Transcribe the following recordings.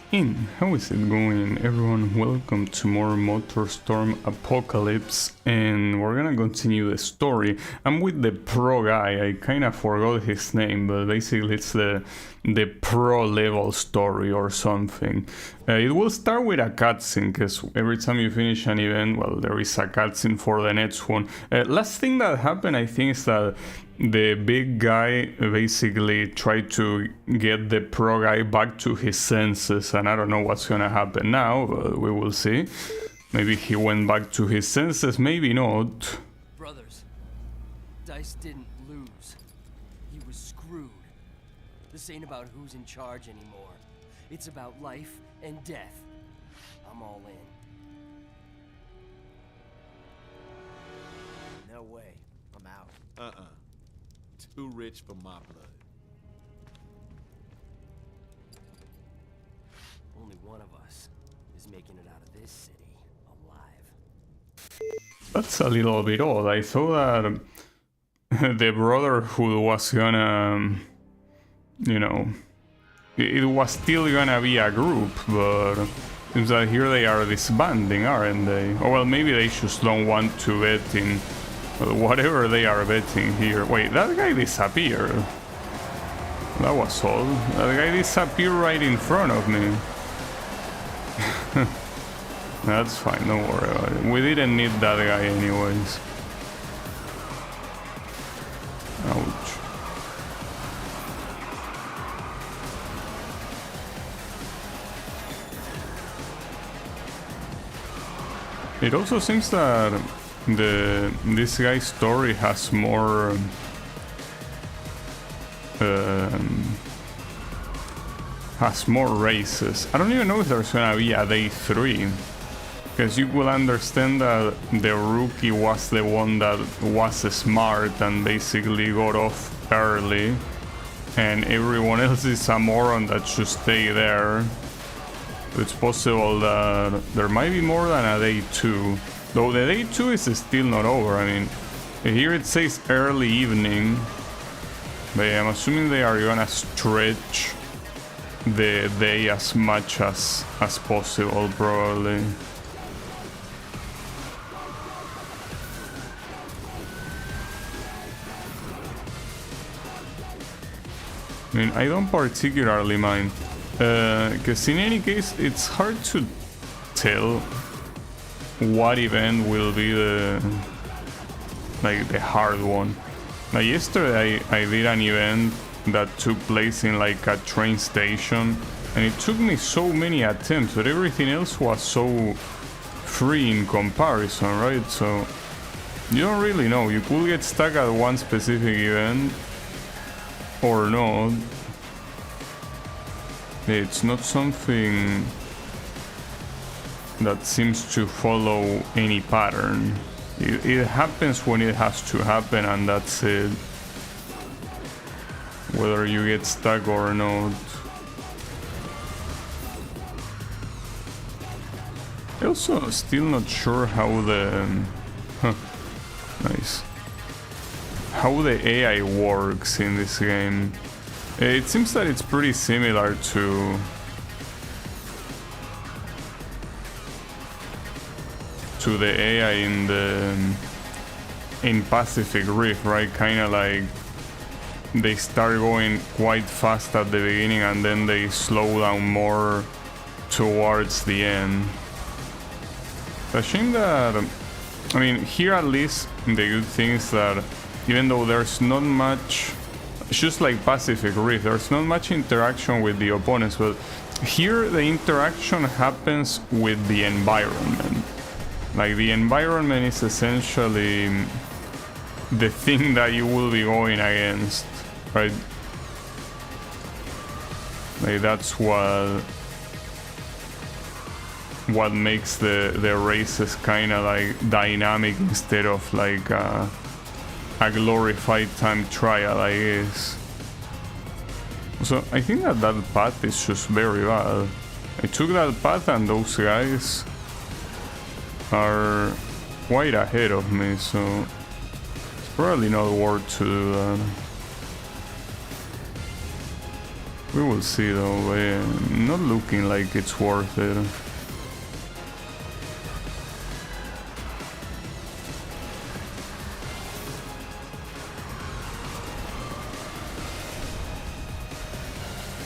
How is it going, everyone? Welcome to more MotorStorm Apocalypse, and we're gonna continue the story. I'm with the pro guy. I kind of forgot his name, but basically it's the pro level story or something. It will start with a cutscene, because every time you finish an event, well, there is a cutscene for the next one. Last thing that happened, I think, is that the big guy basically tried to get the pro guy back to his senses, and I don't know what's gonna happen now, but we will see. Maybe he went back to his senses, maybe not. Brothers, Dice didn't lose. He was screwed. This ain't about who's in charge anymore. It's about life and death. I'm all in. No way. I'm out. Too rich for my blood. Only one of us is making it out of this city alive. That's a little bit odd. I thought that the Brotherhood was gonna, you know, it was still gonna be a group, but seems that here they are disbanding, aren't they? Oh well, maybe they just don't want to bet in whatever they are betting here. Wait, that guy disappeared. That was all. That guy disappeared right in front of me. That's fine, don't worry about it. We didn't need that guy anyways. Ouch. It also seems that this guy's story has more races. I don't even know if there's gonna be a day 3, because you will understand that the rookie was the one that was smart and basically got off early, and everyone else is a moron that should stay there. It's possible that there might be more than a day 2. Though the day 2 is still not over. I mean, here it says early evening, but I'm assuming they are gonna stretch the day as much as possible, probably. I mean, I don't particularly mind, because in any case, it's hard to tell what event will be the hard one. Like yesterday I did an event that took place in like a train station, and it took me so many attempts, but everything else was so free in comparison, right? So you don't really know. You could get stuck at one specific event or not. It's not something that seems to follow any pattern. It happens when it has to happen, and that's it. Whether you get stuck or not. I'm also still not sure how the nice, how the AI works in this game. It seems that it's pretty similar to the AI in Pacific Rift, right? Kind of like they start going quite fast at the beginning and then they slow down more towards the end. I think that, I mean, here at least the good thing is that even though there's not much, it's just like Pacific Rift, there's not much interaction with the opponents, but here the interaction happens with the environment. Like, the environment is essentially the thing that you will be going against, right? Like, that's what makes the races kind of like dynamic instead of like a glorified time trial, I guess. So I think that path is just very bad. I took that path and those guys are quite ahead of me, so it's probably not worth to do that. We will see though, but not looking like it's worth it.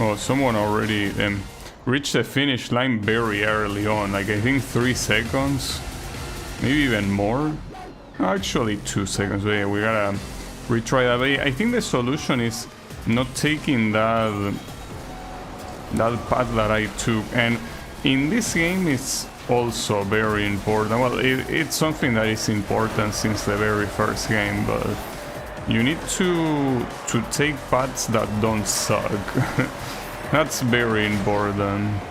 Oh, someone already reached the finish line very early on, like I think 3 seconds, maybe even more. Actually 2 seconds, but yeah, we gotta retry that. But I think the solution is not taking that path that I took, and in this game it's also very important. Well, it's something that is important since the very first game, but you need to take paths that don't suck. That's very important.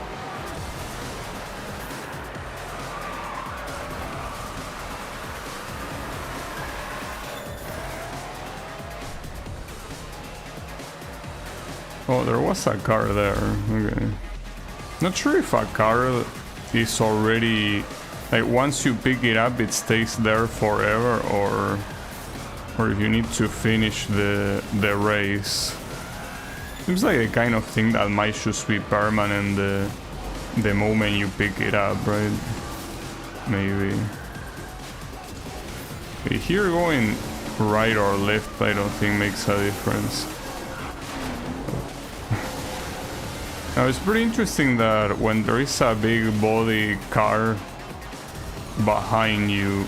Oh, there was a car there. Okay. Not sure if a car is already... Like, once you pick it up, it stays there forever, or if you need to finish the race. Seems like the kind of thing that might just be permanent the moment you pick it up, right? Maybe. Okay, here going right or left, I don't think makes a difference. Now it's pretty interesting that when there is a big body car behind you,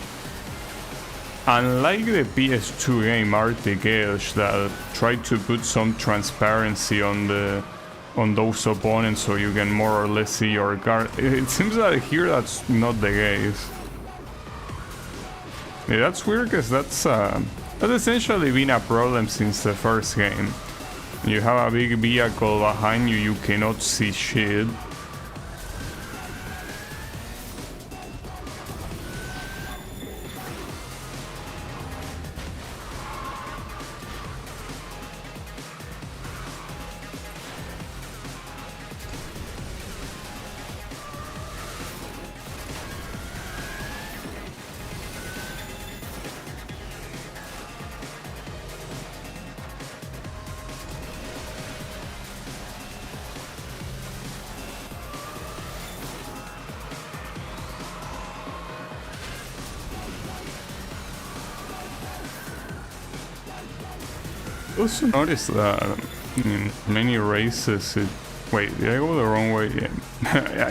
unlike the PS2 game Arctic Edge that tried to put some transparency on those opponents so you can more or less see your car, it seems that here that's not the case. Yeah, that's weird, because that's essentially been a problem since the first game. You have a big vehicle behind you, you cannot see shit. Also noticed that in many races wait, did I go the wrong way? Yeah,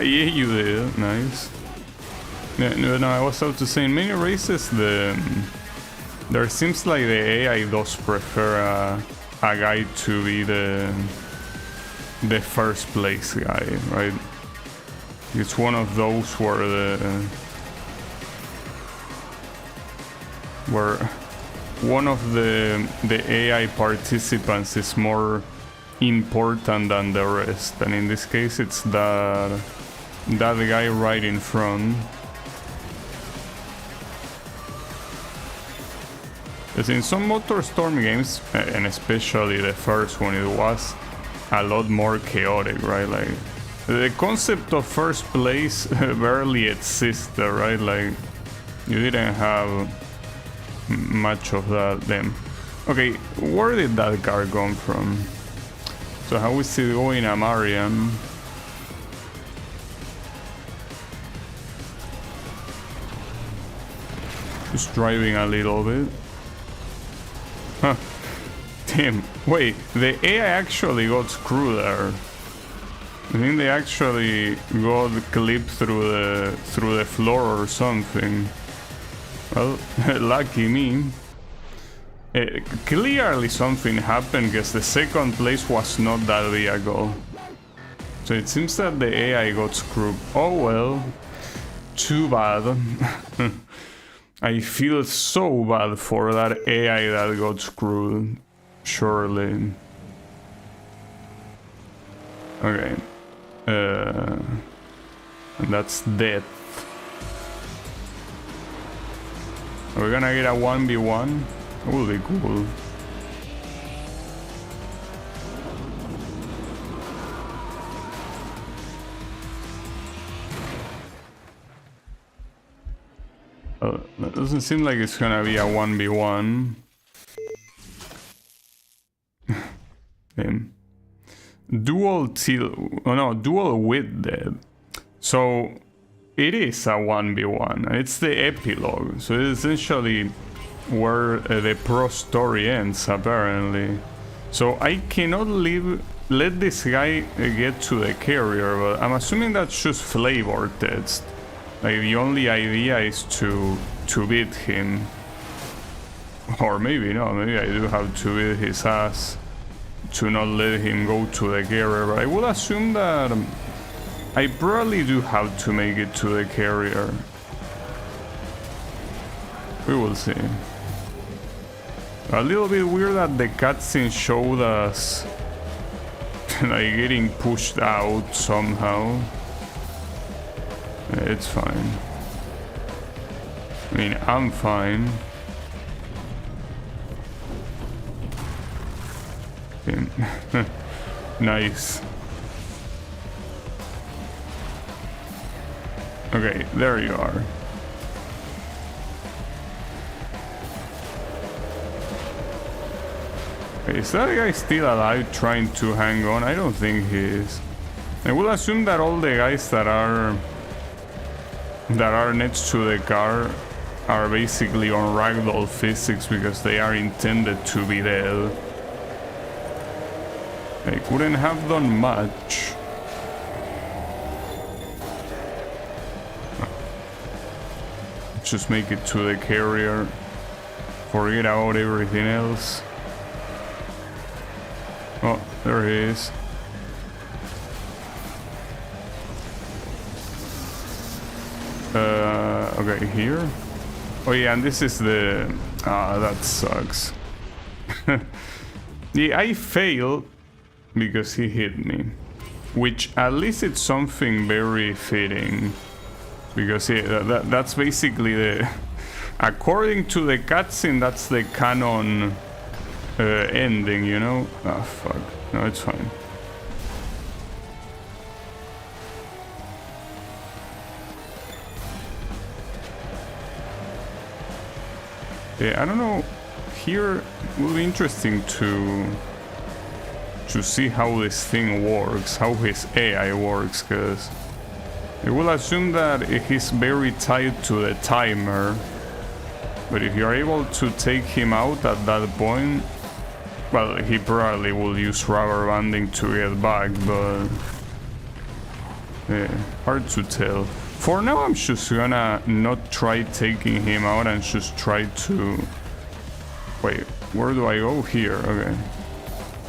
yeah, you did. Nice. Yeah, no, I was about to say, in many races there seems like the AI does prefer a guy to be the first place guy, right? It's one of those where one of the AI participants is more important than the rest, and in this case it's that guy right in front. Because in some MotorStorm games, and especially the first one, it was a lot more chaotic, right? Like, the concept of first place barely existed, right? Like, you didn't have much of that then. Okay, where did that car come from? So how is it going, Amarian? Just driving a little bit. Huh. Damn. Wait, the AI actually got screwed there. I think they actually got clipped through the floor or something. Well, lucky me. Clearly something happened, because the second place was not that vehicle. So it seems that the AI got screwed. Oh well. Too bad. I feel so bad for that AI that got screwed. Surely. Okay. And that's death. Are we gonna get a 1v1? That would be cool. That doesn't seem like it's gonna be a 1v1. Damn. dual with dead. So it is a 1v1. It's the epilogue. So it's essentially where the pro story ends, apparently. So I cannot let this guy get to the carrier, but I'm assuming that's just flavor test. Like the only idea is to beat him. Or maybe no, maybe I do have to beat his ass to not let him go to the carrier, but I will assume that I probably do have to make it to the carrier. We will see. A little bit weird that the cutscene showed us like getting pushed out somehow. It's fine. I mean, I'm fine. Nice. Okay, there you are. Okay, is that guy still alive trying to hang on? I don't think he is. I will assume that all the guys that are next to the car are basically on ragdoll physics because they are intended to be dead. I couldn't have done much. Just make it to the carrier. Forget about everything else. Oh, there he is. Okay, here. Oh yeah, and this is the... that sucks. Yeah, I failed because he hit me. Which, at least it's something very fitting. Because yeah, that's basically the... According to the cutscene, that's the canon ending, you know? Ah, fuck. No, it's fine. Yeah, I don't know. Here it will be interesting to see how this thing works, how his AI works, because I will assume that he's very tied to the timer. But if you're able to take him out at that point, well, he probably will use rubber banding to get back, but yeah, hard to tell. For now, I'm just gonna not try taking him out and just try to... Wait, where do I go? Here, okay.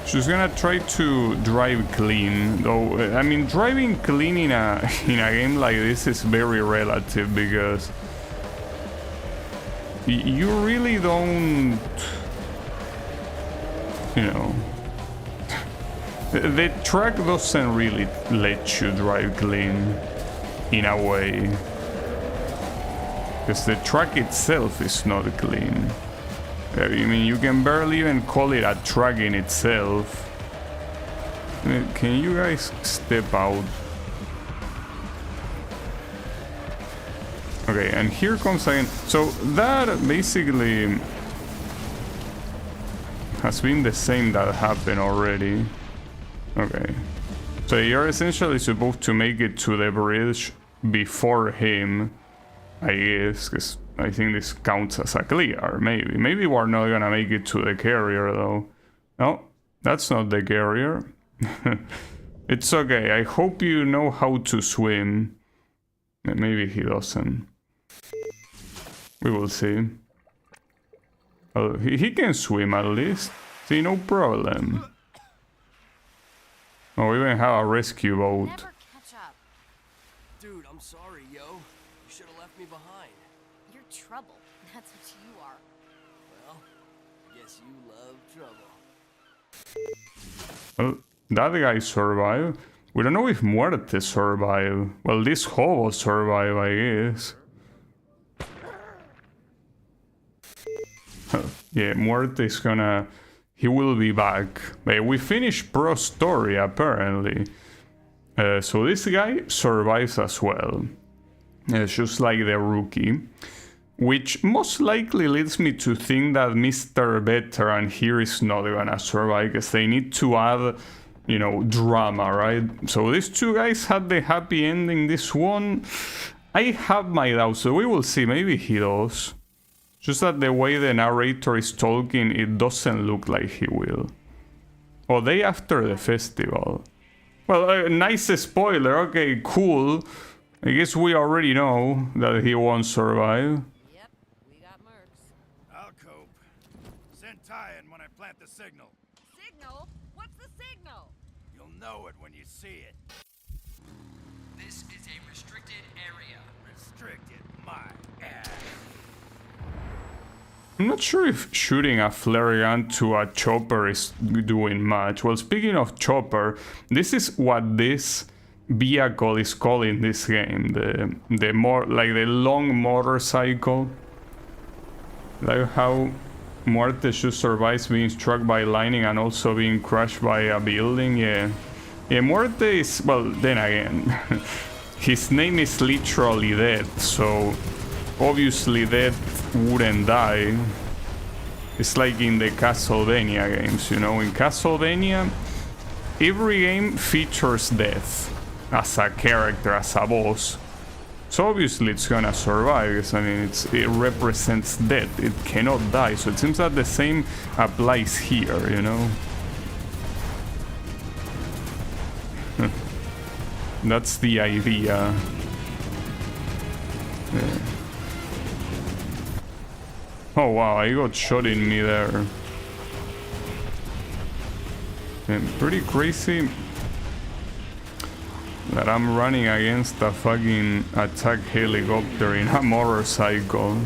Just gonna try to drive clean, though. I mean, driving clean in a game like this is very relative because you really don't, you know, the track doesn't really let you drive clean in a way, because the track itself is not clean. I mean, you can barely even call it a track in itself. I mean, can you guys step out? Okay, and here comes again. So that basically has been the same that happened already. Okay. So you're essentially supposed to make it to the bridge before him, I guess, because I think this counts as a clear, maybe. Maybe we're not gonna make it to the carrier, though. No, that's not the carrier. It's okay, I hope you know how to swim. Maybe he doesn't. We will see. Oh, he can swim at least. See, no problem. Oh, we even have a rescue boat. Never catch up. Dude, I'm sorry, yo. You should have left me behind. You're trouble. That's what you are. Well, guess you love trouble. Well, that guy survived. We don't know if Muerte survived. Well, this hobo survived, I guess. Yeah, Muerte is gonna... He will be back. But we finished Pro Story, apparently. So this guy survives as well. It's just like the rookie. Which most likely leads me to think that Mr. Veteran here is not gonna survive, because they need to add you know, drama, right? So these two guys had the happy ending. This one, I have my doubts, so we will see. Maybe he does. Just that the way the narrator is talking, it doesn't look like he will. Oh, day after the festival. Well, nice spoiler. Okay, cool. I guess we already know that he won't survive. Yep, we got mercs. I'll cope. Send Ty in when I plant the signal. Signal? What's the signal? You'll know it when you see it. This is a restricted area. Restricted my ass. I'm not sure if shooting a flare gun to a chopper is doing much. Well, speaking of chopper, this is what this vehicle is called in this game. The more like the long motorcycle. Like how Muerte just survives being struck by lightning and also being crushed by a building. Yeah, Muerte is, well, then again, his name is literally dead, so obviously dead wouldn't die. It's like in the Castlevania games, you know. In Castlevania, every game features death as a character, as a boss. So obviously it's gonna survive, because I mean it represents death, it cannot die. So it seems that the same applies here, you know. That's the idea. Yeah. Oh wow, I got shot in midair. And pretty crazy that I'm running against a fucking attack helicopter in a motorcycle.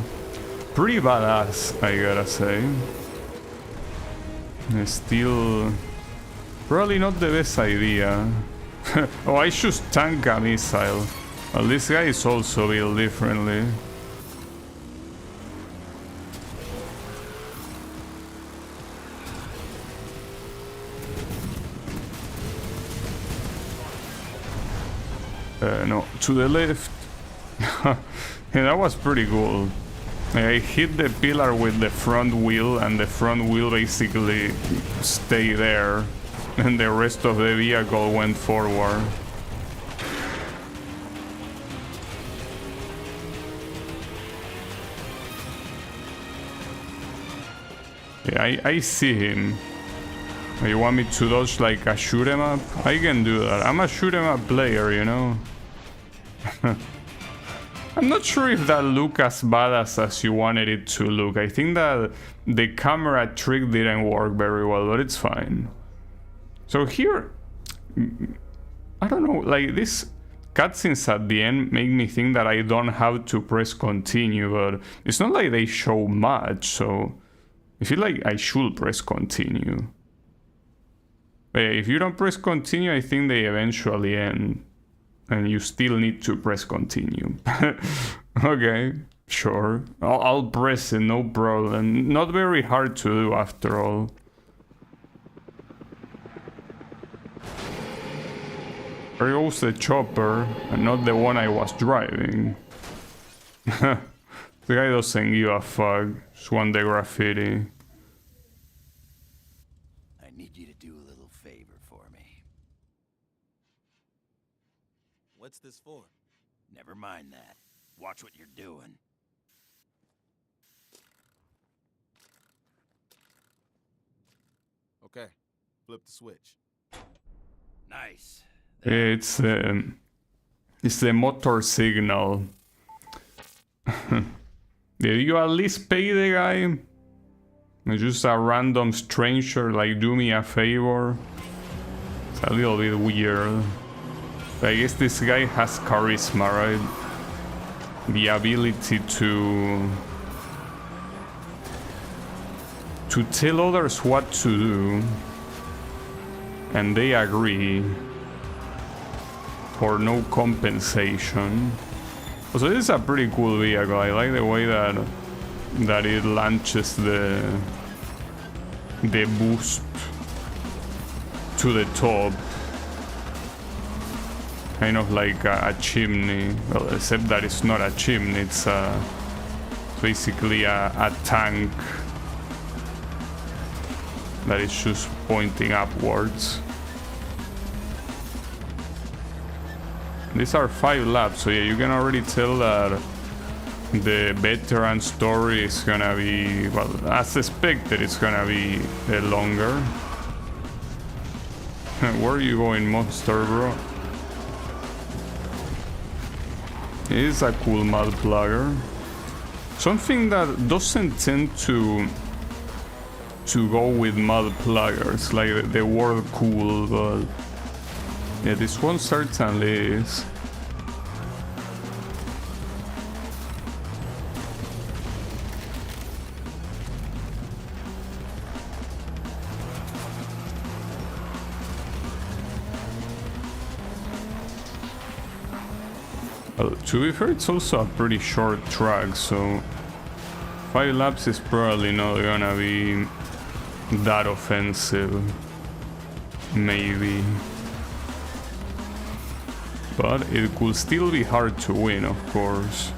Pretty badass, I gotta say. Still probably not the best idea. Oh, I should tank a missile. Well, this guy is also built differently. No, to the left. Yeah, that was pretty cool. I hit the pillar with the front wheel, and the front wheel basically stayed there, and the rest of the vehicle went forward. Yeah, I see him. You want me to dodge like a shoot 'em up? I can do that. I'm a shoot 'em up player, you know? I'm not sure if that looked as badass as you wanted it to look. I think that the camera trick didn't work very well, but it's fine. So here, I don't know, like this cutscenes at the end make me think that I don't have to press continue, but it's not like they show much, so I feel like I should press continue. But yeah, if you don't press continue, I think they eventually end. And you still need to press continue. Okay, sure. I'll press it, no problem. Not very hard to do after all. There goes the chopper, and not the one I was driving. The guy doesn't give a fuck. Just want the graffiti. I need you to do a little favor for me. What's this for? Never mind that. Watch what you're doing. Okay, flip the switch. Nice. It's the motor signal. Did you at least pay the guy? Just a random stranger, like, do me a favor? It's a little bit weird. But I guess this guy has charisma, right? The ability to tell others what to do, and they agree for no compensation. So this is a pretty cool vehicle. I like the way that it launches the boost to the top, kind of like a chimney. Well, except that it's not a chimney, it's basically a tank that is just pointing upwards. These are 5 laps, so yeah, you can already tell that the veteran story is gonna be, well, as expected, it's gonna be longer. Where are you going, monster, bro? It is a cool mud plugger. Something that doesn't tend to go with mud pluggers, like the word cool, but yeah, this one certainly is. Well, to be fair, it's also a pretty short track, so 5 laps is probably not gonna be that offensive. Maybe. But it could still be hard to win, of course.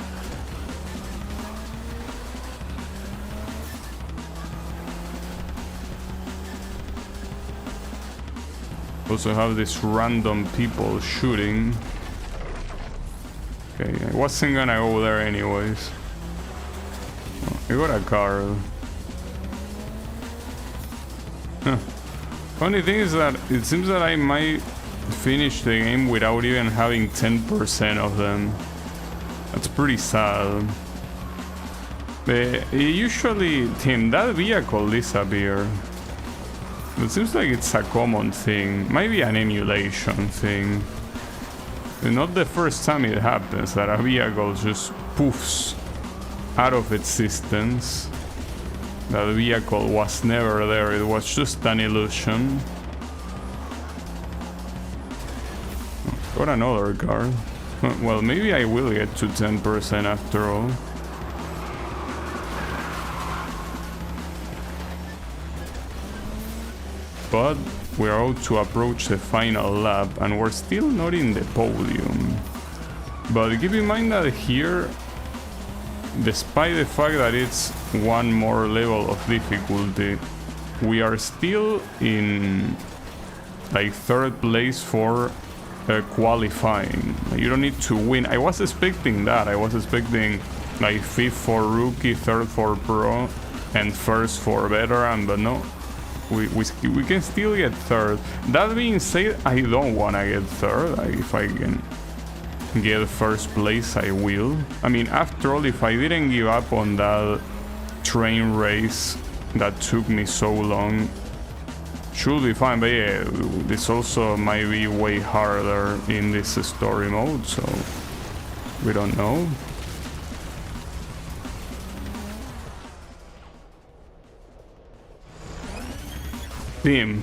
Also have this random people shooting. Okay, I wasn't gonna go there anyways. Oh, I got a car. Huh. Funny thing is that it seems that I might finish the game without even having 10% of them. That's pretty sad. Usually, Tim, that vehicle disappears. It seems like it's a common thing. Maybe an emulation thing. Not the first time it happens that a vehicle just poofs out of existence. That vehicle was never there, it was just an illusion. Got another car. Well, maybe I will get to 10% after all. But we're about to approach the final lap and we're still not in the podium. But keep in mind that here, despite the fact that it's one more level of difficulty, we are still in like 3rd place for qualifying. You don't need to win. I was expecting that. I was expecting like 5th for rookie, 3rd for pro, and 1st for veteran, but no. We can still get 3rd. That being said, I don't want to get 3rd. If I can get 1st place, I will. I mean, after all, if I didn't give up on that train race that took me so long, should be fine. But yeah, this also might be way harder in this story mode, so we don't know. Team,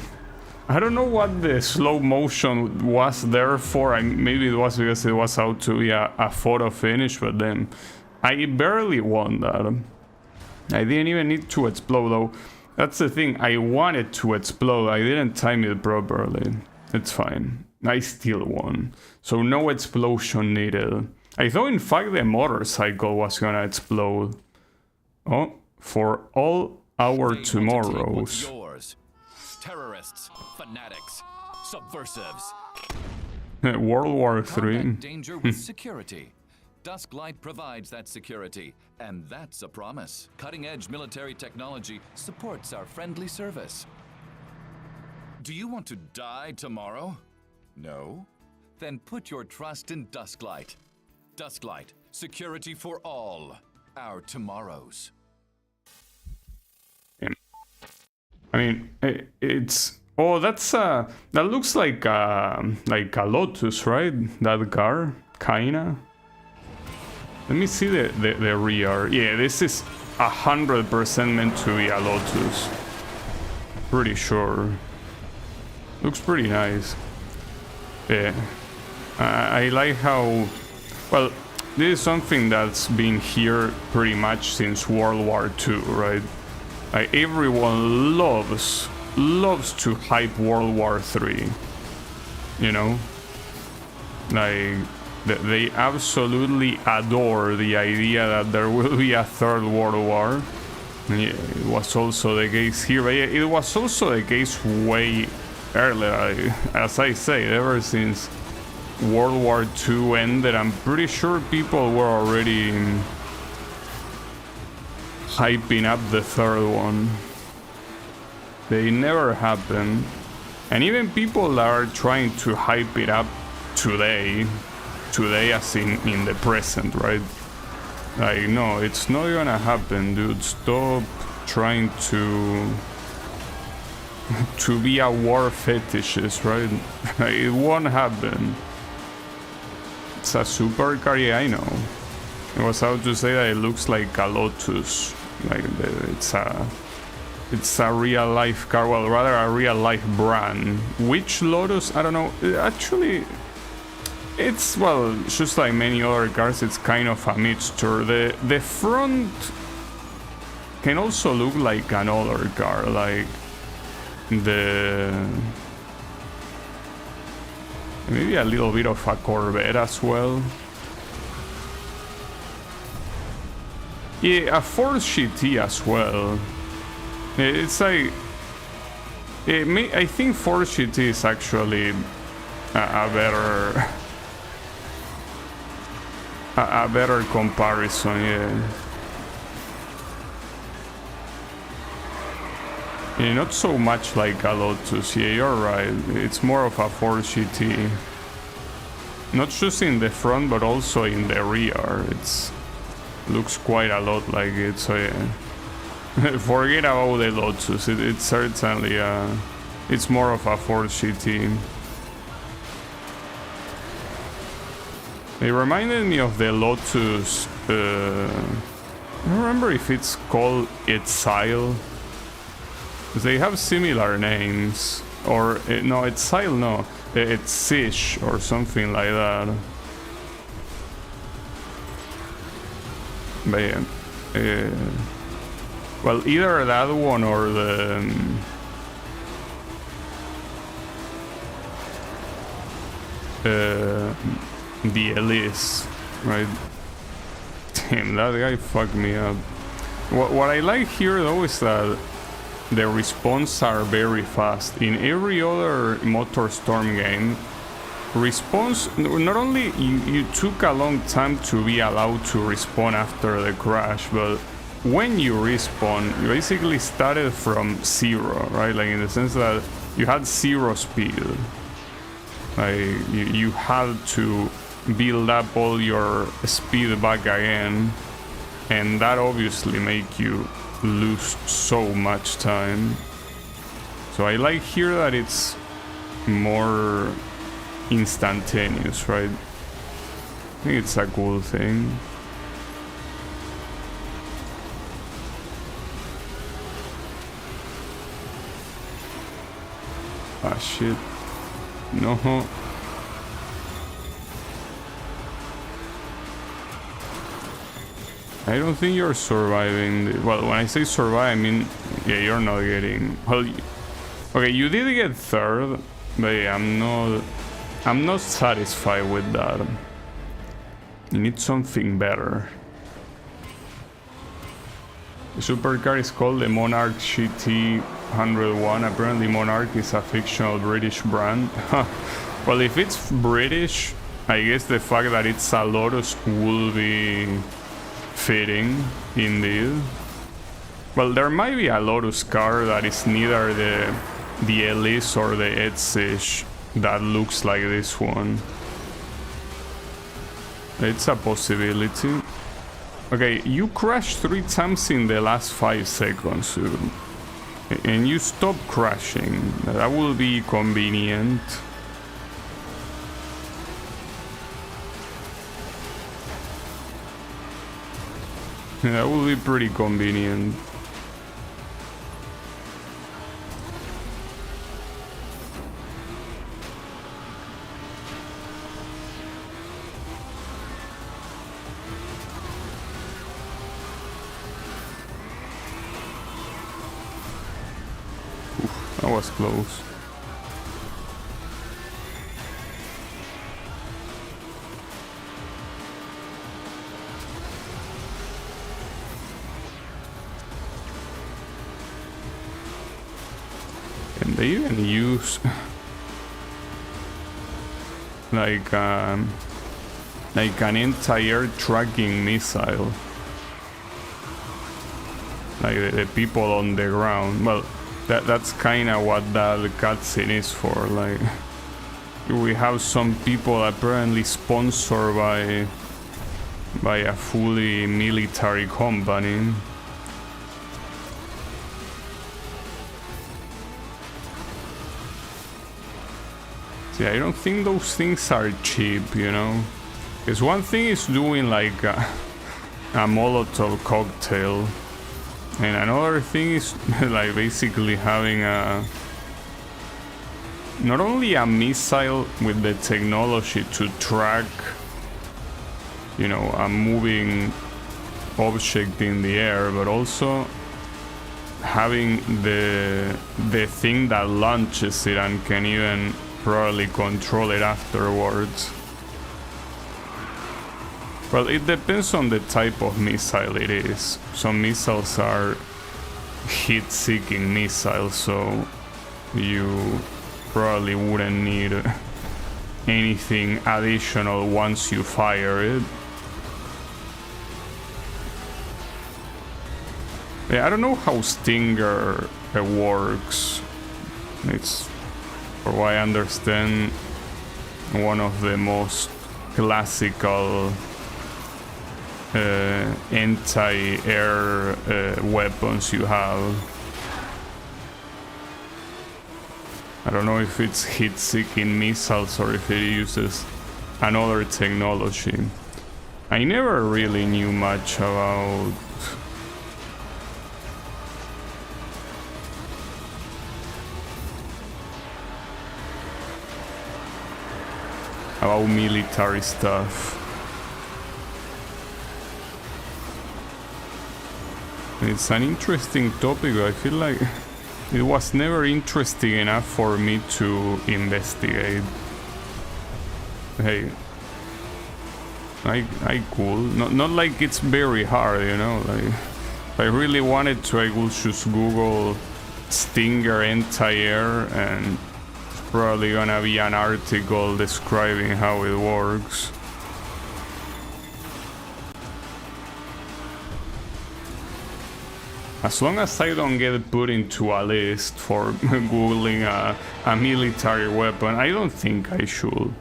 I don't know what the slow motion was there for. Maybe it was because it was out to be a photo finish, but then I barely won that. I didn't even need to explode though. That's the thing, I wanted to explode. I didn't time it properly. It's fine. I still won. So no explosion needed. I thought in fact the motorcycle was gonna explode. Oh, for all our tomorrows. Terrorists, fanatics, subversives. World War III. Danger with security. Dusklight provides that security, and that's a promise. Cutting-edge military technology supports our friendly service. Do you want to die tomorrow? No? Then put your trust in Dusklight. Dusklight, security for all our tomorrows. I mean, it's... Oh, that's that looks like a Lotus, right? That car, kinda. Let me see the rear. Yeah, this is 100% meant to be a Lotus. Pretty sure. Looks pretty nice. Yeah. I like how... Well, this is something that's been here pretty much since World War II, right? Like, everyone loves to hype World War III. You know? Like... They absolutely adore the idea that there will be a third world war. Yeah, it was also the case here, but it was also the case way earlier. As I say, ever since World War II ended, I'm pretty sure people were already hyping up the third one. They never happened. And even people that are trying to hype it up today as in the present, right? Like, no, it's not gonna happen, dude. Stop trying to be a war fetishist, right? It won't happen. It's a supercar, yeah, I know. I was about to say that it looks like a Lotus. Like, it's a real life car, well, rather a real life brand. Which Lotus? I don't know. Actually, it's, well, just like many other cars, it's kind of a mixture. The front can also look like another car, like maybe a little bit of a Corvette as well. Yeah, a Ford GT as well. It's like I think Ford GT is actually a better comparison, yeah. Yeah, not so much like a Lotus, yeah, you're right. It's more of a Ford GT. Not just in the front, but also in the rear. It looks quite a lot like it, so yeah. Forget about the Lotus, it's certainly it's more of a Ford GT. It reminded me of the Lotus, I don't remember if it's called Exile. They have similar names, or no, Exile, no, it's Siege or something like that. But yeah, well, either that one or the Elise, right? Damn, that guy fucked me up. What I like here though is that the response are very fast. In every other MotorStorm game, response, not only you took a long time to be allowed to respawn after the crash, but when you respawn, you basically started from zero, right? Like in the sense that you had zero speed. Like you had to build up all your speed back again, and that obviously make you lose so much time. So I like here that it's more instantaneous, right? I think it's a cool thing. Ah, shit. No. I don't think you're surviving. Well, when I say survive, I mean, yeah, you're not getting... Well, okay, you did get third, but yeah, I'm not satisfied with that. You need something better. The supercar is called the Monarch GT 101. Apparently Monarch is a fictional British brand. Well, if it's British, I guess the fact that it's a Lotus will be fitting, indeed. Well, there might be a Lotus car that is neither the Elise or the Exige that looks like this one. It's a possibility. Okay, you crashed 3 times in the last 5 seconds, dude. And you stop crashing. That will be convenient. That will be pretty convenient. Oof, that was close. They even use like an anti-air tracking missile. Like the people on the ground. Well, that's kind of what that cutscene is for. Like, we have some people apparently sponsored by a fully military company. See, I don't think those things are cheap, you know? Because one thing is doing like a Molotov cocktail, and another thing is like basically having not only a missile with the technology to track, you know, a moving object in the air, but also having the thing that launches it and can even probably control it afterwards. Well, it depends on the type of missile it is. Some missiles are heat-seeking missiles, so you probably wouldn't need anything additional once you fire it. Yeah, I don't know how Stinger works. It's, for what I understand, one of the most classical anti-air weapons you have. I don't know if it's heat-seeking missiles or if it uses another technology. I never really knew much about military stuff. It's an interesting topic, but I feel like it was never interesting enough for me to investigate. Hey, I could. Not like it's very hard, you know. Like, if I really wanted to, I would just Google Stinger anti-air, and it's probably gonna be an article describing how it works. As long as I don't get put into a list for googling a military weapon, I don't think I should.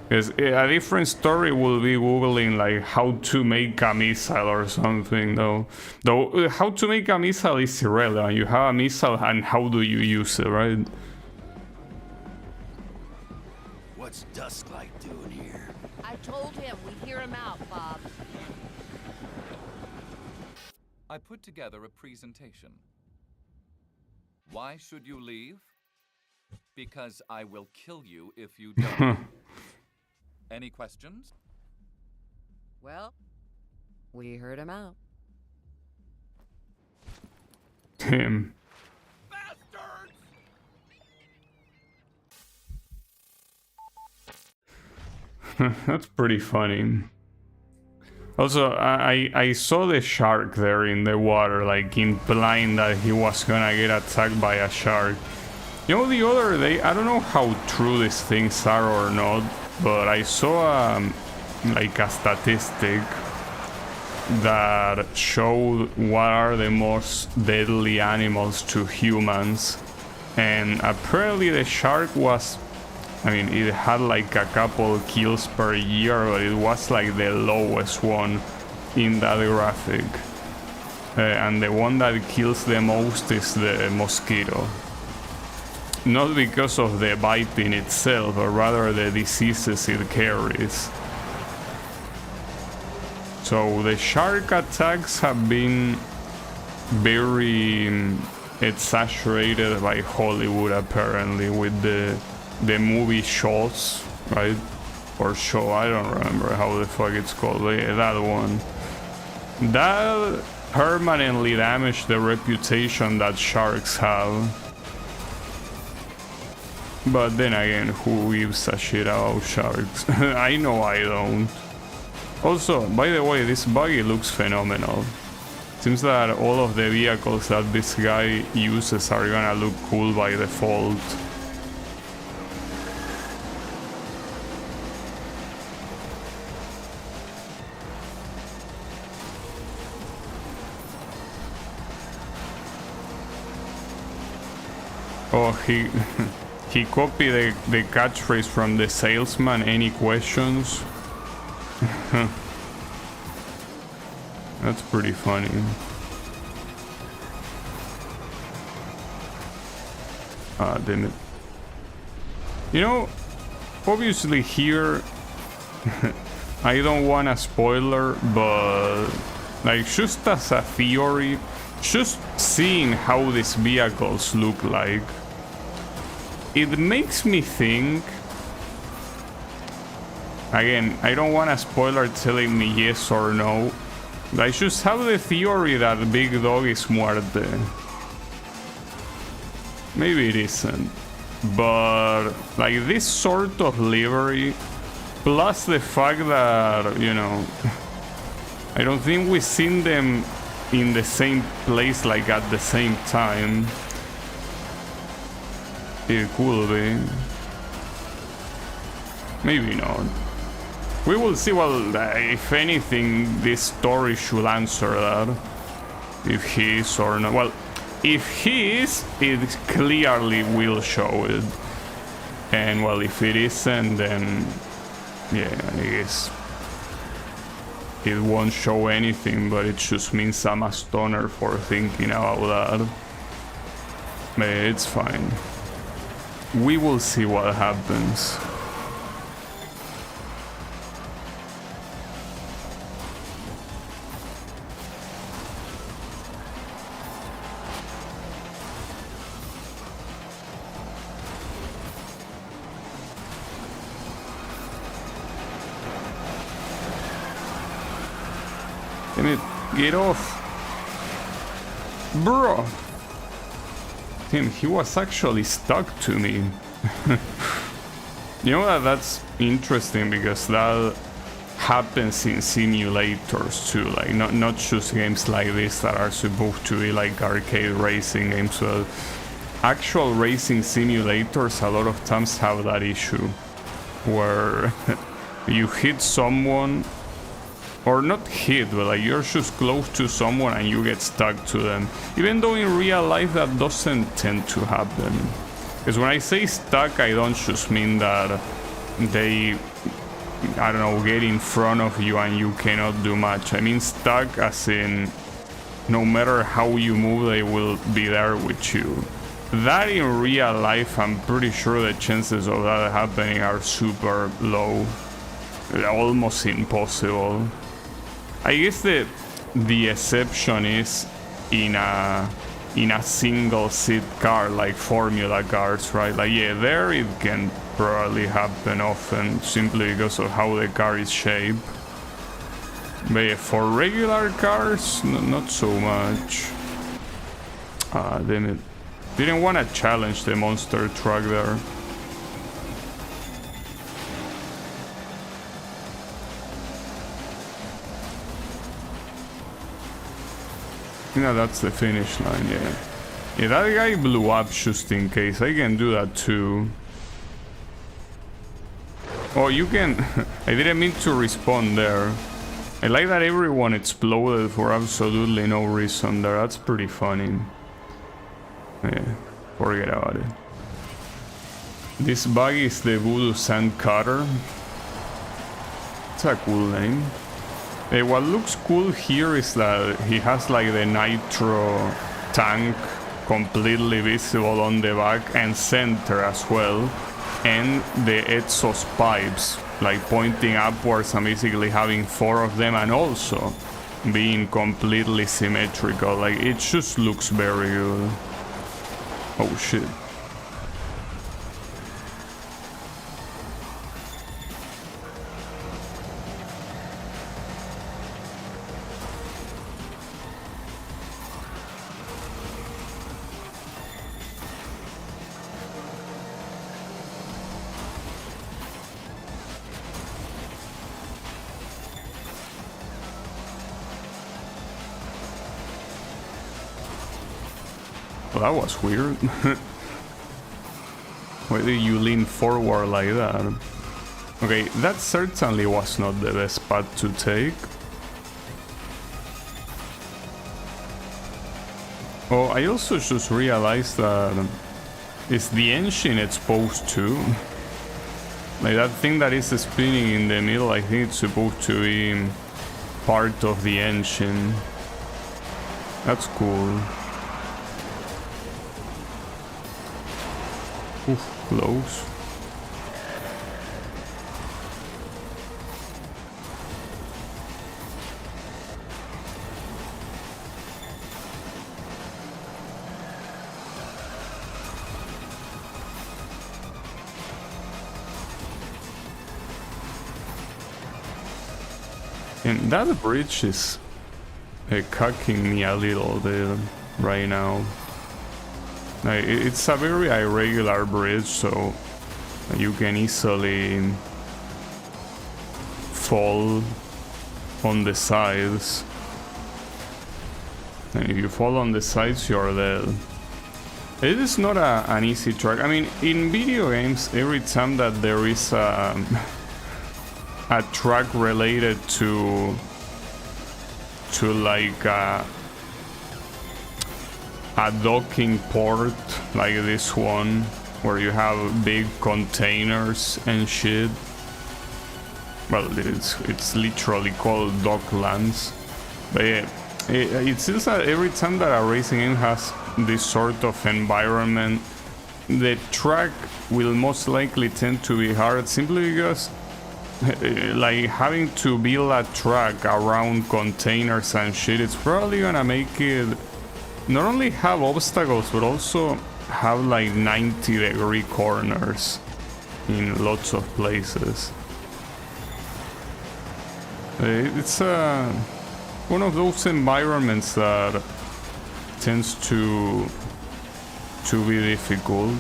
Because a different story will be googling like how to make a missile or something, though. Though how to make a missile is irrelevant. You have a missile and how do you use it, right? What's Dusklight doing here? I told him we hear him out, Bob. I put together a presentation. Why should you leave? Because I will kill you if you don't. Any questions? Well, we heard him out. Damn. Bastards! That's pretty funny. Also, I saw the shark there in the water, like implying that he was gonna get attacked by a shark. You know, the other day, I don't know how true these things are or not, but I saw like a statistic that showed what are the most deadly animals to humans, and apparently the shark was, I mean, it had like a couple kills per year, but it was like the lowest one in that graphic. And the one that kills the most is the mosquito. Not because of the bite in itself, but rather the diseases it carries. So the shark attacks have been very exaggerated by Hollywood, apparently, with the movie Shows, right? Or Show, I don't remember how the fuck it's called, but yeah, that one. That permanently damaged the reputation that sharks have. But then again, who gives a shit about sharks? I know I don't. Also, by the way, this buggy looks phenomenal. Seems that all of the vehicles that this guy uses are gonna look cool by default. Oh, he he copied the catchphrase from the salesman. Any questions? That's pretty funny. Ah, damn it. You know, obviously here, I don't want a spoiler, but like just as a theory, just seeing how these vehicles look like, it makes me think. Again, I don't want a spoiler telling me yes or no. I just have the theory that Big Dog is muerte. Maybe it isn't. But like this sort of livery, plus the fact that, you know, I don't think we've seen them in the same place like at the same time. It could be. Maybe not. We will see. Well, if anything, this story should answer that. If he is or not. Well, if he is, it clearly will show it. And well, if it isn't, then yeah, I guess it won't show anything, but it just means I'm a stoner for thinking about that. But it's fine. We will see what happens. Get off, bro. Damn, he was actually stuck to me. You know that's interesting because that happens in simulators too, like not just games like this that are supposed to be like arcade racing games, but actual racing simulators a lot of times have that issue where you hit someone. Or not hit, but like you're just close to someone and you get stuck to them. Even though in real life that doesn't tend to happen. Because when I say stuck, I don't just mean that they, I don't know, get in front of you and you cannot do much. I mean stuck as in no matter how you move, they will be there with you. That in real life, I'm pretty sure the chances of that happening are super low. Almost impossible. I guess the exception is in a single seat car like Formula cars, right? Like yeah, there it can probably happen often simply because of how the car is shaped. But yeah, for regular cars, not so much. Ah, damn it. Didn't want to challenge the monster truck there. Yeah, that's the finish line, yeah. Yeah, that guy blew up just in case. I can do that too. Oh, you can... I didn't mean to respawn there. I like that everyone exploded for absolutely no reason there. That's pretty funny. Yeah, forget about it. This bug is the Voodoo Sand Cutter. It's a cool name. What looks cool here is that he has like the nitro tank completely visible on the back and center as well, and the exhaust pipes like pointing upwards and basically having 4 of them, and also being completely symmetrical. Like it just looks very good. Oh shit. Well, that was weird. Why did you lean forward like that? Okay, that certainly was not the best path to take. Oh, I also just realized that Is the engine exposed to? Like that thing that is spinning in the middle, I think it's supposed to be part of the engine. That's cool. Oof, close. And that bridge is cocking me a little bit right now. It's a very irregular bridge, so you can easily fall on the sides. And if you fall on the sides, you're dead. It is not an easy track. I mean, in video games, every time that there is a track related to like a docking port like this one, where you have big containers and shit. Well, it's literally called docklands. But yeah, it seems that every time that a racing game has this sort of environment, the track will most likely tend to be hard, simply because like having to build a track around containers and shit, it's probably gonna make it not only have obstacles but also have like 90-degree corners in lots of places. It's one of those environments that tends to be difficult.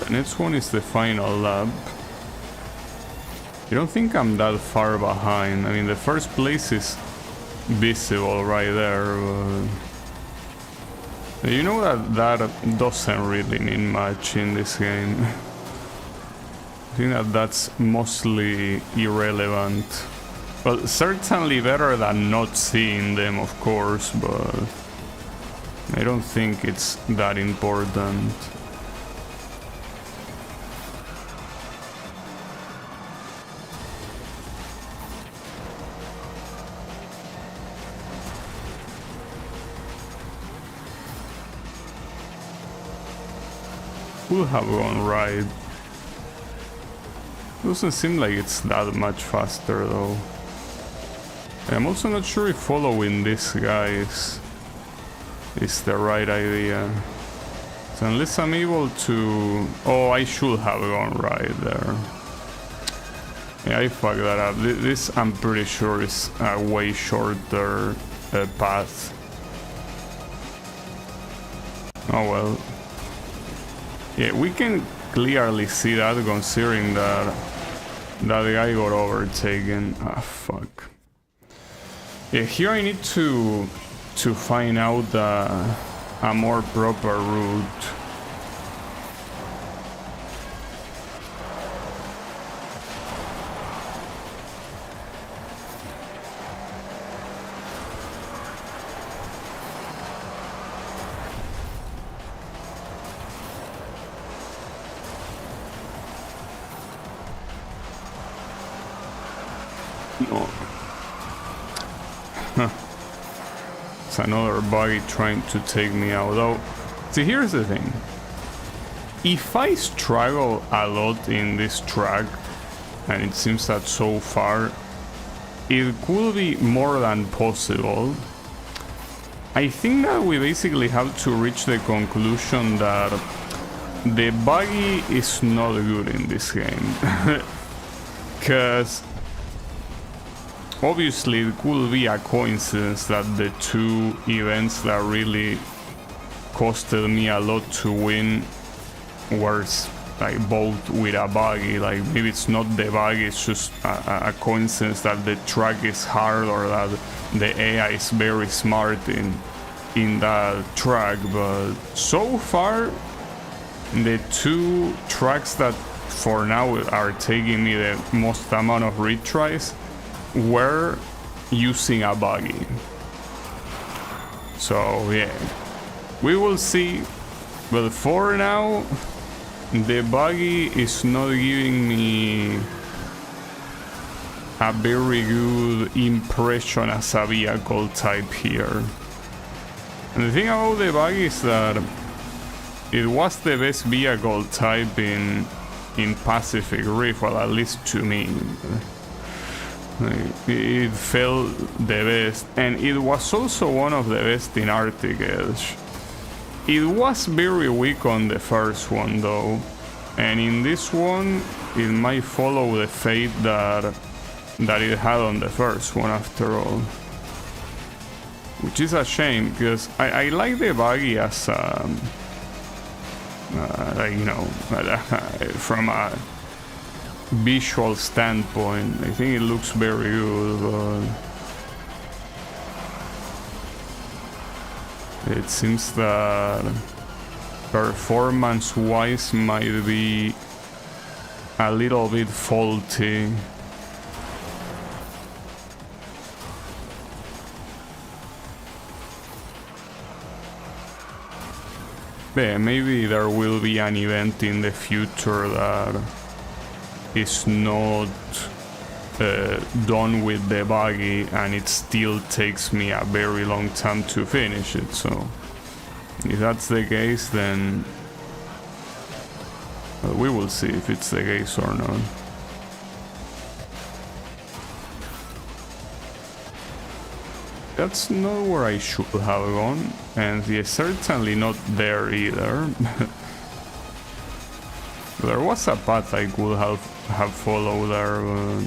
The next one is the final lap. I don't think I'm that far behind. I mean, the first place is visible right there. You know that doesn't really mean much in this game. I think that's mostly irrelevant. Well, certainly better than not seeing them, of course, but I don't think it's that important. Will have gone right. Doesn't seem like it's that much faster though. I'm also not sure if following these guys is the right idea. So unless I'm able to... Oh, I should have gone right there. Yeah, I fucked that up. This, I'm pretty sure, is a way shorter path. Oh well. Yeah, we can clearly see that, considering that the guy got overtaken. Ah, fuck. Yeah, here I need to find out a more proper route. No. Huh. It's another buggy trying to take me out. Though, see, here's the thing. If I struggle a lot in this track, and it seems that so far, it could be more than possible. I think that we basically have to reach the conclusion that the buggy is not good in this game. Because obviously it could be a coincidence that the two events that really costed me a lot to win were like both with a buggy. Like maybe it's not the buggy, it's just a coincidence that the track is hard or that the AI is very smart in in that track, but so far the two tracks that for now are taking me the most amount of retries were using a buggy. So yeah, we will see, but for now the buggy is not giving me a very good impression as a vehicle type here. And the thing about the buggy is that it was the best vehicle type in Pacific Rift, well, at least to me. It felt the best, and it was also one of the best in Arctic Edge. It was very weak on the first one though, and in this one it might follow the fate that it had on the first one after all. Which is a shame, because I like the buggy as like, you know, from a visual standpoint. I think it looks very good, but it seems that performance-wise might be a little bit faulty. Yeah, maybe there will be an event in the future that is not done with the buggy, and it still takes me a very long time to finish it. So if that's the case, then we will see if it's the case or not. That's not where I should have gone, and yeah, certainly not there either. There was a path I could have followed there, but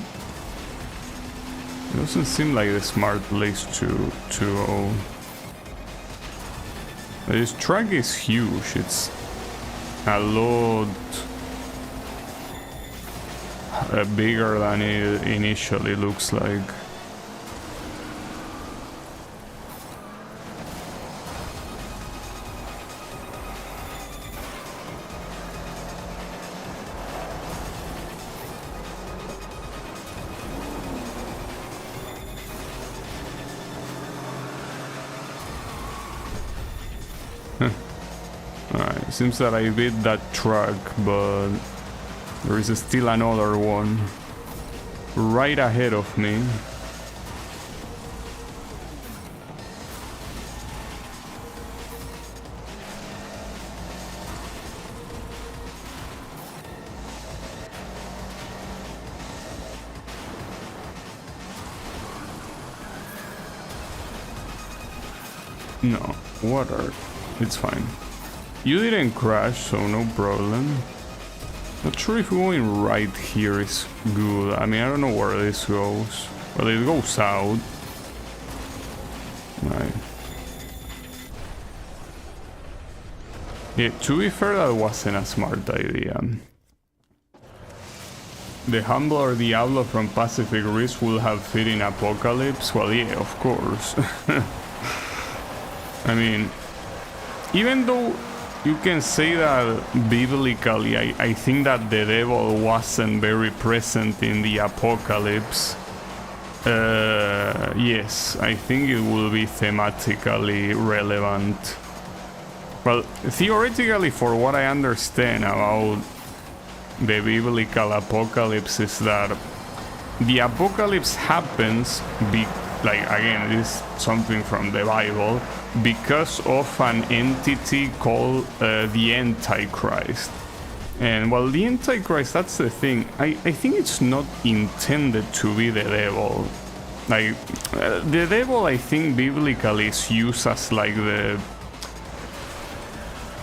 it doesn't seem like the smart place to go. This track is huge. It's a lot bigger than it initially looks like. Alright, seems that I beat that truck, but there is still another one right ahead of me. No, water. It's fine. You didn't crash, so no problem. Not sure if going right here is good. I mean, I don't know where this goes. Well, it goes out. Right. Yeah, to be fair, that wasn't a smart idea. The Humbler Diablo from Pacific Rim will have fit in Apocalypse? Well, yeah, of course. I mean, even though you can say that biblically, I think that the devil wasn't very present in the Apocalypse. Yes, I think it will be thematically relevant. Well, theoretically, for what I understand about the biblical apocalypse, is that the apocalypse happens, like, again, this is something from the Bible, because of an entity called the Antichrist. And well, the Antichrist, that's the thing. I think it's not intended to be the devil. Like, the devil, I think, biblically is used as like the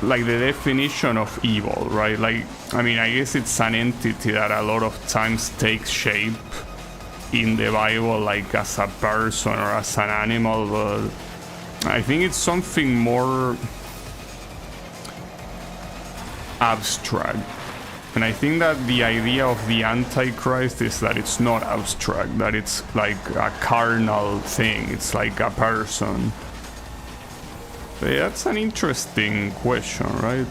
definition of evil, right? Like, I mean, I guess it's an entity that a lot of times takes shape in the Bible, like as a person or as an animal, but I think it's something more abstract. And I think that the idea of the Antichrist is that it's not abstract, that it's like a carnal thing, it's like a person. That's an interesting question, right?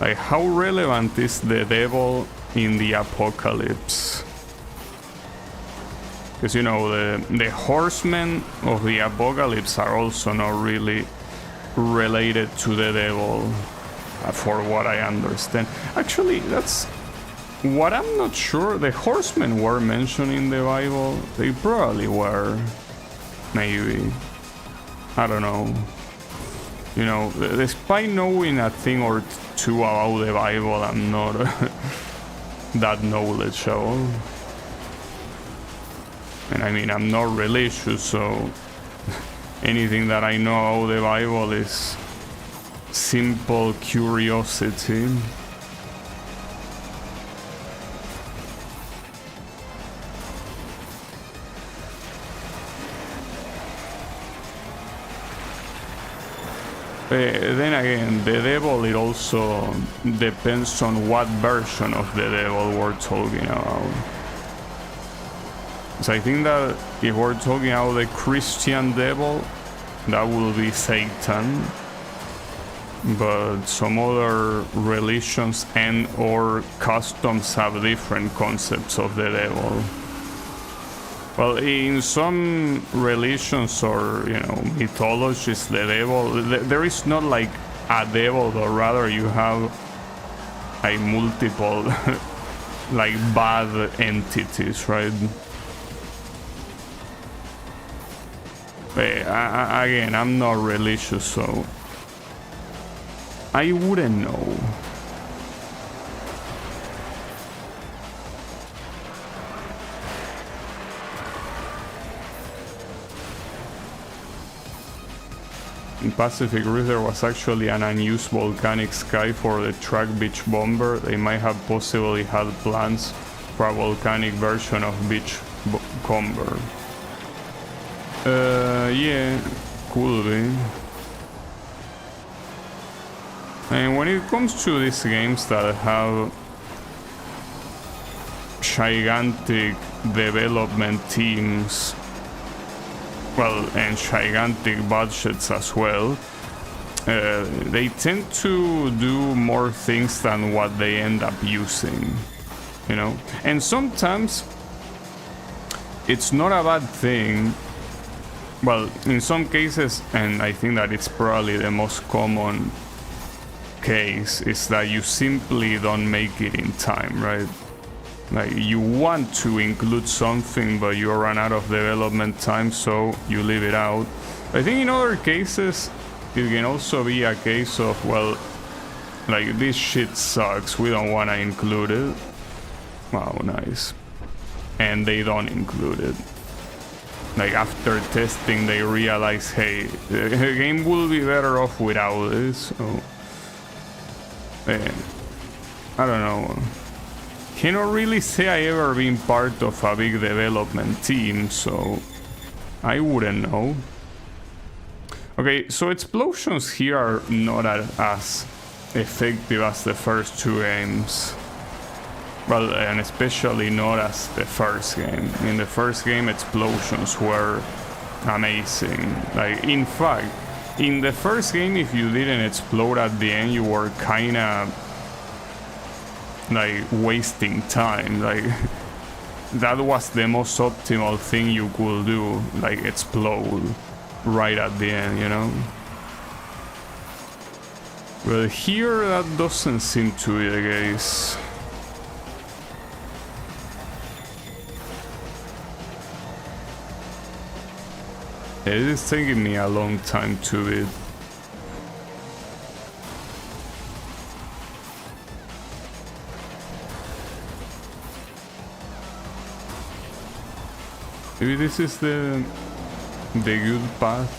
Like, how relevant is the devil in the apocalypse? Because, you know, the horsemen of the apocalypse are also not really related to the devil, for what I understand. Actually, that's what I'm not sure. The horsemen were mentioned in the Bible. They probably were. Maybe. I don't know. You know, despite knowing a thing or two about the Bible, I'm not that knowledgeable. And I mean, I'm not religious, so anything that I know about the Bible is simple curiosity. Then again, the devil, it also depends on what version of the devil we're talking about. So I think that if we're talking about the Christian devil, that will be Satan. But some other religions and or customs have different concepts of the devil. Well, in some religions or, you know, mythologies, the devil, there is not like a devil, but rather you have a multiple like bad entities, right? Again, I'm not religious, so I wouldn't know. In Pacific Rim, there was actually an unused volcanic sky for the track beach bomber. They might have possibly had plans for a volcanic version of beach bomber. Yeah, could be. And when it comes to these games that have gigantic development teams, well, and gigantic budgets as well, they tend to do more things than what they end up using, you know? And sometimes it's not a bad thing. Well, in some cases, and I think that it's probably the most common case, is that you simply don't make it in time, right? Like, you want to include something, but you run out of development time, so you leave it out. I think in other cases, it can also be a case of, well, like, this shit sucks, we don't want to include it. Wow, nice. And they don't include it. Like, after testing, they realize, hey, the game will be better off without this, so... I don't know. Cannot really say I ever been part of a big development team, so I wouldn't know. Okay, so explosions here are not as effective as the first two games. Well, and especially not as the first game. In the first game, explosions were amazing. Like, in fact, in the first game, if you didn't explode at the end, you were kinda like wasting time. Like, that was the most optimal thing you could do, like explode right at the end, you know? But here that doesn't seem to be the case. It is taking me a long time to beat. Maybe this is the good path.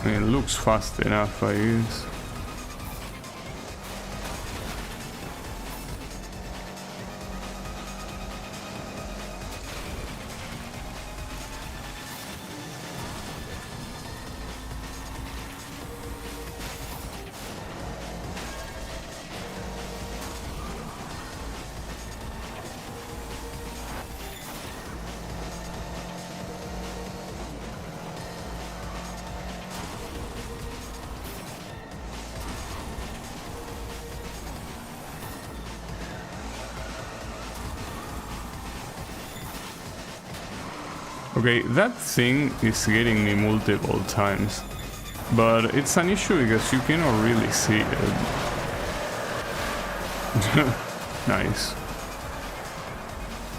I mean, it looks fast enough, I guess. Okay, that thing is getting me multiple times, but it's an issue because you cannot really see it. Nice.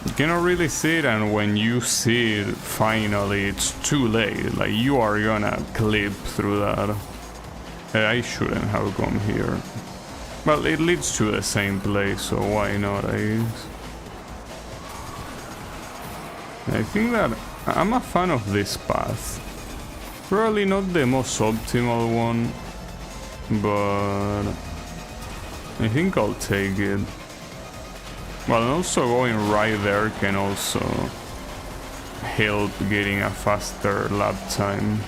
You cannot really see it, and when you see it, finally, it's too late. Like, you are gonna clip through that. I shouldn't have come here. Well, it leads to the same place, so why not, I guess. I think that I'm a fan of this path. Probably not the most optimal one, but I think I'll take it. Well, and also going right there can also help getting a faster lap time.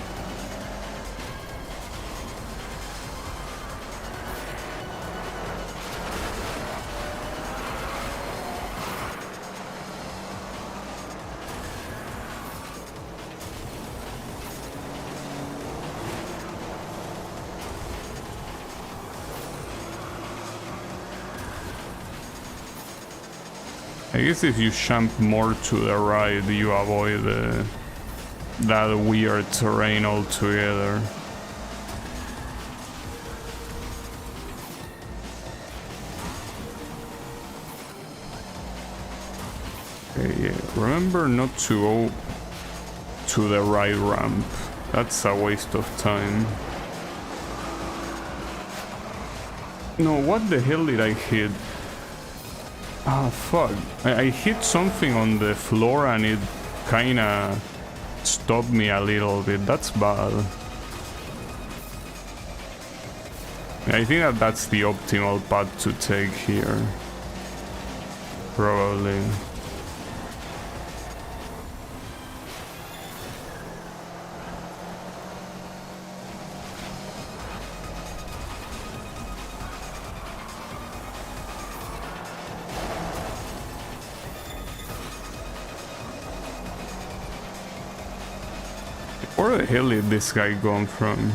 I guess if you jump more to the right, you avoid that weird terrain altogether. Okay, yeah. Remember not to go to the right ramp. That's a waste of time. No, what the hell did I hit? Ah, fuck. I hit something on the floor and it kinda stopped me a little bit. That's bad. I think that that's the optimal path to take here. Probably. Where the hell did this guy come from?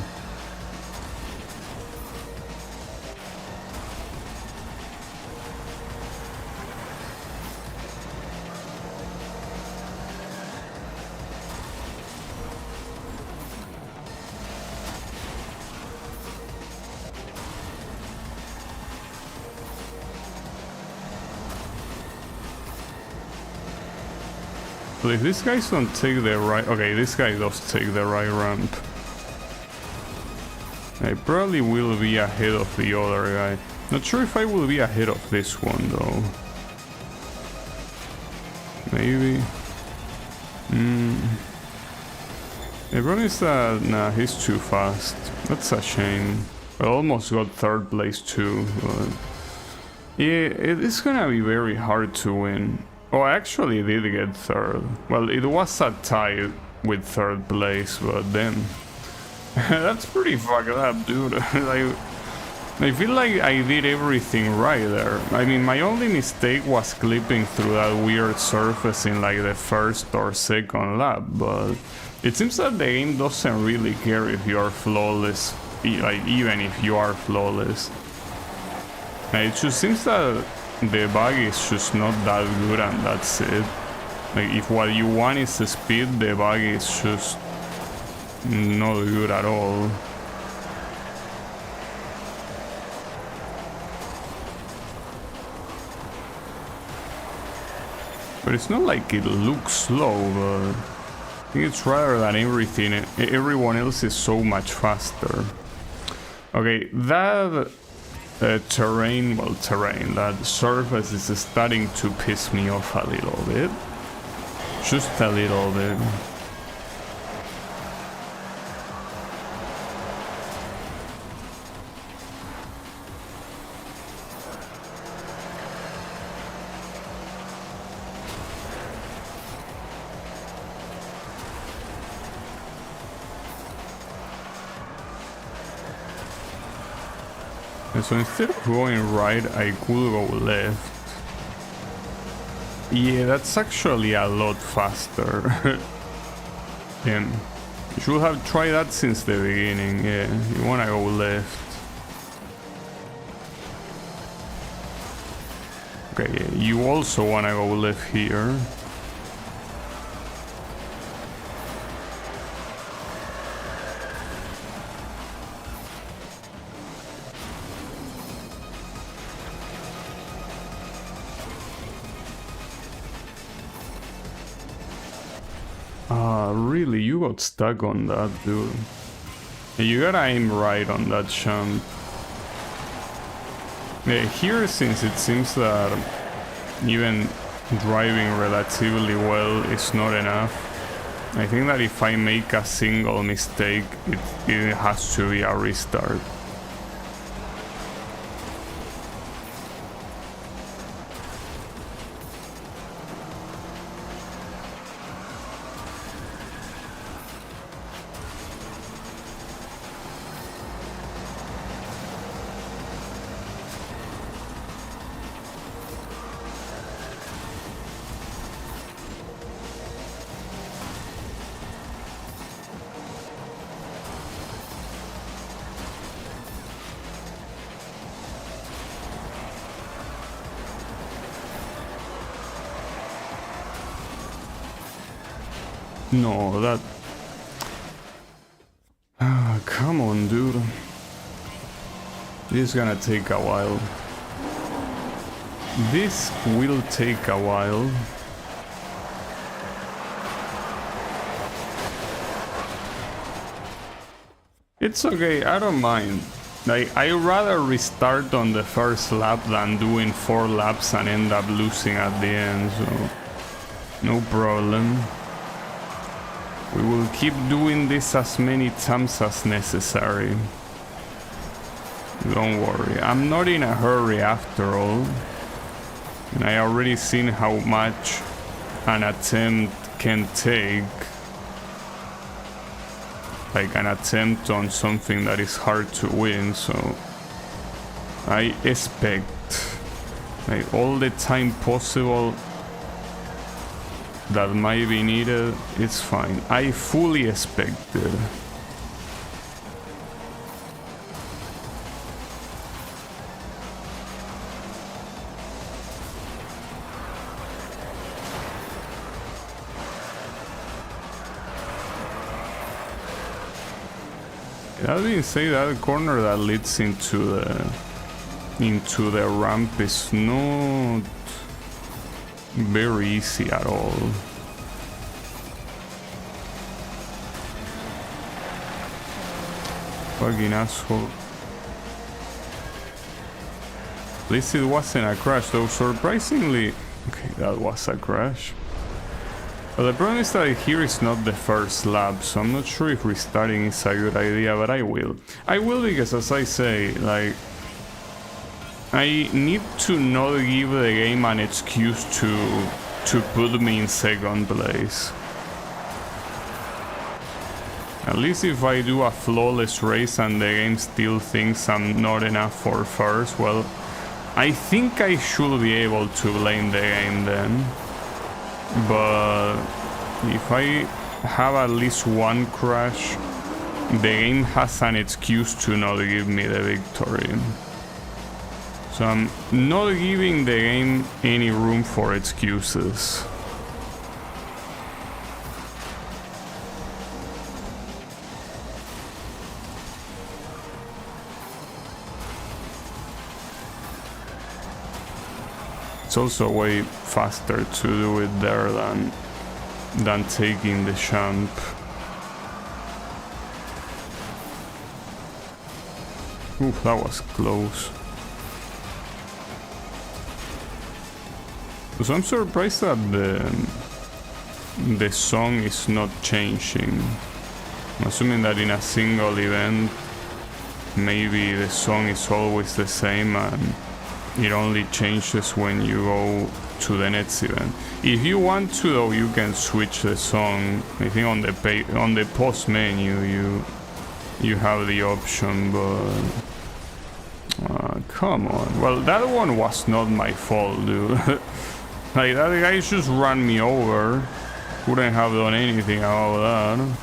But if these guys don't take the right... Okay, this guy does take the right ramp. I probably will be ahead of the other guy. Not sure if I will be ahead of this one though. Maybe. The problem is that... Nah, he's too fast. That's a shame. I almost got third place too, but... Yeah, it's gonna be very hard to win. Oh, I actually did get third. Well, it was a tie with third place, but then... That's pretty fucked up, dude. Like, I feel like I did everything right there. I mean, my only mistake was clipping through that weird surface in like the first or second lap, but... It seems that the game doesn't really care if you are flawless, like even if you are flawless. It just seems that the bug is just not that good and that's it. Like, if what you want is the speed, the bug is just not good at all. But it's not like it looks slow, but I think it's rather than everyone else is so much faster. Okay, that terrain, that surface is starting to piss me off a little bit. Just a little bit. So instead of going right, I could go left. Yeah, that's actually a lot faster. And you should have tried that since the beginning. Yeah, you wanna go left. Okay, yeah, you also wanna go left here. Really? You got stuck on that, dude. You gotta aim right on that jump. Here, since it seems that even driving relatively well is not enough, I think that if I make a single mistake, it has to be a restart. No, that... come on, dude. This is gonna take a while. This will take a while. It's okay, I don't mind. Like, I'd rather restart on the first lap than doing 4 laps and end up losing at the end, so... no problem. We will keep doing this as many times as necessary. Don't worry, I'm not in a hurry after all. And I already seen how much an attempt can take. Like an attempt on something that is hard to win, so... I expect, like, all the time possible that might be needed. It's fine. I fully expected. That being said, that corner that leads into the ramp is not very easy at all. Fucking asshole. At least it wasn't a crash though, surprisingly. Okay, that was a crash. But the problem is that here is not the first lap, so I'm not sure if restarting is a good idea, but I will. I will because, as I say, like, I need to not give the game an excuse to put me in second place. At least if I do a flawless race and the game still thinks I'm not enough for first, well, I think I should be able to blame the game then. But if I have at least one crash, the game has an excuse to not give me the victory. So I'm not giving the game any room for excuses. It's also way faster to do it there than taking the jump. Oof, that was close. So I'm surprised that the song is not changing. I'm assuming that in a single event, maybe the song is always the same and it only changes when you go to the next event. If you want to though, you can switch the song. I think on the post menu you have the option, but come on. Well, that one was not my fault, dude. Like, that guy just ran me over. Couldn't have done anything about that.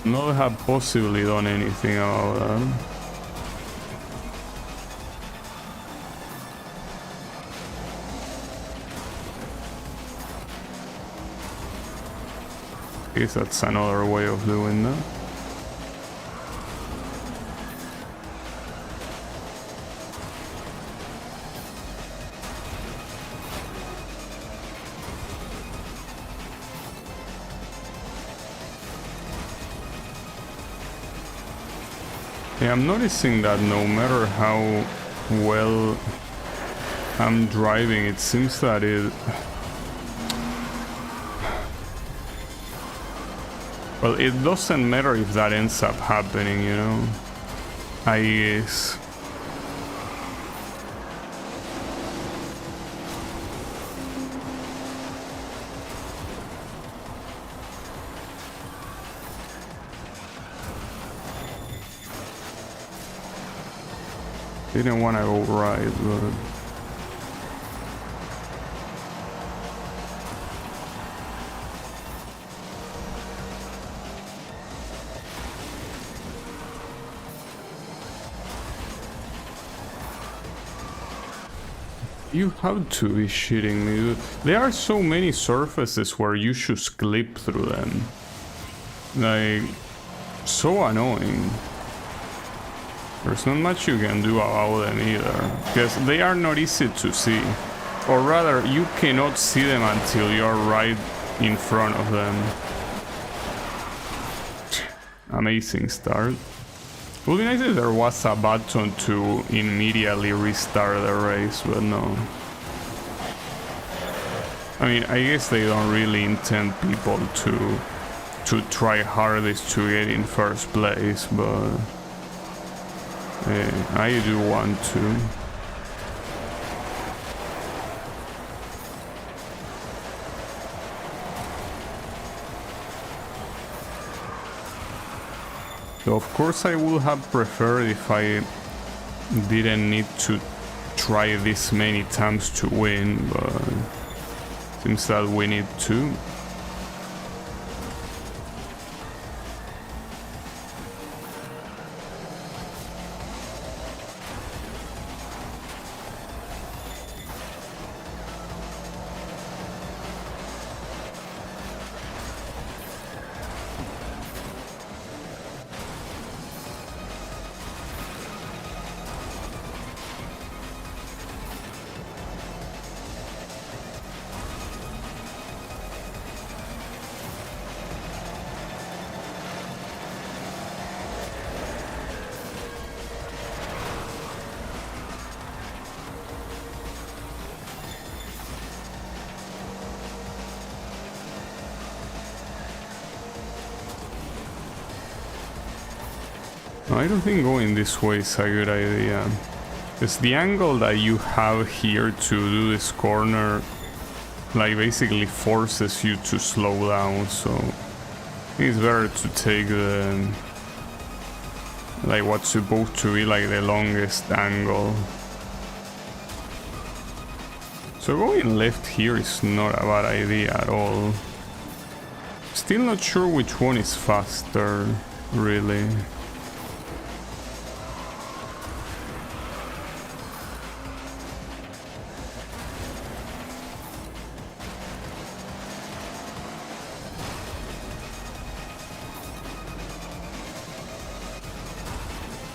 Not have possibly done anything about that. I guess that's another way of doing that. Yeah, I'm noticing that no matter how well I'm driving, it seems that it... Well, it doesn't matter if that ends up happening, you know? I guess. Didn't want to go right, but... You have to be shitting me, dude. There are so many surfaces where you should clip through them. Like, so annoying. There's not much you can do about them either, because they are not easy to see. Or rather, you cannot see them until you're right in front of them. Amazing start. It would be nice if there was a button to immediately restart the race, but no. I mean, I guess they don't really intend people to try hardest to get in first place, but I do want to. So of course I would have preferred if I didn't need to try this many times to win, but seems that we need to. I don't think going this way is a good idea. It's the angle that you have here to do this corner, like basically forces you to slow down, so I think it's better to take the, like what's supposed to be like the longest angle. So going left here is not a bad idea at all. Still not sure which one is faster, really.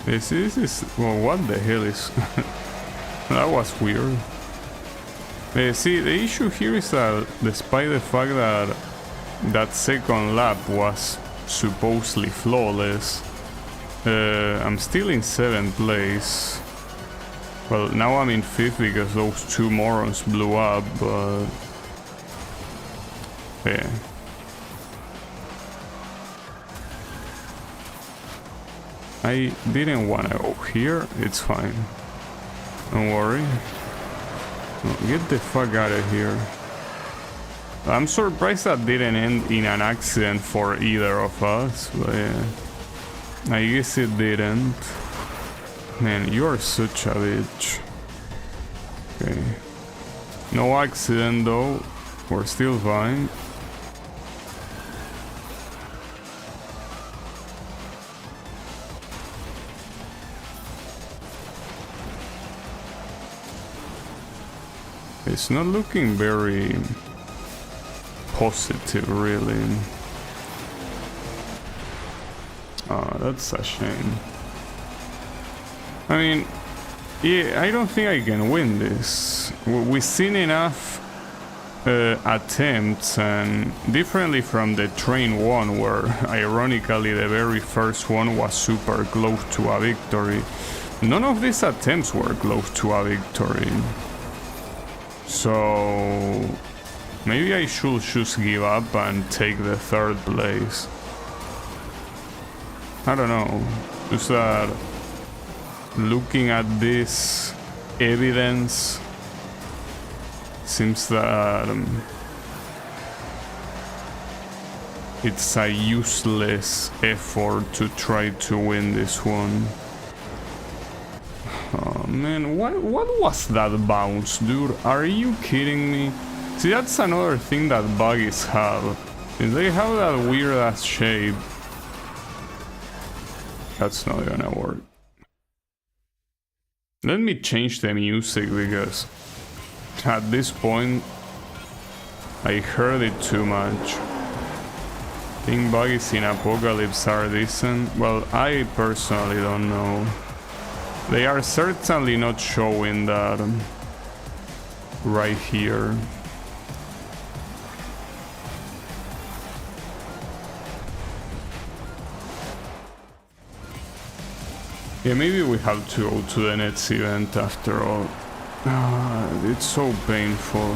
This is well, what the hell is that was weird. See, the issue here is that despite the fact that that second lap was supposedly flawless, I'm still in 7th place. Well, now I'm in 5th because those two morons blew up, but yeah. I didn't want to go here, it's fine. Don't worry. Get the fuck out of here. I'm surprised that didn't end in an accident for either of us, but yeah. I guess it didn't. Man, you are such a bitch. Okay. No accident though. We're still fine. It's not looking very positive, really. Oh, that's a shame. I mean, yeah, I don't think I can win this. We've seen enough attempts, and differently from the train one, where ironically the very first one was super close to a victory, none of these attempts were close to a victory. So maybe I should just give up and take the third place. I don't know, just that looking at this evidence seems that it's a useless effort to try to win this one. Oh man, what was that bounce, dude? Are you kidding me? See, that's another thing that buggies have. Is they have that weird ass shape. That's not gonna work. Let me change the music because at this point I heard it too much. I think buggies in Apocalypse are decent. Well, I personally don't know. They are certainly not showing that right here. Yeah, maybe we have to go to the next event after all. It's so painful.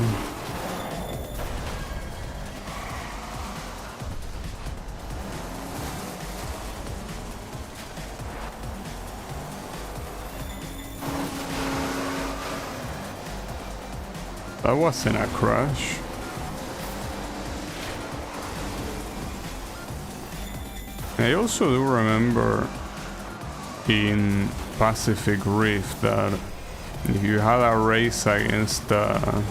That wasn't a crash. I also do remember in Pacific Rift that if you had a race against a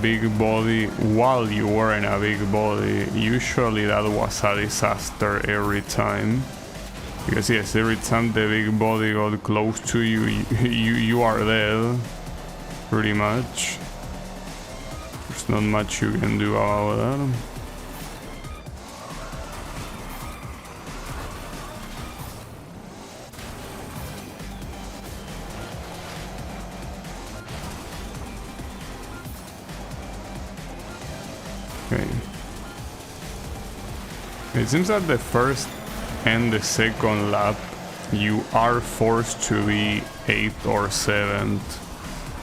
big body while you were in a big body, usually that was a disaster every time. Because yes, every time the big body got close to you, you are dead, pretty much. There's not much you can do about that. Okay. It seems that the first and the second lap you are forced to be 8th or 7th,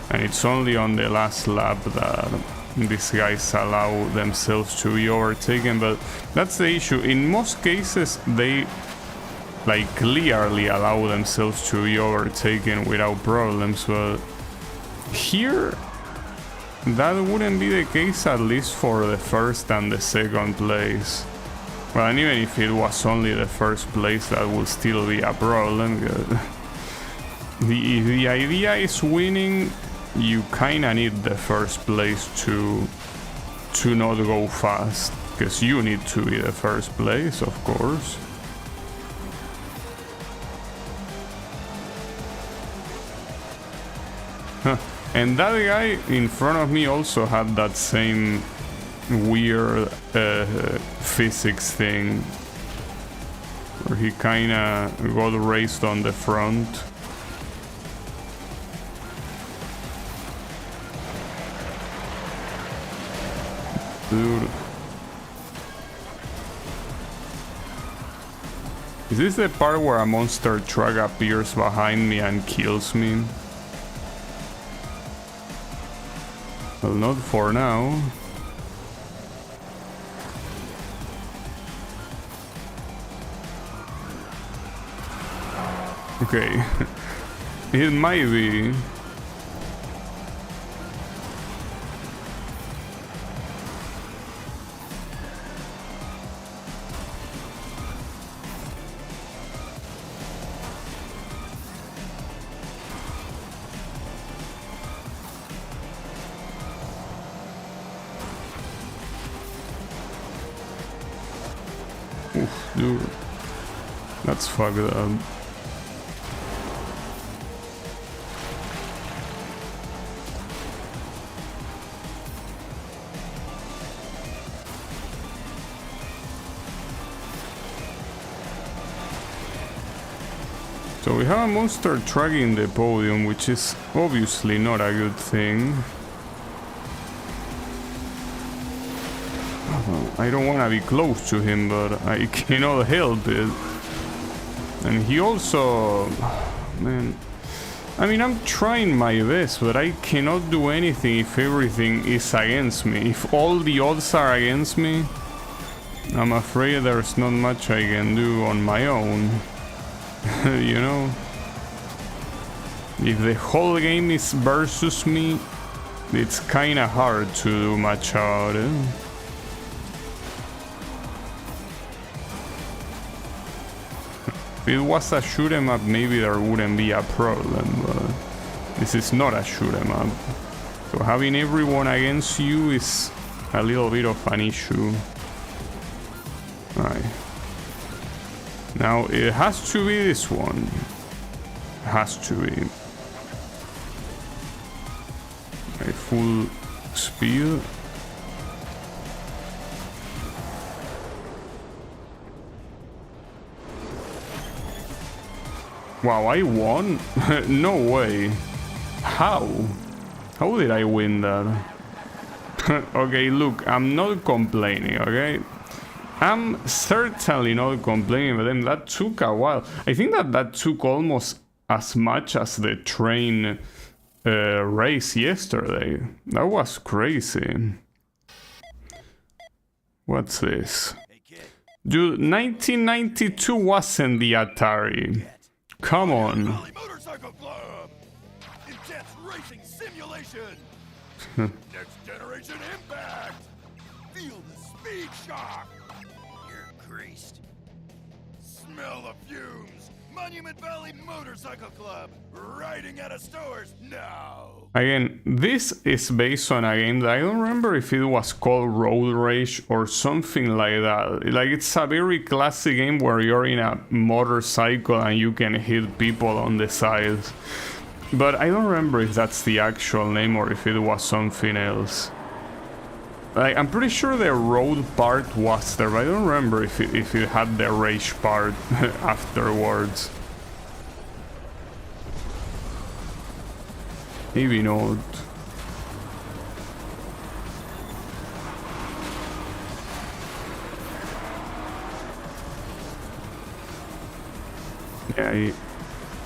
and it's only on the last lap that these guys allow themselves to be overtaken. But that's the issue. In most cases they like clearly allow themselves to be overtaken without problems, but here that wouldn't be the case, at least for the first and the second place. Well, and even if it was only the first place, that would still be a problem. The idea is winning. You kinda need the first place to not go fast, because you need to be the first place, of course. Huh. And that guy in front of me also had that same weird physics thing, where he kinda got raced on the front. Dude. Is this the part where a monster truck appears behind me and kills me? Well, not for now. Okay. It might be. Oof, dude. That's fucked up. So we have a monster truck in the podium, which is obviously not a good thing. I don't want to be close to him, but I cannot help it. And he also... Man... I mean, I'm trying my best, but I cannot do anything if everything is against me. If all the odds are against me, I'm afraid there's not much I can do on my own. You know? If the whole game is versus me, it's kinda hard to do much about it. If it was a shoot 'em up, maybe there wouldn't be a problem, but this is not a shoot 'em up. So having everyone against you is a little bit of an issue. Alright. Now it has to be this one. Has to be. Okay, full speed. Wow, I won? No way. How? How did I win that? Okay, look, I'm not complaining, okay? I'm certainly not complaining, but then that took a while. I think that took almost as much as the train race yesterday. That was crazy. What's this? Dude, 1992 wasn't the Atari. Come on. Valley Motorcycle Club! Intense racing simulation! Next generation impact! Feel the speed shock! You're greased. Smell the fumes! Monument Valley Motorcycle Club! Riding out of stores now! Again, this is based on a game that I don't remember if it was called Road Rage or something like that. Like, it's a very classic game where you're in a motorcycle and you can hit people on the sides. But I don't remember if that's the actual name or if it was something else. Like, I'm pretty sure the road part was there, but I don't remember if it had the rage part afterwards. Maybe not. Yeah,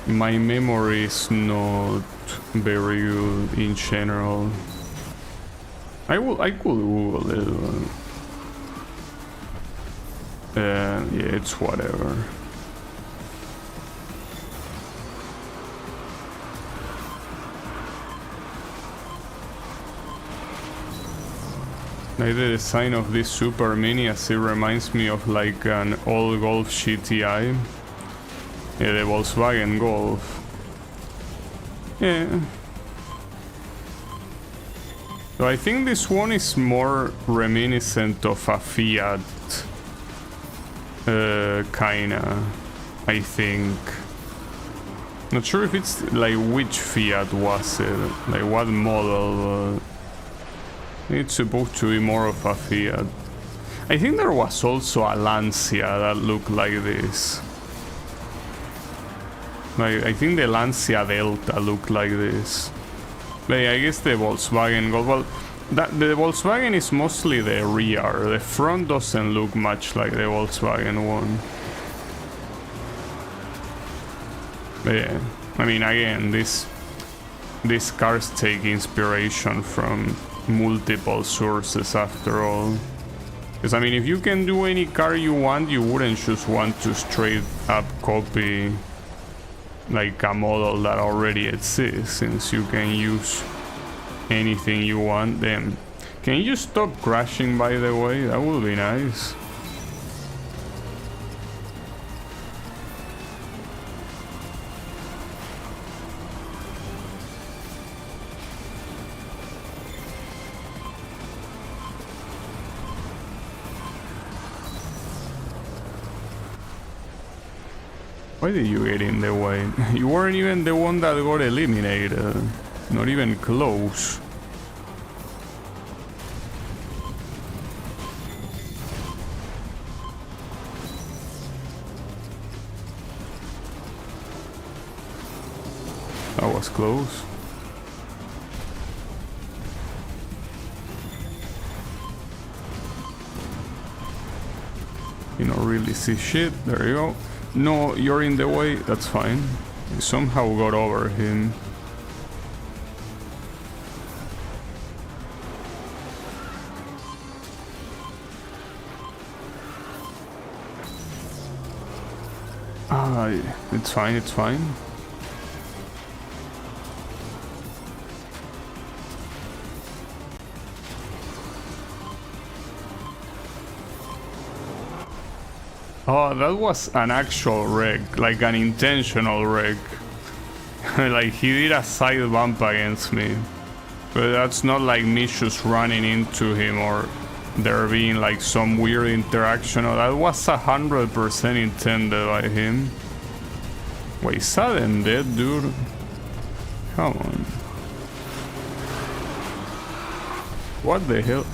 my memory is not very good in general. I could Google it. Yeah, it's whatever. Like the design of this Super Mini, as it reminds me of like an old Golf GTI. Yeah, the Volkswagen Golf. Yeah. So I think this one is more reminiscent of a Fiat. Kinda. I think. Not sure if it's like which Fiat was it, like what model. It's supposed to be more of a Fiat. I think there was also a Lancia that looked like this. Like, I think the Lancia Delta looked like this. But yeah, I guess the Volkswagen Golf. Well, the Volkswagen is mostly the rear. The front doesn't look much like the Volkswagen one. But yeah, I mean, again, these cars take inspiration from multiple sources after all. Because I mean, if you can do any car you want, you wouldn't just want to straight up copy like a model that already exists, since you can use anything you want. Then can you just stop crashing, by the way? That would be nice. Why did you get in the way? You weren't even the one that got eliminated. Not even close. That was close. You don't really see shit. There you go. No, you're in the way. That's fine. You somehow got over him. Ah, it's fine, it's fine. Oh, that was an actual wreck, like an intentional wreck. Like he did a side bump against me. But that's not like me just running into him or there being like some weird interaction. Oh, that was 100% intended by him. Wait, sudden dead, dude? Come on. What the hell?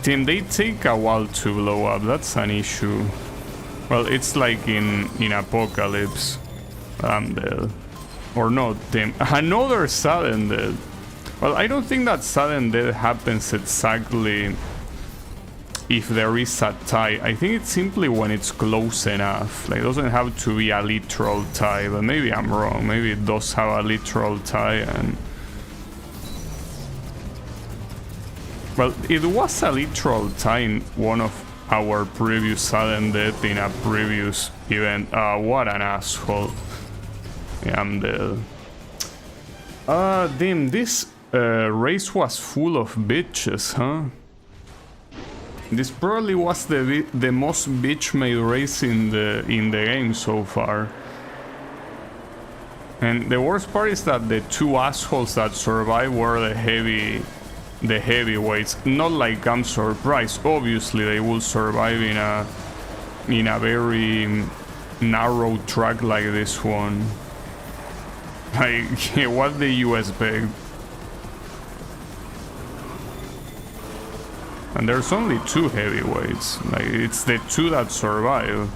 Tim, they take a while to blow up. That's an issue. Well, it's like in Apocalypse. I'm dead. Or not, Tim. Another sudden death. Well, I don't think that sudden death happens exactly if there is a tie. I think it's simply when it's close enough. Like, it doesn't have to be a literal tie, but maybe I'm wrong. Maybe it does have a literal tie and... Well, it was a literal tie in one of our previous sudden death in a previous event. What an asshole. Yeah, I'm dead. Damn, this race was full of bitches, huh? This probably was the most bitch-made race in the game so far. And the worst part is that the two assholes that survived were the heavyweights. Not like I'm surprised. Obviously, they will survive in a very narrow track like this one. Like, what the US begged. And there's only two heavyweights. Like, it's the two that survive.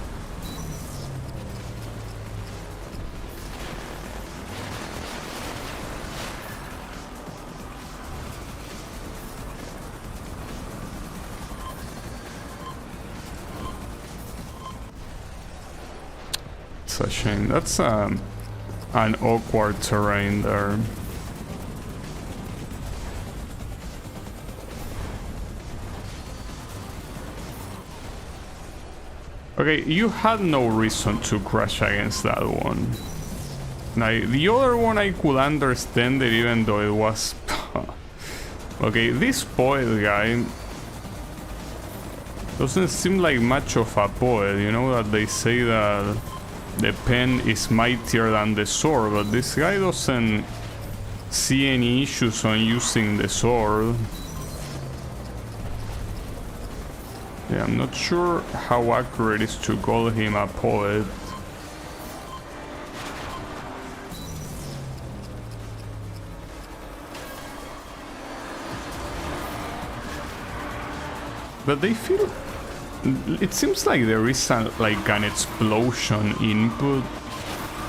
It's a shame. That's an awkward terrain there. Okay, you had no reason to crash against that one. Now, the other one I could understand it even though it was... Okay, this poet guy doesn't seem like much of a poet. You know that they say that the pen is mightier than the sword, but this guy doesn't see any issues on using the sword. Yeah, I'm not sure how accurate it is to call him a poet. But they feel... It seems like there is like an explosion input.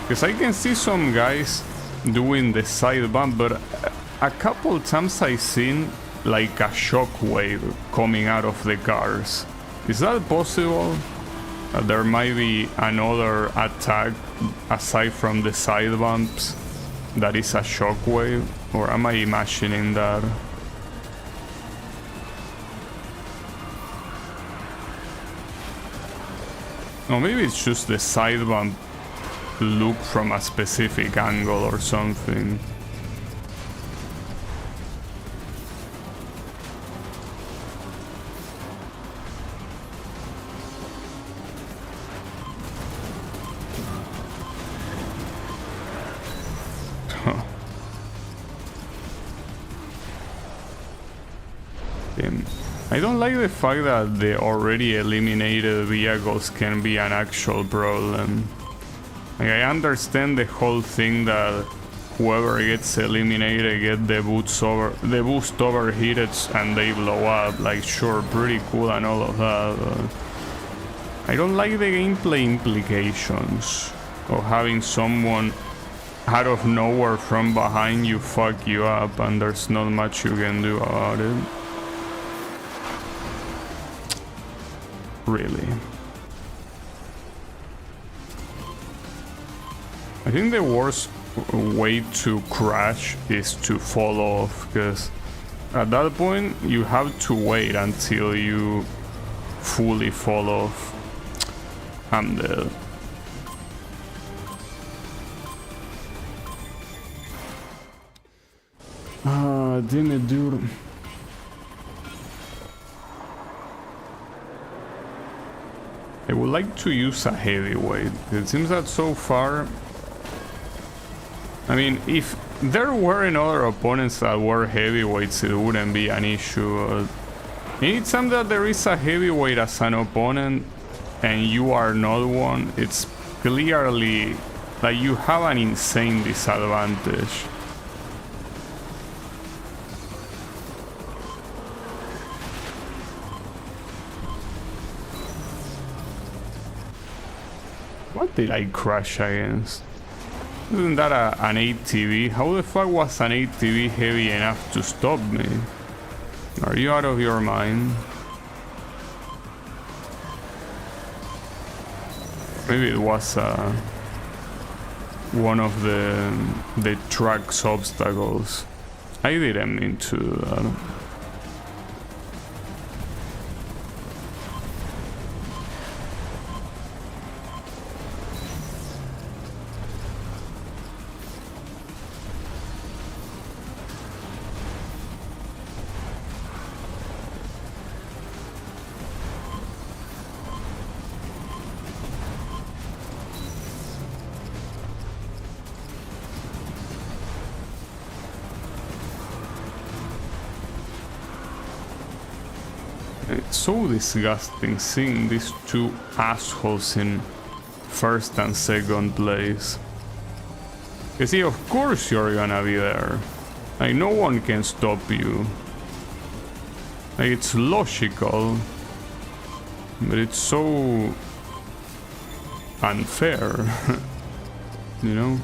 Because I can see some guys doing the side bump, but a couple times I've seen like a shockwave coming out of the cars. Is that possible? There might be another attack aside from the side bumps that is a shockwave, or am I imagining that? Or maybe it's just the side bump look from a specific angle or something. I don't like the fact that the already eliminated vehicles can be an actual problem. Like, I understand the whole thing that whoever gets eliminated get the boost overheated and they blow up. Like, sure, pretty cool and all of that, but I don't like the gameplay implications of having someone out of nowhere from behind you fuck you up and there's not much you can do about it. Really. I think the worst way to crash is to fall off, because at that point you have to wait until you fully fall off. I'm dead. Ah, damn it, dude. I would like to use a heavyweight. It seems that so far... I mean, if there weren't other opponents that were heavyweights, it wouldn't be an issue. Anytime that there is a heavyweight as an opponent and you are not one, it's clearly like you have an insane disadvantage. What did I crash against? Isn't that an ATV? How the fuck was an ATV heavy enough to stop me? Are you out of your mind? Maybe it was one of the track's obstacles. I didn't mean to do that. It's so disgusting seeing these two assholes in first and second place. You see, of course you're gonna be there. Like, no one can stop you. Like, it's logical, but it's so unfair, you know?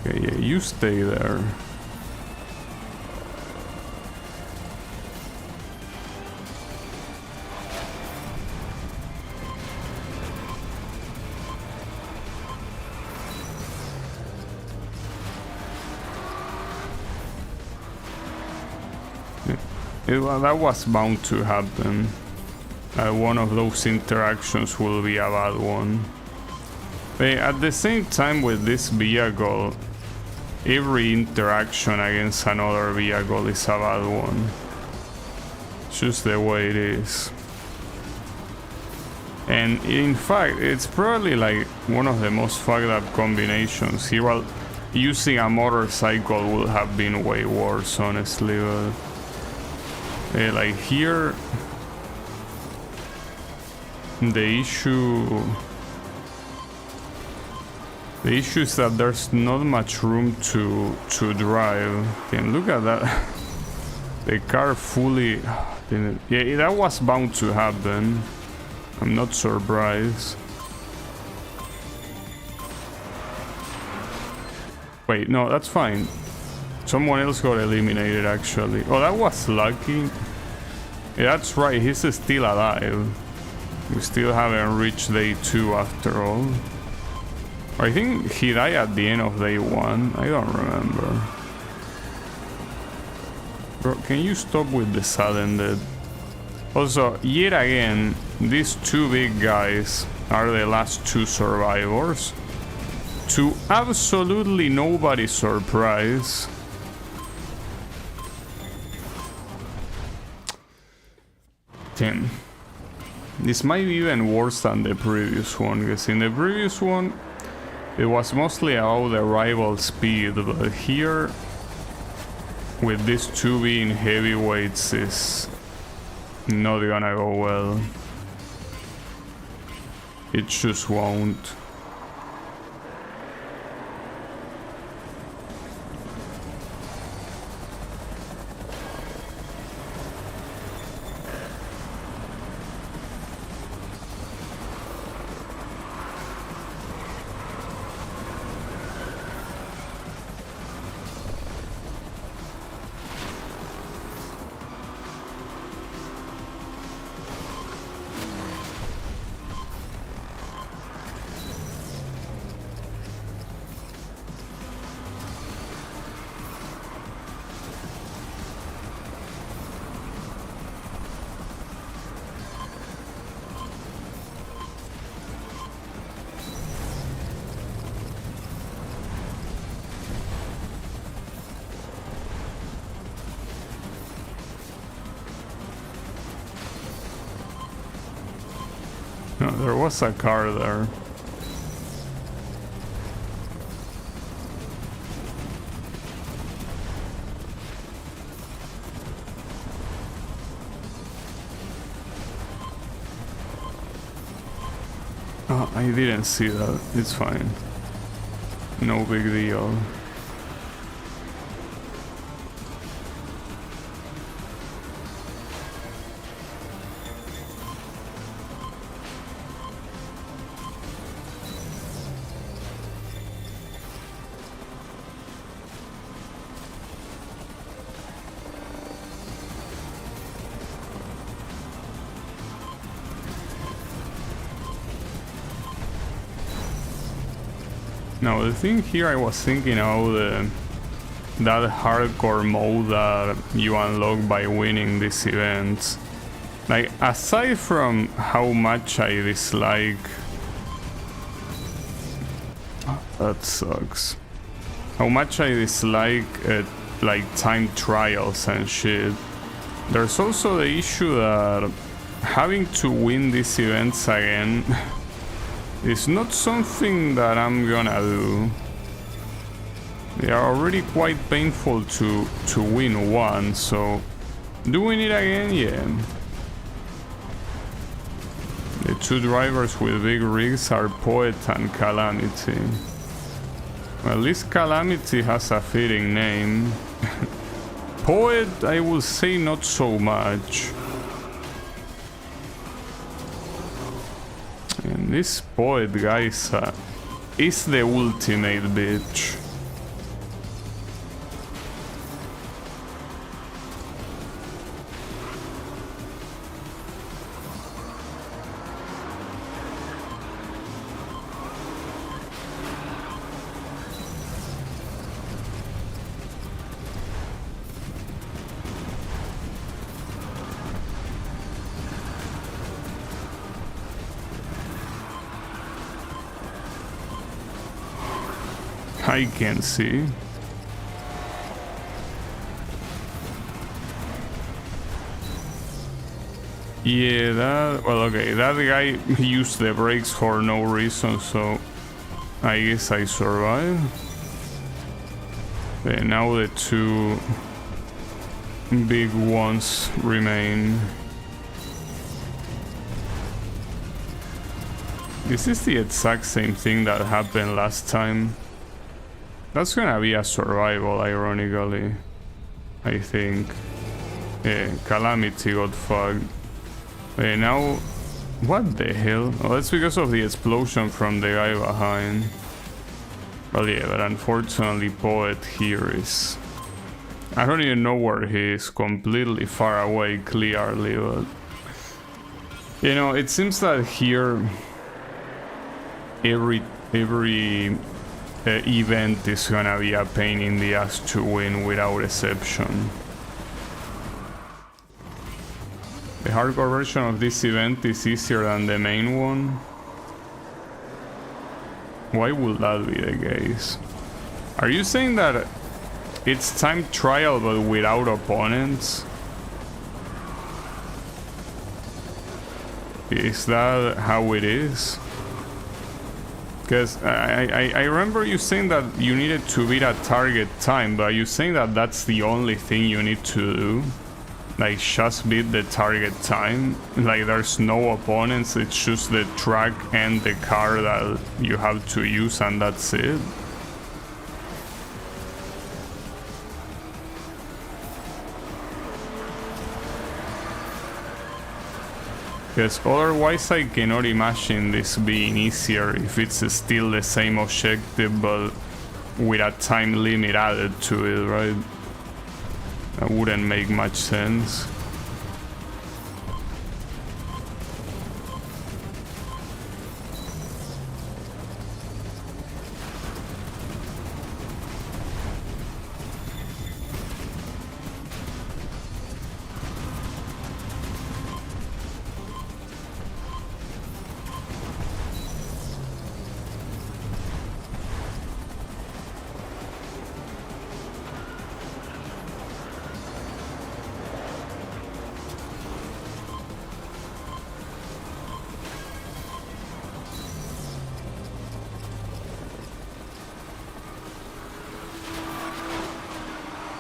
Yeah, you stay there. That was bound to happen. One of those interactions will be a bad one. But at the same time, with this vehicle, every interaction against another vehicle is a bad one. It's just the way it is. And in fact, it's probably like one of the most fucked up combinations here. Well, using a motorcycle would have been way worse, honestly, but like here, the issue is that there's not much room to drive. And look at that. The car fully... Yeah, that was bound to happen. I'm not surprised. Wait, no, that's fine. Someone else got eliminated, actually. Oh, that was lucky. Yeah, that's right, he's still alive. We still haven't reached day 2 after all. I think he died at the end of day 1. I don't remember. Bro, can you stop with the sudden death? Also, yet again, these two big guys are the last 2 survivors. To absolutely nobody's surprise. Damn. This might be even worse than the previous one, because in the previous one it was mostly about the rival speed, but here, with these two being heavyweights, is not gonna go well. It just won't. There was a car there. Oh, I didn't see that. It's fine. No big deal. Now the thing here, I was thinking about that hardcore mode that you unlock by winning these events. Like, aside from how much I dislike... That sucks. How much I dislike like time trials and shit. There's also the issue that having to win these events again is not something that I'm gonna do. They are already quite painful to win one, so doing it again, yeah. The two drivers with big rigs are Poet and Calamity. Well, at least Calamity has a fitting name. Poet, I will say not so much. And this Poet guy is the ultimate bitch. I can see. Yeah, that... Well, okay, that guy used the brakes for no reason, so I guess I survived. Okay, now the two big ones remain. This is the exact same thing that happened last time. That's gonna be a survival, ironically. I think. Yeah, Calamity got fucked. Now... What the hell? Oh, that's because of the explosion from the guy behind. Well, yeah, but unfortunately Poet here is... I don't even know where he is, completely far away, clearly, but... You know, it seems that here... Every event is gonna be a pain in the ass to win without exception. The hardcore version of this event is easier than the main one. Why would that be the case? Are you saying that it's time trial but without opponents? Is that how it is? Because I remember you saying that you needed to beat a target time, but are you saying that that's the only thing you need to do? Like, just beat the target time? Like, there's no opponents, it's just the track and the car that you have to use and that's it? Because otherwise I cannot imagine this being easier if it's still the same objective but with a time limit added to it, right? That wouldn't make much sense.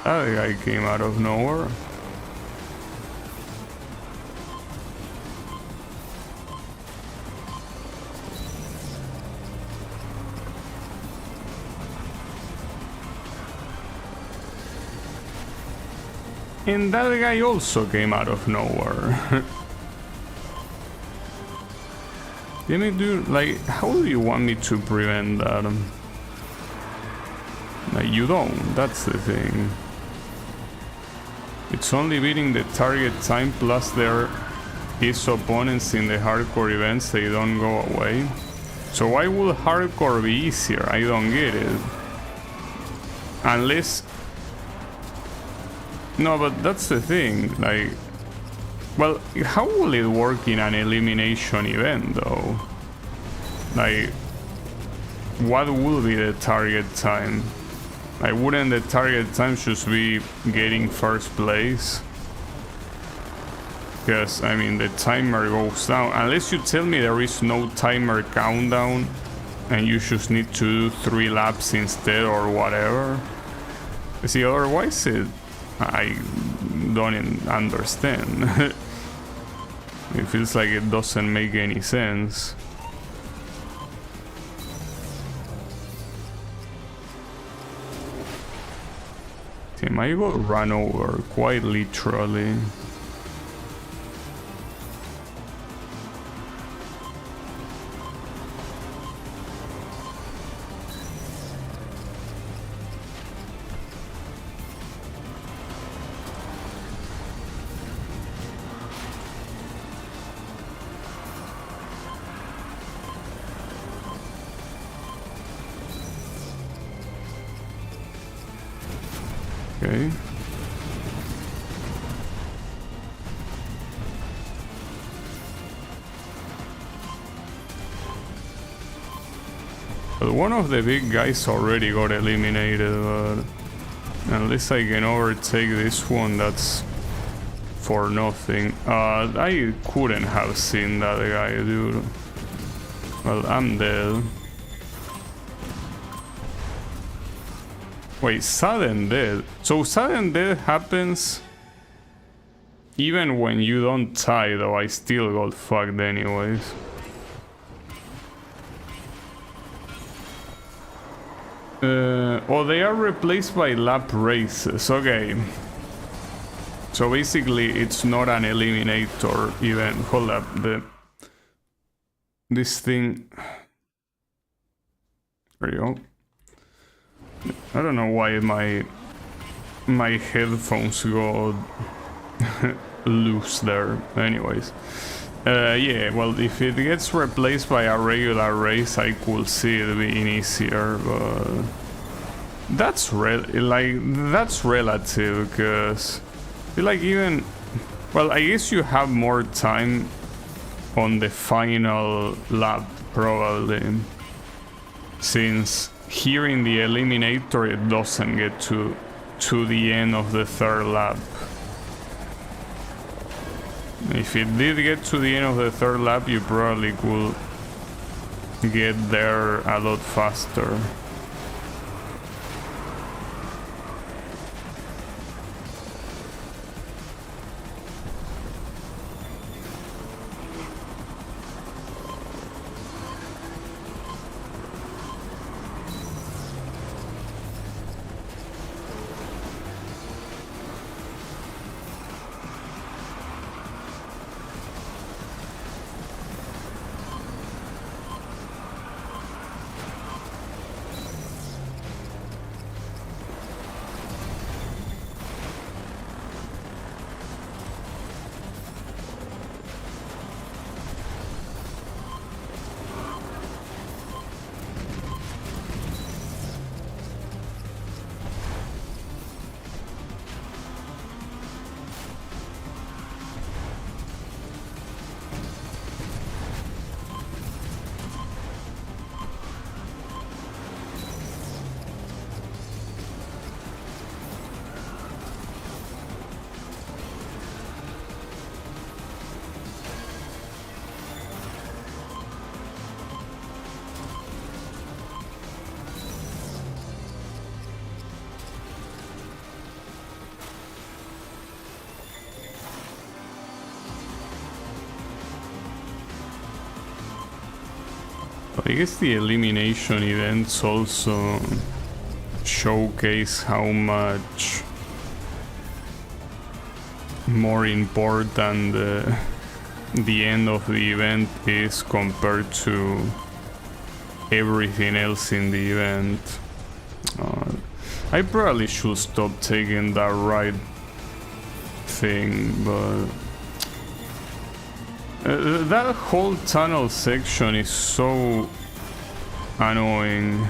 That guy came out of nowhere. And that guy also came out of nowhere. Damn it, dude, like, how do you want me to prevent that? Like, you don't, that's the thing. It's only beating the target time, plus there is opponents in the hardcore events, they don't go away. So why would hardcore be easier? I don't get it. Unless... No, but that's the thing, like... Well, how will it work in an elimination event, though? Like, what will be the target time? Like, wouldn't the target time just be getting first place? Because, I mean, the timer goes down. Unless you tell me there is no timer countdown and you just need to do 3 laps instead or whatever. See, otherwise I don't understand. It feels like it doesn't make any sense. Damn, I got run over quite literally. Okay. But one of the big guys already got eliminated, but unless I can overtake this one, that's for nothing. I couldn't have seen that guy, dude. Well, I'm dead. Wait, sudden death. So sudden death happens even when you don't tie, though I still got fucked anyways. Oh, they are replaced by lap races. Okay. So basically it's not an eliminator event. Hold up, this thing. There you go. I don't know why my headphones go loose there. Anyways, yeah. Well, if it gets replaced by a regular race, I could see it being easier. But that's that's relative, because I feel like even, well, I guess you have more time on the final lap probably, since here in the eliminator it doesn't get to the end of the third lap. If it did get to the end of the third lap, you probably could get there a lot faster. I guess the elimination events also showcase how much more important the end of the event is compared to everything else in the event. I probably should stop taking that right thing, but that whole tunnel section is so annoying.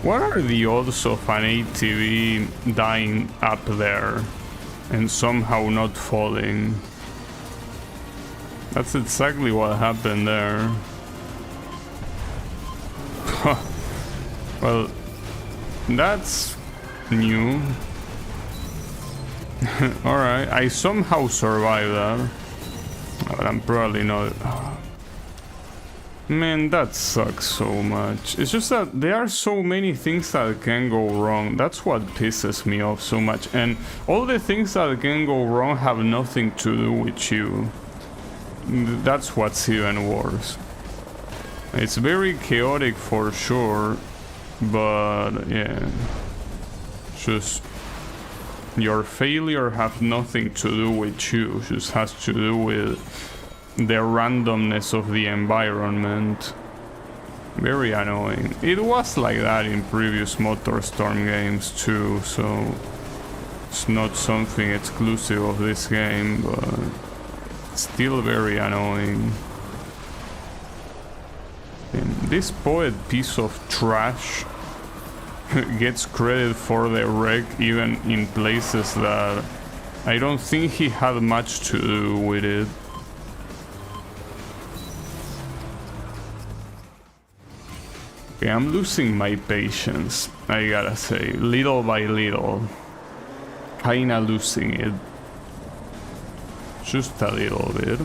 What are the odds of an ATV dying up there and somehow not falling? That's exactly what happened there. Well, that's new. Alright, I somehow survived that. But I'm probably not... Man, that sucks so much. It's just that there are so many things that can go wrong. That's what pisses me off so much. And all the things that can go wrong have nothing to do with you. That's what's even worse. It's very chaotic for sure, but yeah. Just your failure have nothing to do with you. It just has to do with the randomness of the environment. Very annoying. It was like that in previous MotorStorm games too, so it's not something exclusive of this game, but still very annoying. And this poet piece of trash gets credit for the wreck even in places that I don't think he had much to do with it. Okay, I'm losing my patience, I gotta say, little by little. Kinda losing it. Just a little bit.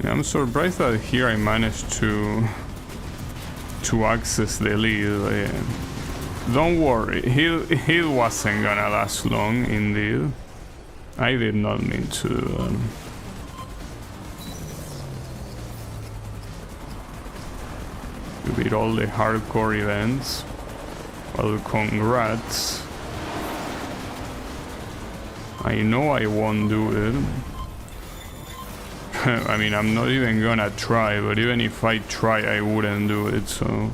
I'm surprised that here I managed to access the lead. Don't worry, he wasn't gonna last long, indeed. I did not mean to do that. You beat all the hardcore events. Well, congrats. I know I won't do it. I mean, I'm not even gonna try, but even if I try, I wouldn't do it, so...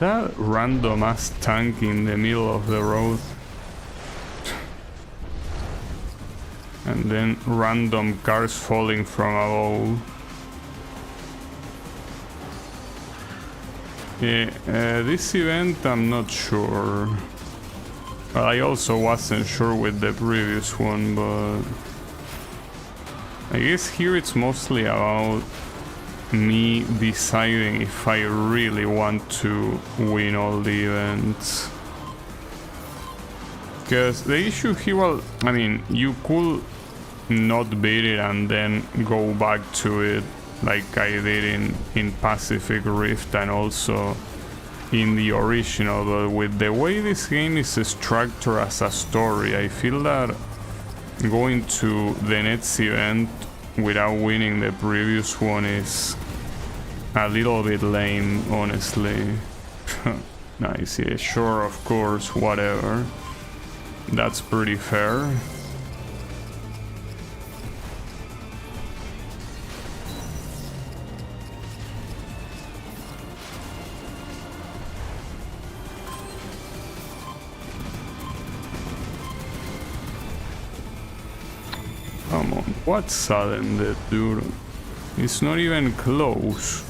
That random ass tank in the middle of the road. And then random cars falling from above. Yeah, this event I'm not sure. Well, I also wasn't sure with the previous one, but I guess here it's mostly about me deciding if I really want to win all the events. Because the issue here, well, I mean, you could not beat it and then go back to it like I did in Pacific Rift and also in the original, but with the way this game is structured as a story, I feel that going to the next event without winning the previous one is a little bit lame, honestly. Nice, yeah, sure, of course, whatever. That's pretty fair. Come on, what sudden that, dude? It's not even close.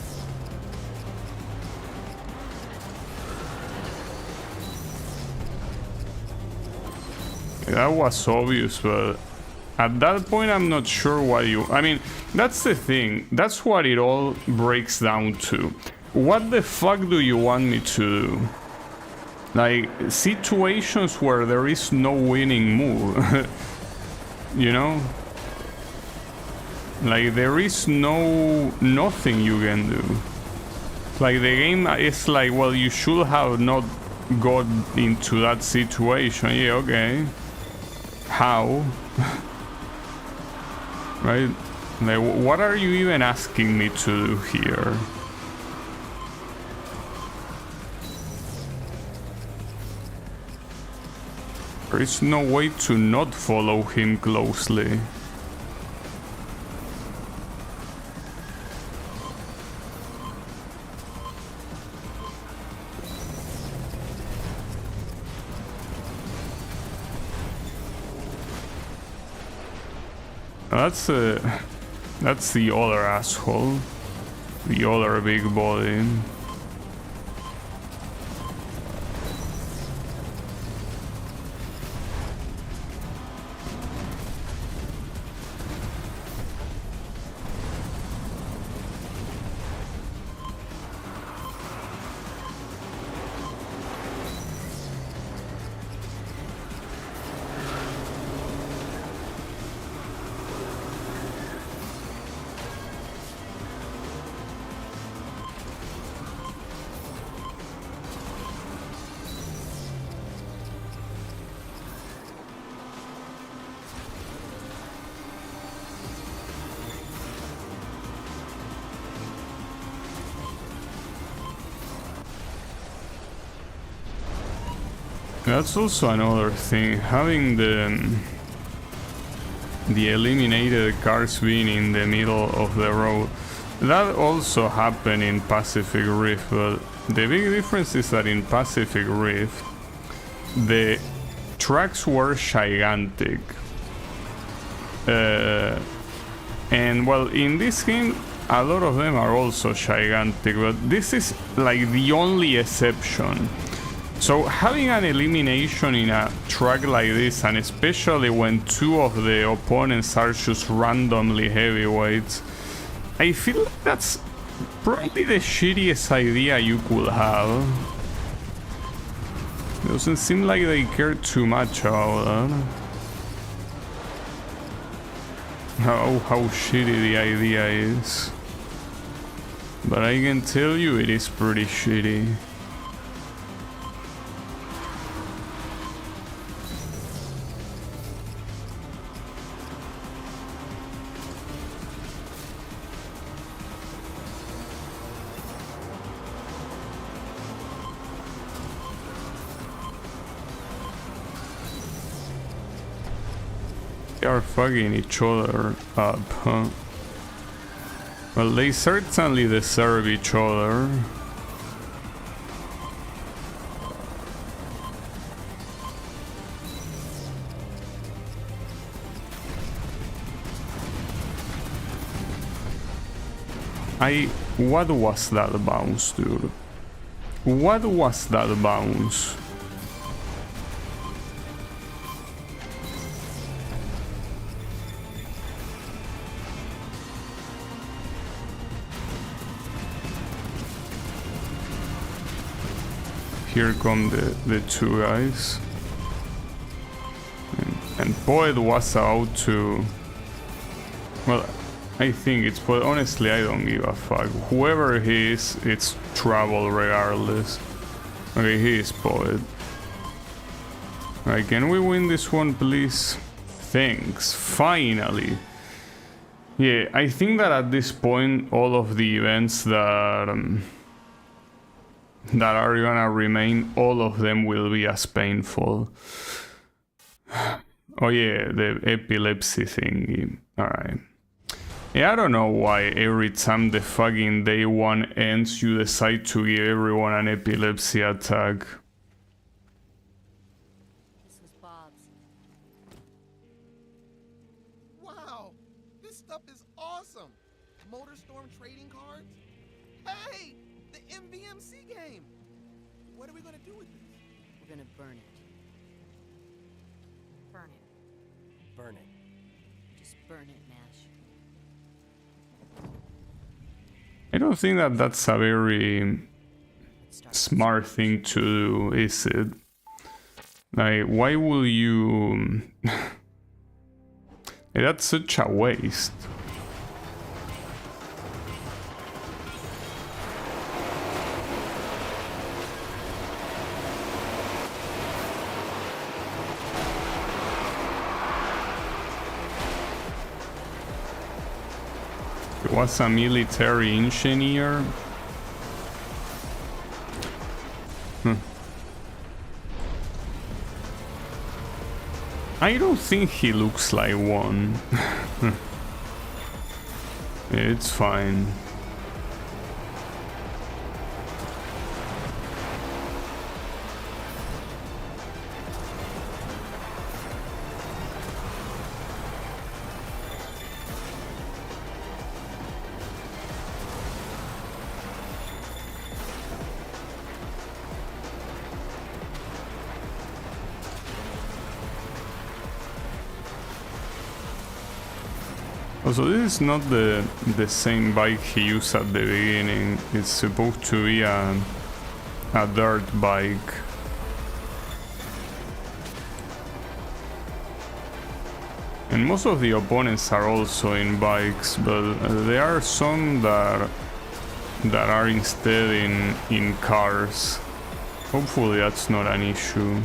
That was obvious, but at that point I'm not sure what you... I mean, that's the thing. That's what it all breaks down to. What the fuck do you want me to do? Like, situations where there is no winning move. You know? Like, there is nothing you can do. Like, the game is like, well, you should have not got into that situation. Yeah, okay. How? Right? Like, what are you even asking me to do here? There is no way to not follow him closely. That's the other asshole. The other big body. That's also another thing, having the eliminated cars being in the middle of the road. That also happened in Pacific Rift, but the big difference is that in Pacific Rift the tracks were gigantic. And well, in this game a lot of them are also gigantic, but this is like the only exception. So having an elimination in a track like this, and especially when two of the opponents are just randomly heavyweights, I feel like that's probably the shittiest idea you could have. It doesn't seem like they care too much about that. How shitty the idea is. But I can tell you it is pretty shitty. They are fucking each other up, huh? Well, they certainly deserve each other. What was that bounce, dude? What was that bounce? Here come the two guys. And Poet was out to... Well, I think it's Poet. Honestly, I don't give a fuck. Whoever he is, it's trouble regardless. Okay, he is Poet. Alright, can we win this one, please? Thanks, finally. Yeah, I think that at this point, all of the events that are gonna remain, all of them will be as painful. Oh yeah, the epilepsy thingy. Alright. Yeah, I don't know why every time the fucking day one ends, you decide to give everyone an epilepsy attack. This was Bob's. Wow, this stuff is awesome. MotorStorm trading cards. Hey, the MVMC game. What are we gonna do with this? We're gonna burn it. Burn it. Burn it. Just burn it, Nash. I don't think that that's a very Let's start smart thing to do, is it? Like, why will you... That's such a waste. He was a military engineer. I don't think he looks like one. It's fine. Also, this is not the same bike he used at the beginning. It's supposed to be a dirt bike. And most of the opponents are also in bikes, but there are some that are instead in cars. Hopefully that's not an issue.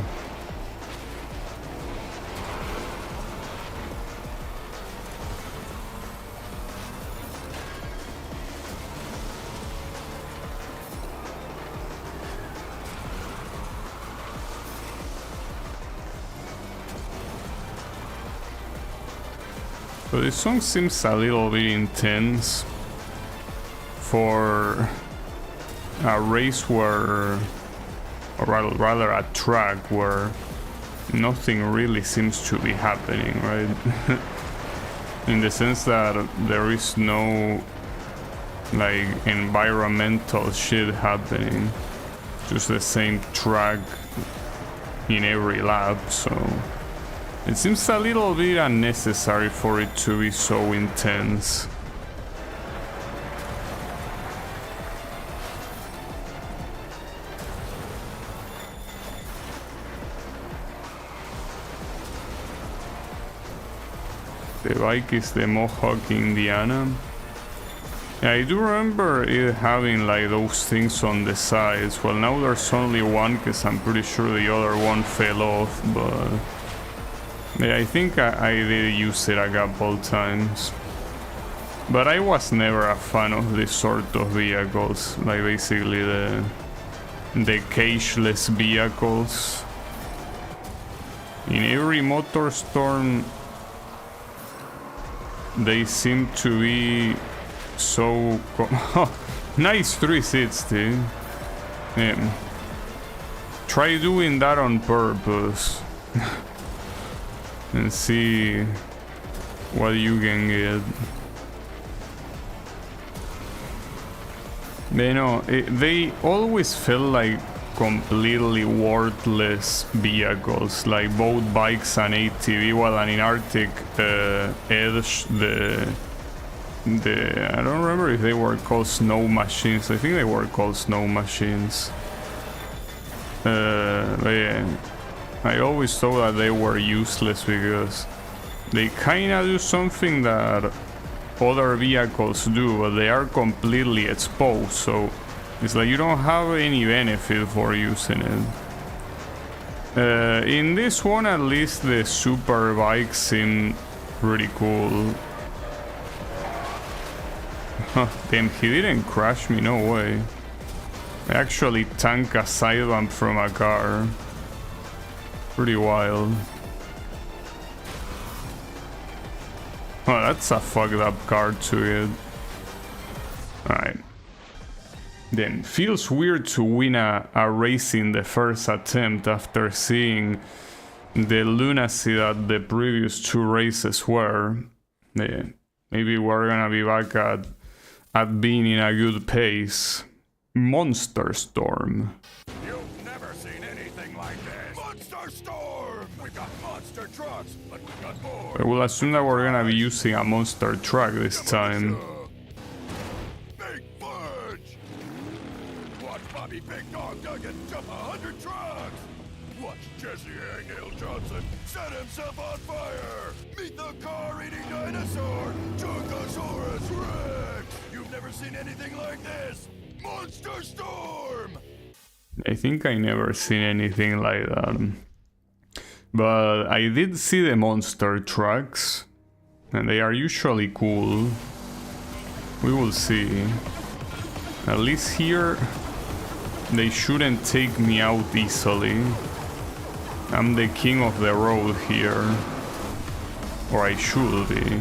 So this song seems a little bit intense for a race where, or rather a track where nothing really seems to be happening, right? In the sense that there is no like environmental shit happening, just the same track in every lap, so it seems a little bit unnecessary for it to be so intense. The bike is the Mohawk Indiana. Yeah, I do remember it having like those things on the sides. Well, now there's only one because I'm pretty sure the other one fell off, but yeah, I think I did use it a couple times. But I was never a fan of this sort of vehicles, like basically the cageless vehicles. In every MotorStorm, they seem to be so... Nice 360. Yeah. Try doing that on purpose. And see what you can get. You know, they always felt like completely worthless vehicles, like both bikes and ATV. Well, and in Arctic Edge, the I don't remember if they were called snow machines. I think they were called snow machines. But yeah, I always thought that they were useless because they kind of do something that other vehicles do, but they are completely exposed, so it's like you don't have any benefit for using it. In this one, at least, the super bikes seem pretty cool. Huh, damn, he didn't crash me, no way. I actually tanked a side bump from a car. Pretty wild. Oh, that's a fucked up car to it. Alright. Then, feels weird to win a race in the first attempt after seeing the lunacy that the previous two races were. Yeah, maybe we're gonna be back at being in a good pace. MotorStorm. You've never seen anything like this. MotorStorm! We've got monster trucks, but we've got more. I will assume that we're gonna be using a monster truck this time. Big Fudge! Watch Bobby Big Dog Duggan jump 100 trucks! Watch Jesse Hangnail Johnson set himself on fire! Meet the car-eating dinosaur, Junkosaurus Rex! You've never seen anything like this! MotorStorm! I think I never seen anything like that. But I did see the monster trucks, and they are usually cool. We will see. At least here, they shouldn't take me out easily. I'm the king of the road here. Or I should be.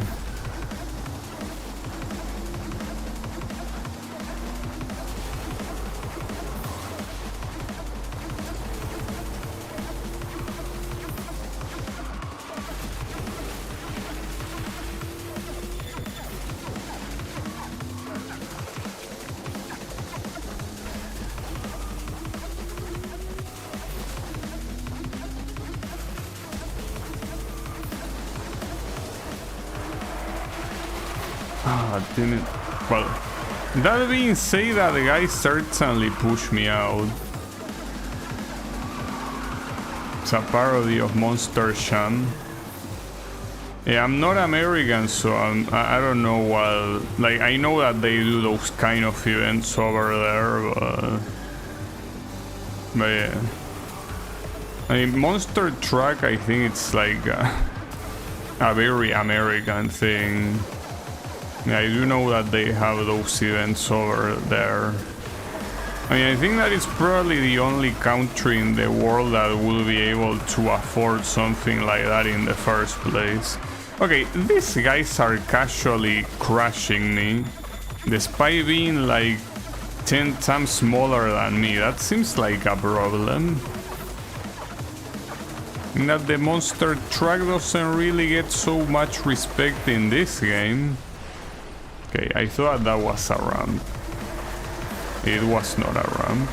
Ah, damn it. Well, that being said, that the guy certainly pushed me out. It's a parody of Monster Sham. Yeah, I'm not American, so I don't know what... Like, I know that they do those kind of events over there, but yeah. I mean, Monster Truck, I think it's like a very American thing. Yeah, I do know that they have those events over there. I mean, I think that is probably the only country in the world that will be able to afford something like that in the first place. Okay, these guys are casually crashing me, despite being like 10 times smaller than me. That seems like a problem. And that the monster truck doesn't really get so much respect in this game. Okay, I thought that was a ramp. It was not a ramp.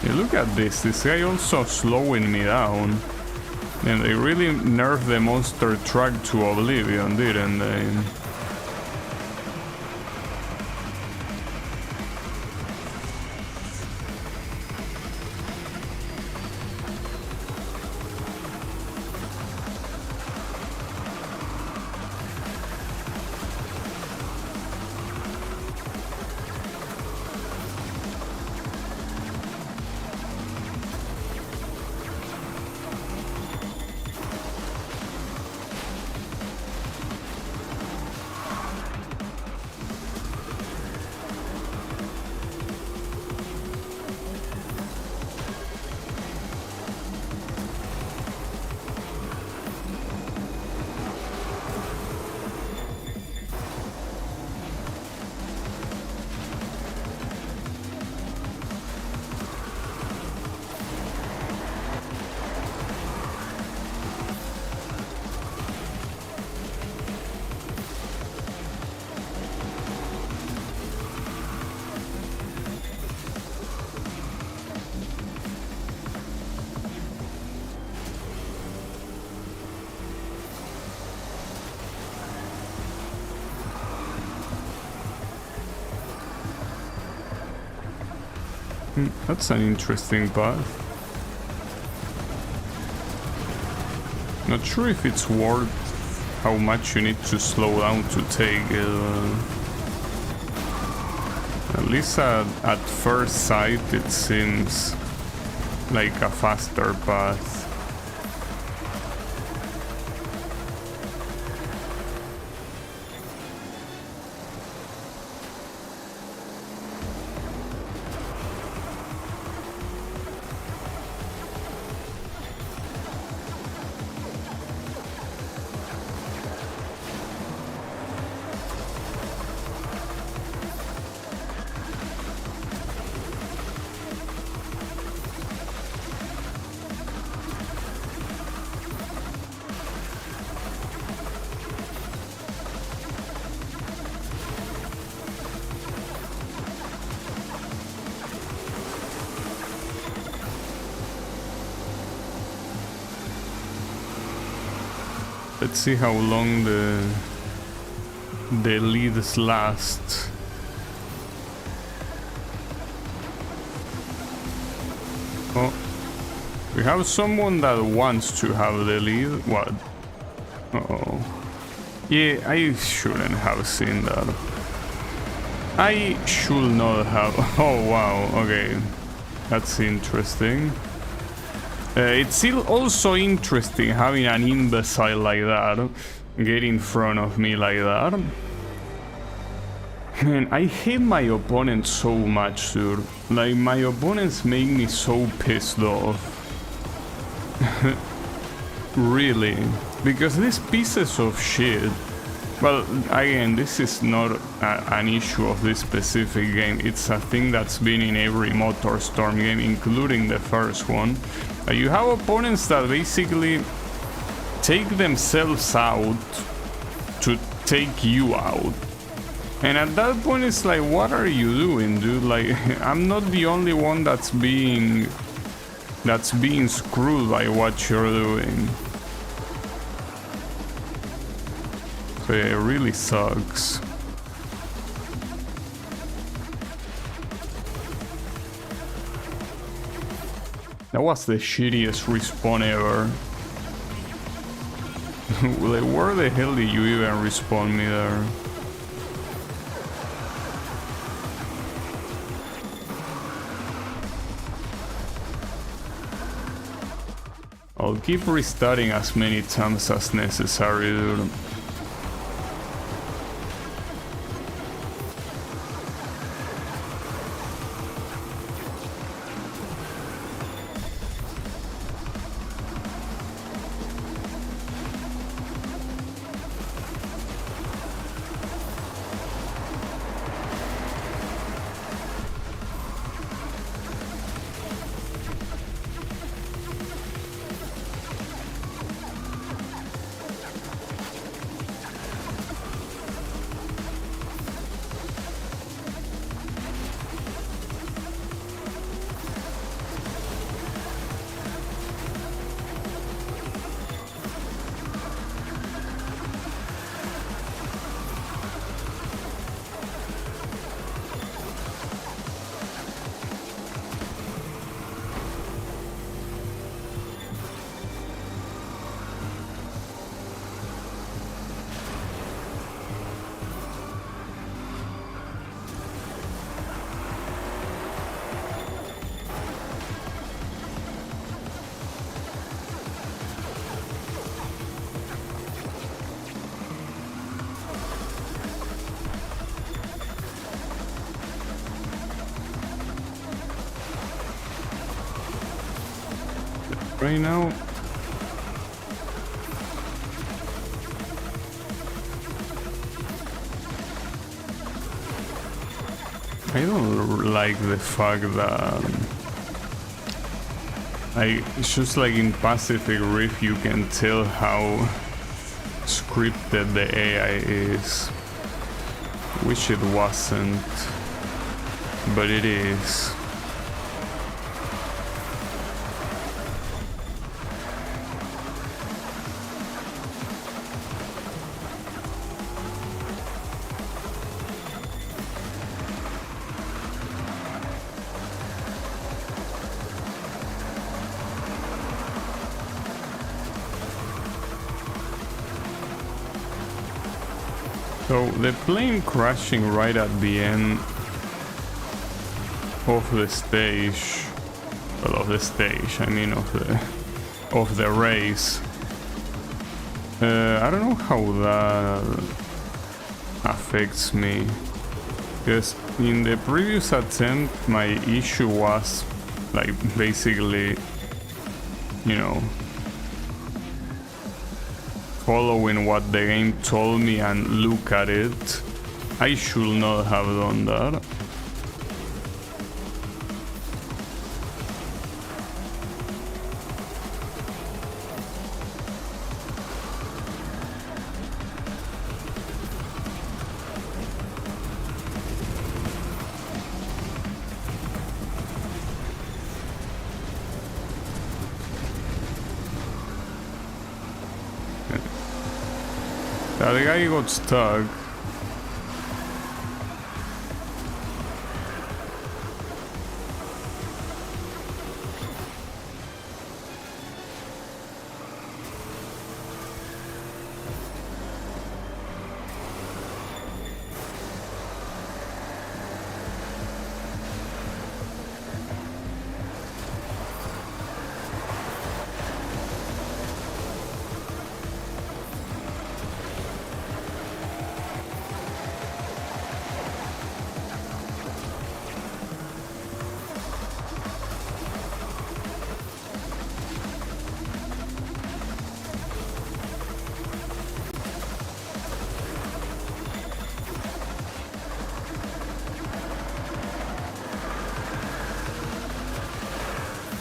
Yeah, look at this guy also slowing me down. And they really nerfed the monster truck to oblivion, didn't they? That's an interesting path. Not sure if it's worth how much you need to slow down to take it. At least at first sight it seems like a faster path. Let's see how long the leads last. Oh, we have someone that wants to have the lead. What? Uh-oh. Yeah, I shouldn't have seen that. I should not have. Oh wow, okay. That's interesting. It's still also interesting having an imbecile like that get in front of me like that. Man, I hate my opponents so much, dude. Like, my opponents make me so pissed off. Really. Because these pieces of shit... Well, again, this is not an issue of this specific game. It's a thing that's been in every MotorStorm game, including the first one. You have opponents that basically take themselves out to take you out. And at that point it's like, what are you doing, dude? Like, I'm not the only one that's being screwed by what you're doing. So it really sucks. That was the shittiest respawn ever. Like, where the hell did you even respawn me there? I'll keep restarting as many times as necessary, dude. Right now, I don't like the fact that it's just like in Pacific Rift you can tell how scripted the AI is. Wish it wasn't, but it is. So the plane crashing right at the end of the stage, well, I mean of the race. I don't know how that affects me, because in the previous attempt my issue was like basically, you know, following what the game told me and look at it. I should not have done that. The guy got stuck.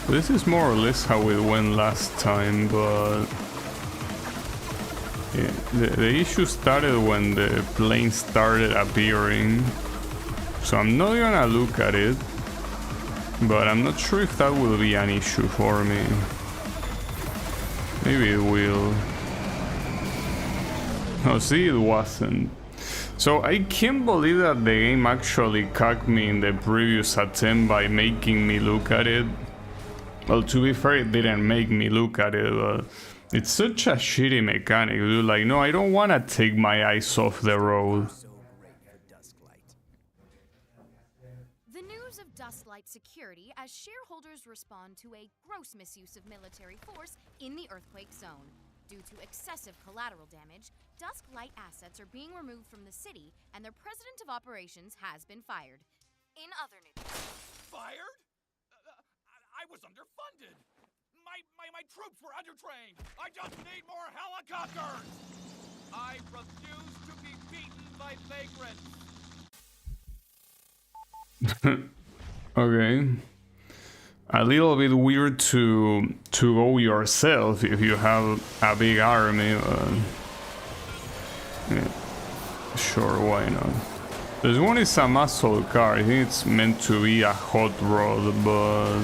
This is more or less how it went last time, but yeah, the issue started when the plane started appearing, so I'm not gonna look at it, but I'm not sure if that will be an issue for me. Maybe it will. Oh, see, it wasn't. So I can't believe that the game actually cucked me in the previous attempt by making me look at it. Well, to be fair, it didn't make me look at it, but it's such a shitty mechanic, dude. Like, no, I don't want to take my eyes off the road. The news of Dusklight security as shareholders respond to a gross misuse of military force in the earthquake zone. Due to excessive collateral damage, Dusklight assets are being removed from the city, and their president of operations has been fired. In other news... Fired? I was underfunded. My troops were undertrained. I just need more helicopters. I refuse to be beaten by vagrants. Okay. A little bit weird to go yourself if you have a big army, but yeah, sure, why not? This one is a muscle car. I think it's meant to be a hot rod, but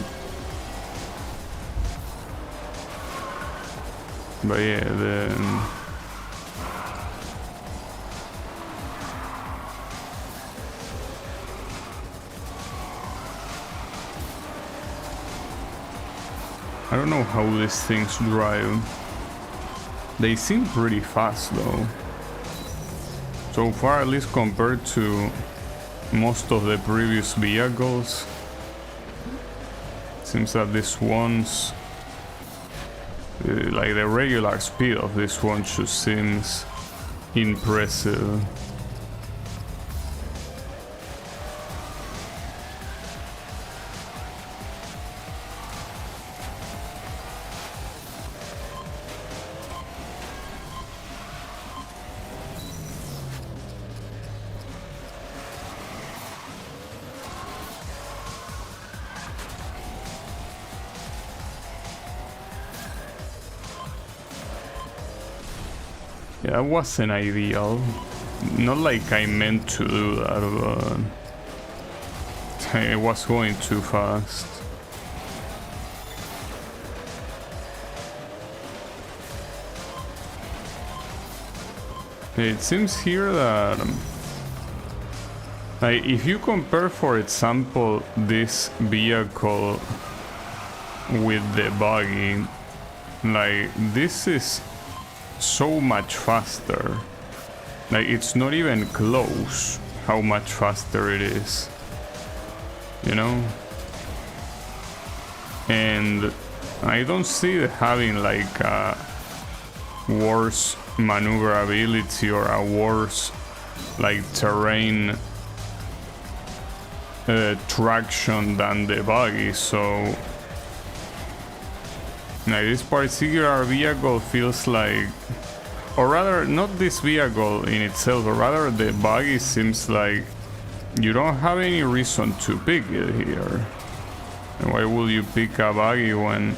yeah, then I don't know how these things drive. They seem pretty fast though. So far, at least compared to most of the previous vehicles. Seems that this one's like the regular speed of this one just seems impressive. Yeah, that wasn't ideal. Not like I meant to do that, but it was going too fast. It seems here that like, if you compare, for example, this vehicle with the buggy, like this is so much faster. Like, it's not even close how much faster it is, you know? And I don't see it having like a worse maneuverability or a worse like terrain traction than the buggy, so like this particular vehicle feels like, or rather not this vehicle in itself, but rather the buggy seems like you don't have any reason to pick it here. And why would you pick a buggy when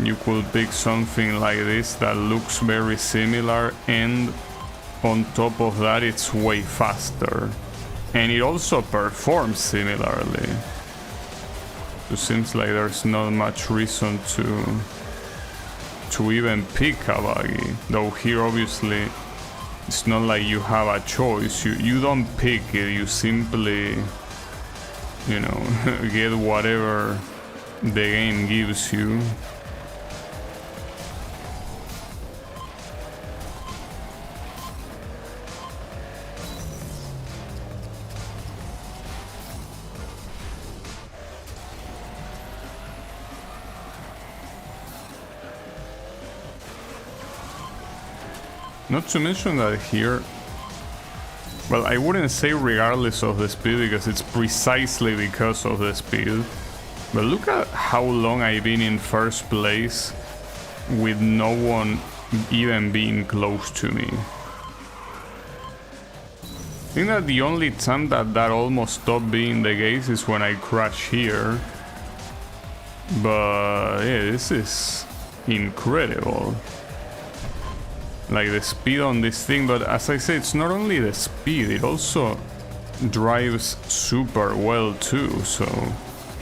you could pick something like this that looks very similar, and on top of that it's way faster and it also performs similarly? It seems like there's not much reason to even pick a buggy, though here obviously it's not like you have a choice. You don't pick it, you simply, you know, get whatever the game gives you. Not to mention that here, well, I wouldn't say regardless of the speed, because it's precisely because of the speed. But look at how long I've been in first place with no one even being close to me. I think that the only time that almost stopped being the case is when I crash here. But yeah, this is incredible. Like the speed on this thing, but as I say, it's not only the speed, it also drives super well too, so...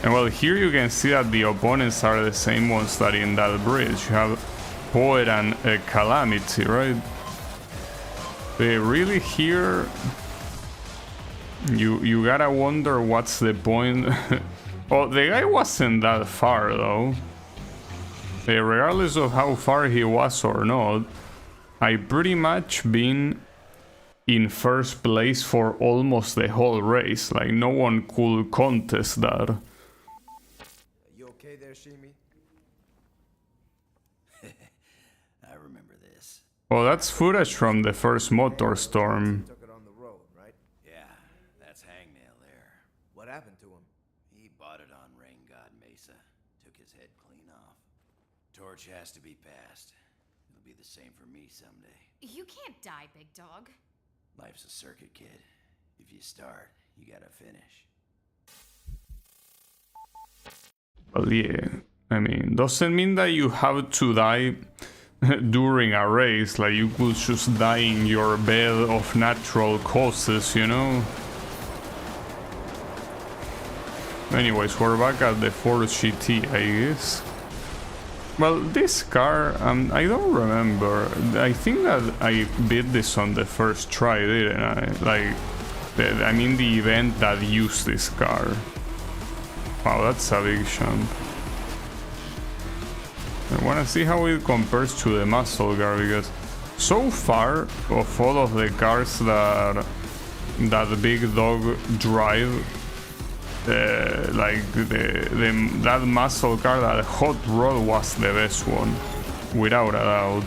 And well, here you can see that the opponents are the same ones that in that bridge. You have Poet and Calamity, right? They really here... You gotta wonder what's the point. Oh, the guy wasn't that far though. Regardless of how far he was or not, I pretty much been in first place for almost the whole race. Like, no one could contest that. You okay there, Shimi? I remember this. Oh, that's footage from the first MotorStorm. Took it on the road, right? Yeah, that's Hangnail there. What happened to him? He bought it on Rain God Mesa. Took his head clean off. Torch has to be passed. It'll be the same for me someday. You can't die, big dog. Life's a circuit, kid. If you start, you gotta finish. Well, yeah. I mean, doesn't mean that you have to die during a race. Like, you could just die in your bed of natural causes, you know? Anyways, we're back at the Ford GT, I guess. Well, this car, I don't remember. I think that I beat this on the first try, didn't I? Like, I mean the event that used this car. Wow, that's a big jump. I wanna see how it compares to the muscle car, because so far, of all of the cars that the big dog drive, like that muscle car, that hot rod was the best one, without a doubt.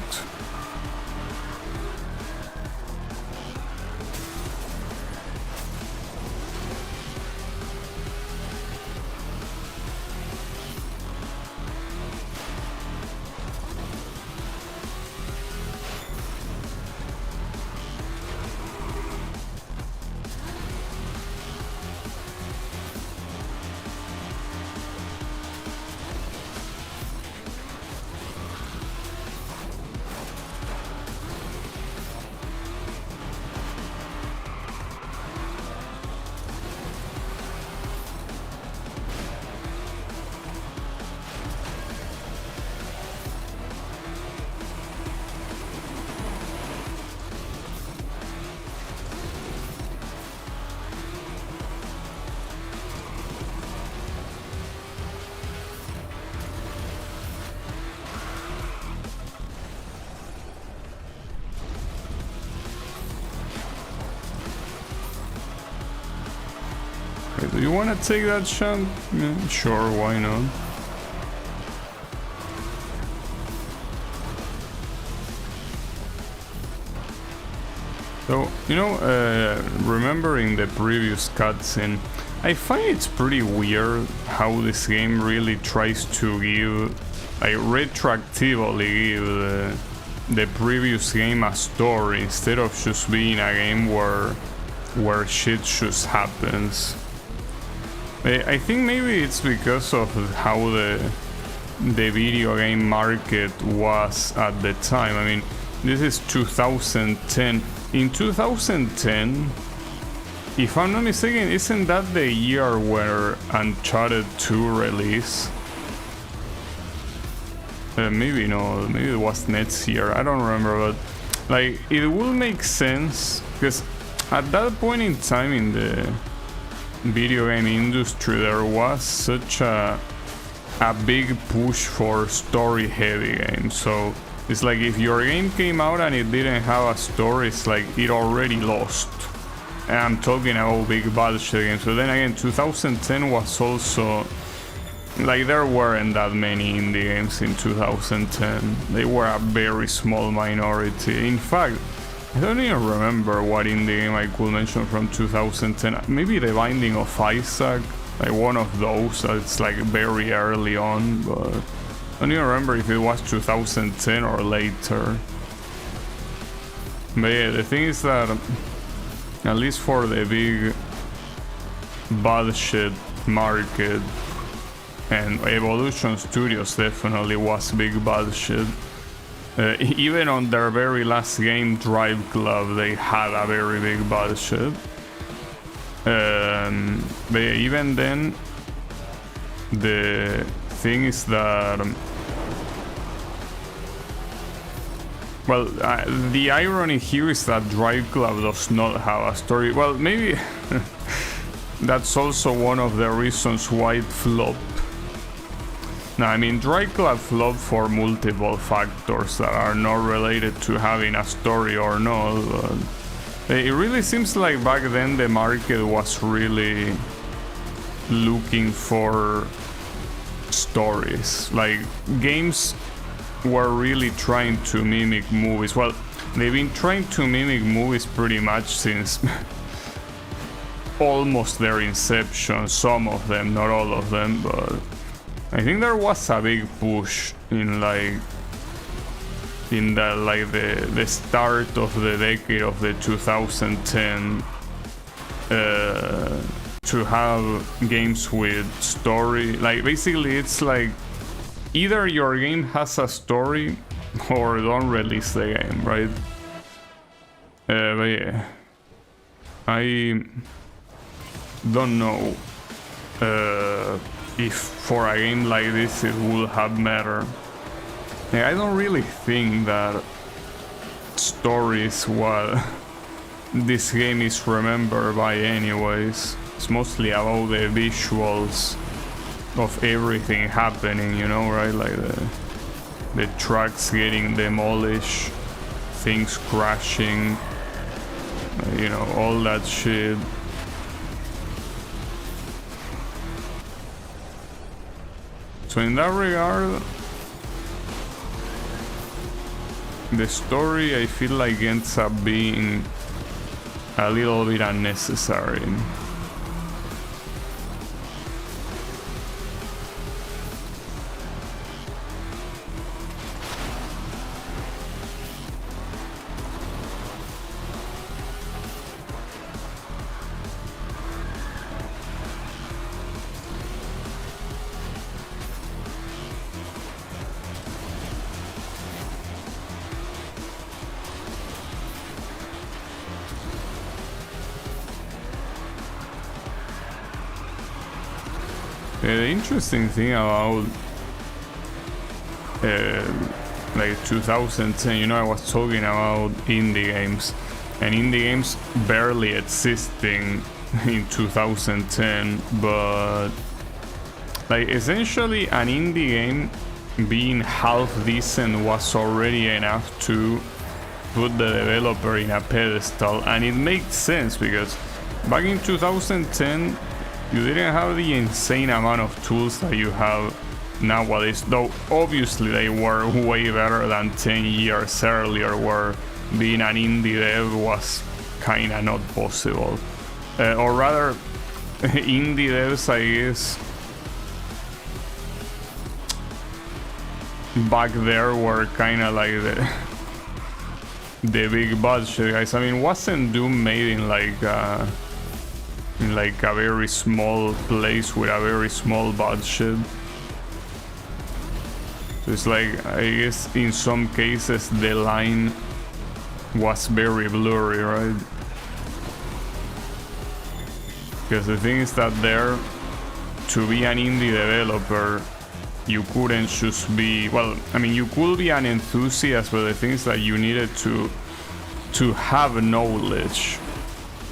Okay, do you want to take that shot? Yeah, sure, why not? So, you know, remembering the previous cutscene, I find it's pretty weird how this game really tries to give, like, retroactively give the previous game a story instead of just being a game where shit just happens. I think maybe it's because of how the video game market was at the time. I mean, this is 2010. In 2010, if I'm not mistaken, isn't that the year where Uncharted 2 released? Maybe no, maybe it was next year, I don't remember, but like it will make sense because at that point in time in the video game industry there was such a big push for story heavy games. So it's like if your game came out and it didn't have a story, it's like it already lost. And I'm talking about big bullshit games. So then again, 2010 was also like there weren't that many indie games in 2010. They were a very small minority. In fact, I don't even remember what indie game I could mention from 2010. Maybe The Binding of Isaac, like one of those. It's like very early on, but I don't even remember if it was 2010 or later. But yeah, the thing is that at least for the big bad shit market, and Evolution Studios definitely was big bad shit. Even on their very last game, Drive Club, they had a very big bad shit. But yeah, even then, the thing is that well, the irony here is that Drive Club does not have a story. Well, maybe that's also one of the reasons why it flopped. No, I mean, Drive Club flopped for multiple factors that are not related to having a story or not. But it really seems like back then the market was really looking for stories. Like, games were really trying to mimic movies. Well, they've been trying to mimic movies pretty much since almost their inception. Some of them, not all of them, but I think there was a big push in the start of the decade of the 2010 to have games with story. Like, basically it's like either your game has a story or don't release the game, right? But yeah, I don't know if for a game like this it would have mattered. I don't really think that story is what this game is remembered by anyways. It's mostly about the visuals of everything happening, you know, right? Like the trucks getting demolished, things crashing, you know, all that shit. So in that regard, the story I feel like ends up being a little bit unnecessary. The interesting thing about like 2010, you know, I was talking about indie games, and indie games barely existing in 2010, but like essentially an indie game being half decent was already enough to put the developer in a pedestal, and it makes sense because back in 2010 you didn't have the insane amount of tools that you have nowadays, though obviously they were way better than 10 years earlier, where being an indie dev was kinda not possible. Or rather, indie devs, I guess, back there were kinda like the big budget guys. I mean, wasn't Doom made in like a very small place with a very small budget? So it's like, I guess in some cases the line was very blurry, right? Because the thing is that there, to be an indie developer, you couldn't just be, well, I mean, you could be an enthusiast, but the thing is that you needed to have knowledge.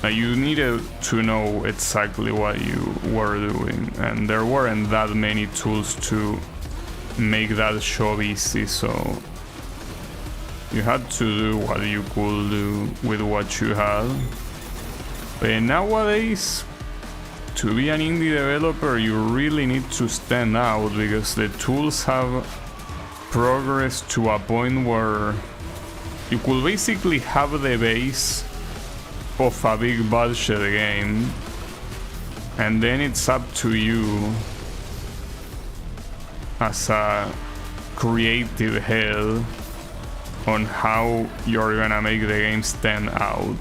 You needed to know exactly what you were doing, and there weren't that many tools to make that job easy, so you had to do what you could do with what you had. But nowadays, to be an indie developer, you really need to stand out, because the tools have progressed to a point where you could basically have the base of a big budget game, and then it's up to you as a creative head on how you're gonna make the game stand out.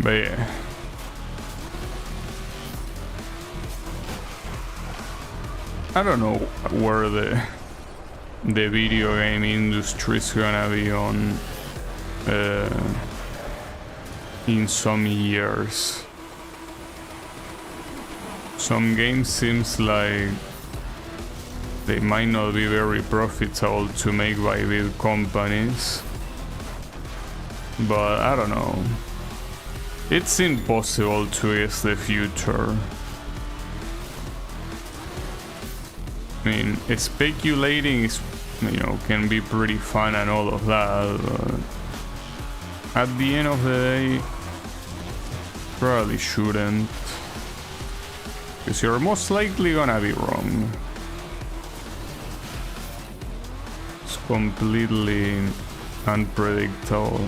But yeah, I don't know where the video game industry is gonna be on in some years. Some games seems like they might not be very profitable to make by big companies, but I don't know. It's impossible to guess the future. I mean, speculating is, you know, can be pretty fun and all of that, but at the end of the day, probably shouldn't, because you're most likely gonna be wrong. It's completely unpredictable.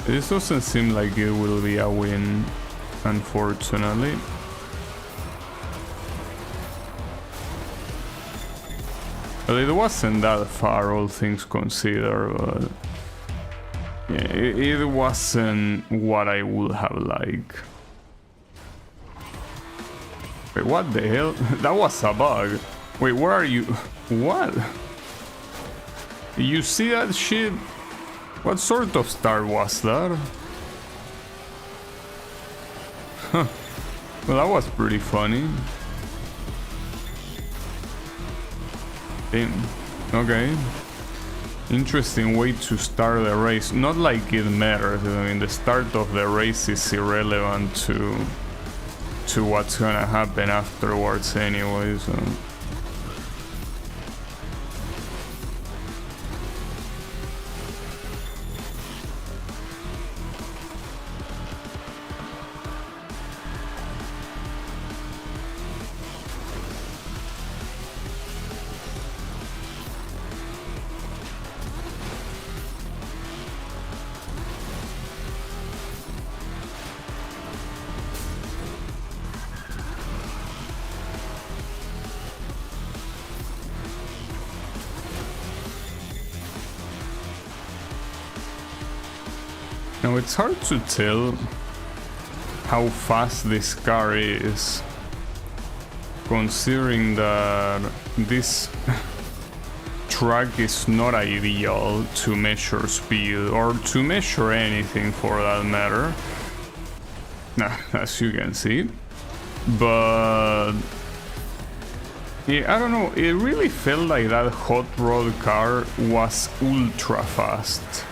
This doesn't seem like it will be a win, unfortunately. But it wasn't that far, all things considered, but yeah, it wasn't what I would have liked. Wait, what the hell? That was a bug. Wait, where are you? What? You see that shit? What sort of star was that? Huh. Well, that was pretty funny. Okay. Interesting way to start the race. Not like it matters. I mean, the start of the race is irrelevant to what's gonna happen afterwards anyway, so... Now it's hard to tell how fast this car is, considering that this track is not ideal to measure speed or to measure anything for that matter, as you can see. But yeah, I don't know, it really felt like that hot rod car was ultra fast.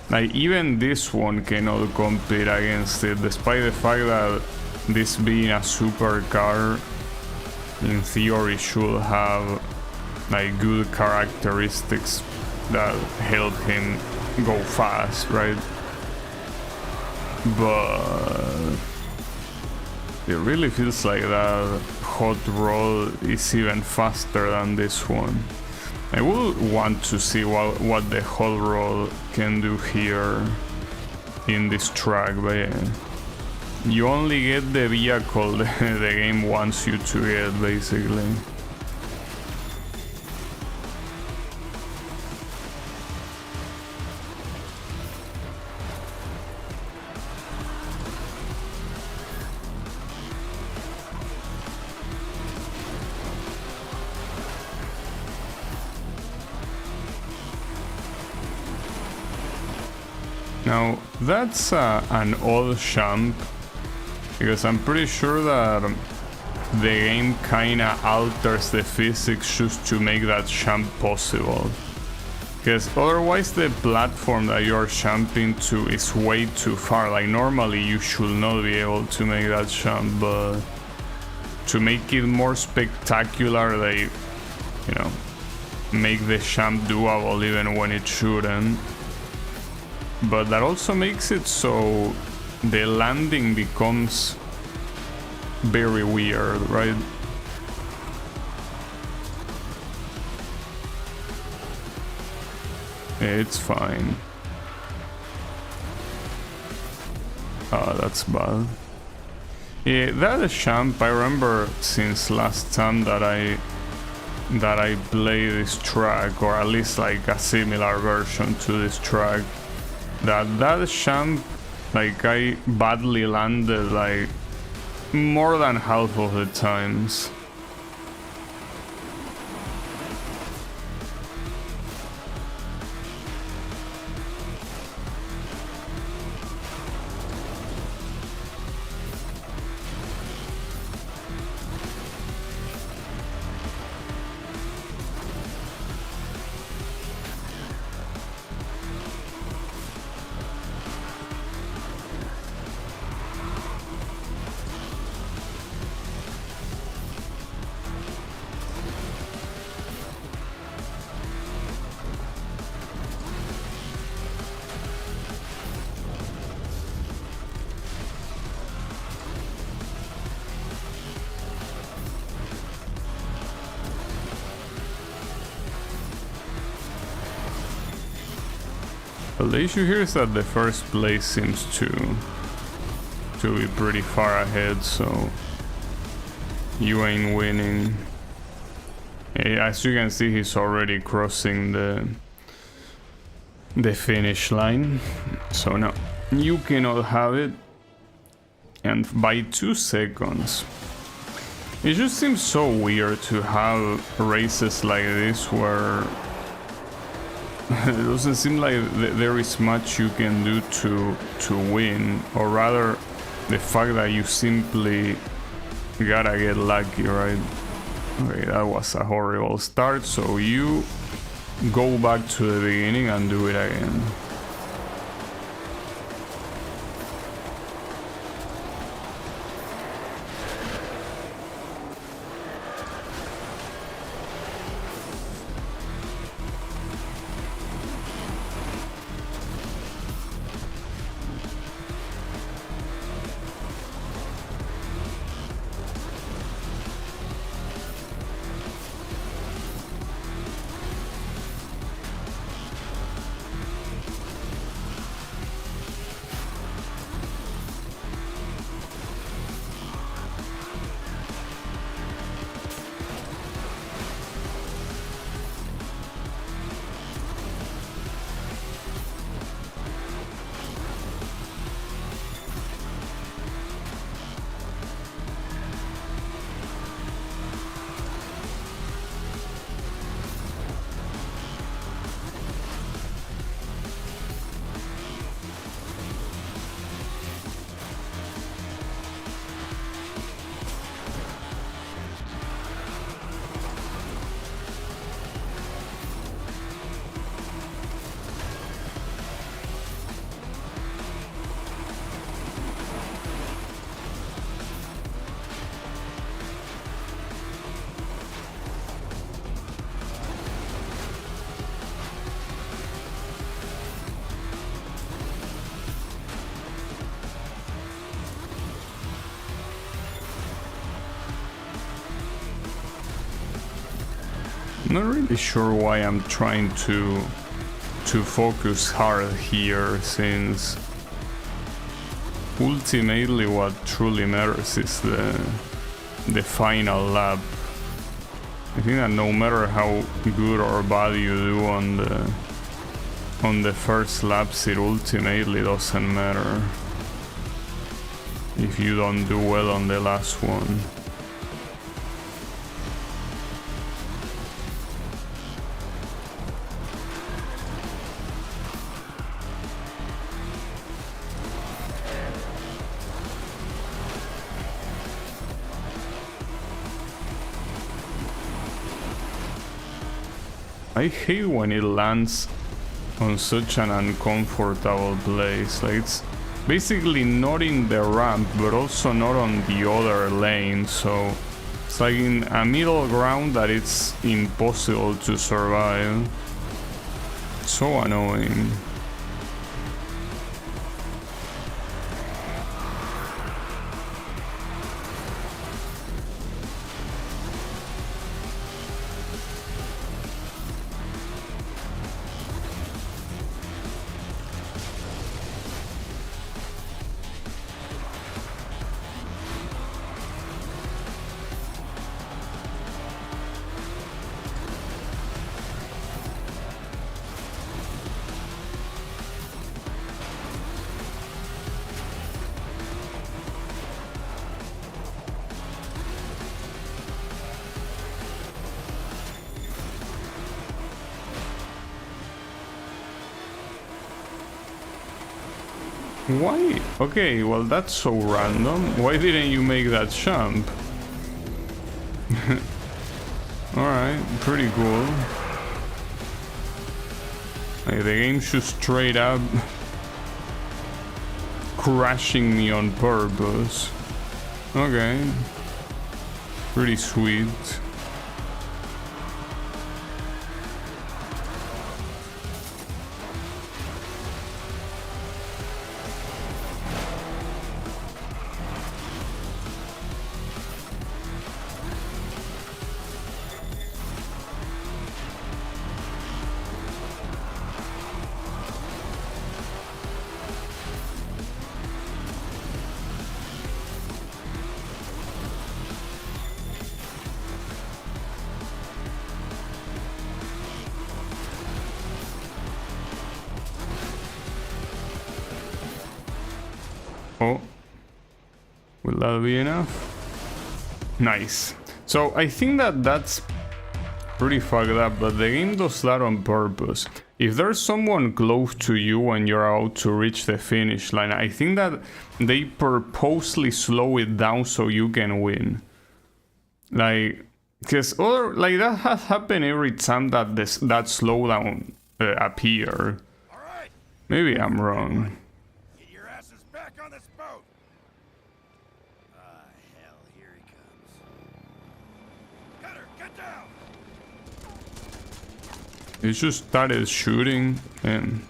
Like, even this one cannot compete against it, despite the fact that this being a supercar, in theory should have like good characteristics that help him go fast, right? But it really feels like that hot rod is even faster than this one. I would want to see what the hot rod can do here in this track, but yeah. You only get the vehicle the game wants you to get, basically. Now, that's an old champ, because I'm pretty sure that the game kinda alters the physics just to make that champ possible. Because otherwise the platform that you're jumping to is way too far. Like, normally you should not be able to make that jump, but to make it more spectacular, they, you know, make the jump doable even when it shouldn't. But that also makes it so the landing becomes very weird, right? It's fine. Oh, that's bad. Yeah, that jump, I remember since last time that I played this track, or at least like a similar version to this track, that jump, like, I badly landed like more than half of the times. Well, the issue here is that the first place seems to be pretty far ahead, so you ain't winning. As you can see, he's already crossing the finish line, so no, you cannot have it. And by 2 seconds. It just seems so weird to have races like this where it doesn't seem like there is much you can do to win, or rather the fact that you simply gotta get lucky, right? Okay, that was a horrible start, so you go back to the beginning and do it again. Not really sure why I'm trying to focus hard here, since ultimately what truly matters is the final lap. I think that no matter how good or bad you do on the first laps, it ultimately doesn't matter if you don't do well on the last one. I hate when it lands on such an uncomfortable place. Like, it's basically not in the ramp, but also not on the other lane, so it's like in a middle ground that it's impossible to survive. So annoying. Why? Okay, well that's so random. Why didn't you make that jump? Alright, pretty cool. Like, the game should straight up crashing me on purpose. Okay. Pretty sweet. Oh, will that be enough? Nice. So I think that that's pretty fucked up, but the game does that on purpose. If there's someone close to you when you're out to reach the finish line, I think that they purposely slow it down so you can win. Like, because other, like, that has happened every time that that slowdown appear. All right, Maybe I'm wrong. get your asses back on this boat. Ah, hell, here he comes. Cutter, get down. It just started shooting and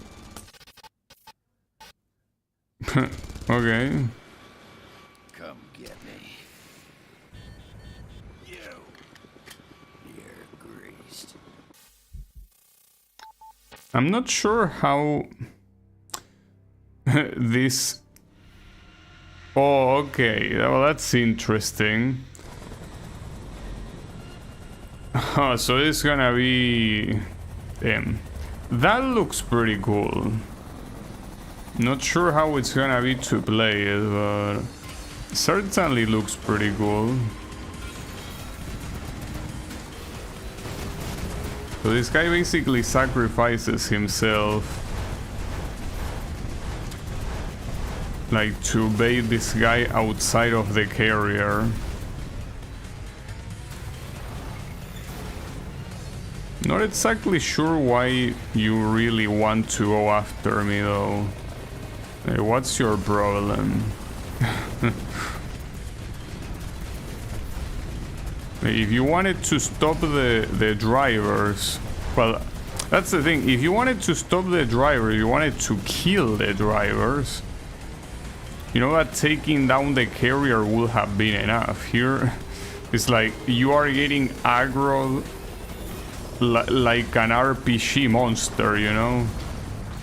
okay. Come get me. You're greased. I'm not sure how this. Oh, okay. Well, that's interesting. Oh, so it's gonna be. Damn. That looks pretty cool. Not sure how it's gonna be to play it, but certainly looks pretty cool. So this guy basically sacrifices himself, like, to bait this guy outside of the carrier. Not exactly sure why you really want to go after me though. Hey, what's your problem? If you wanted to stop the drivers, well, that's the thing. If you wanted to stop the driver, you wanted to kill the drivers, you know that taking down the carrier would have been enough. Here, it's like you are getting aggro like an RPG monster, you know?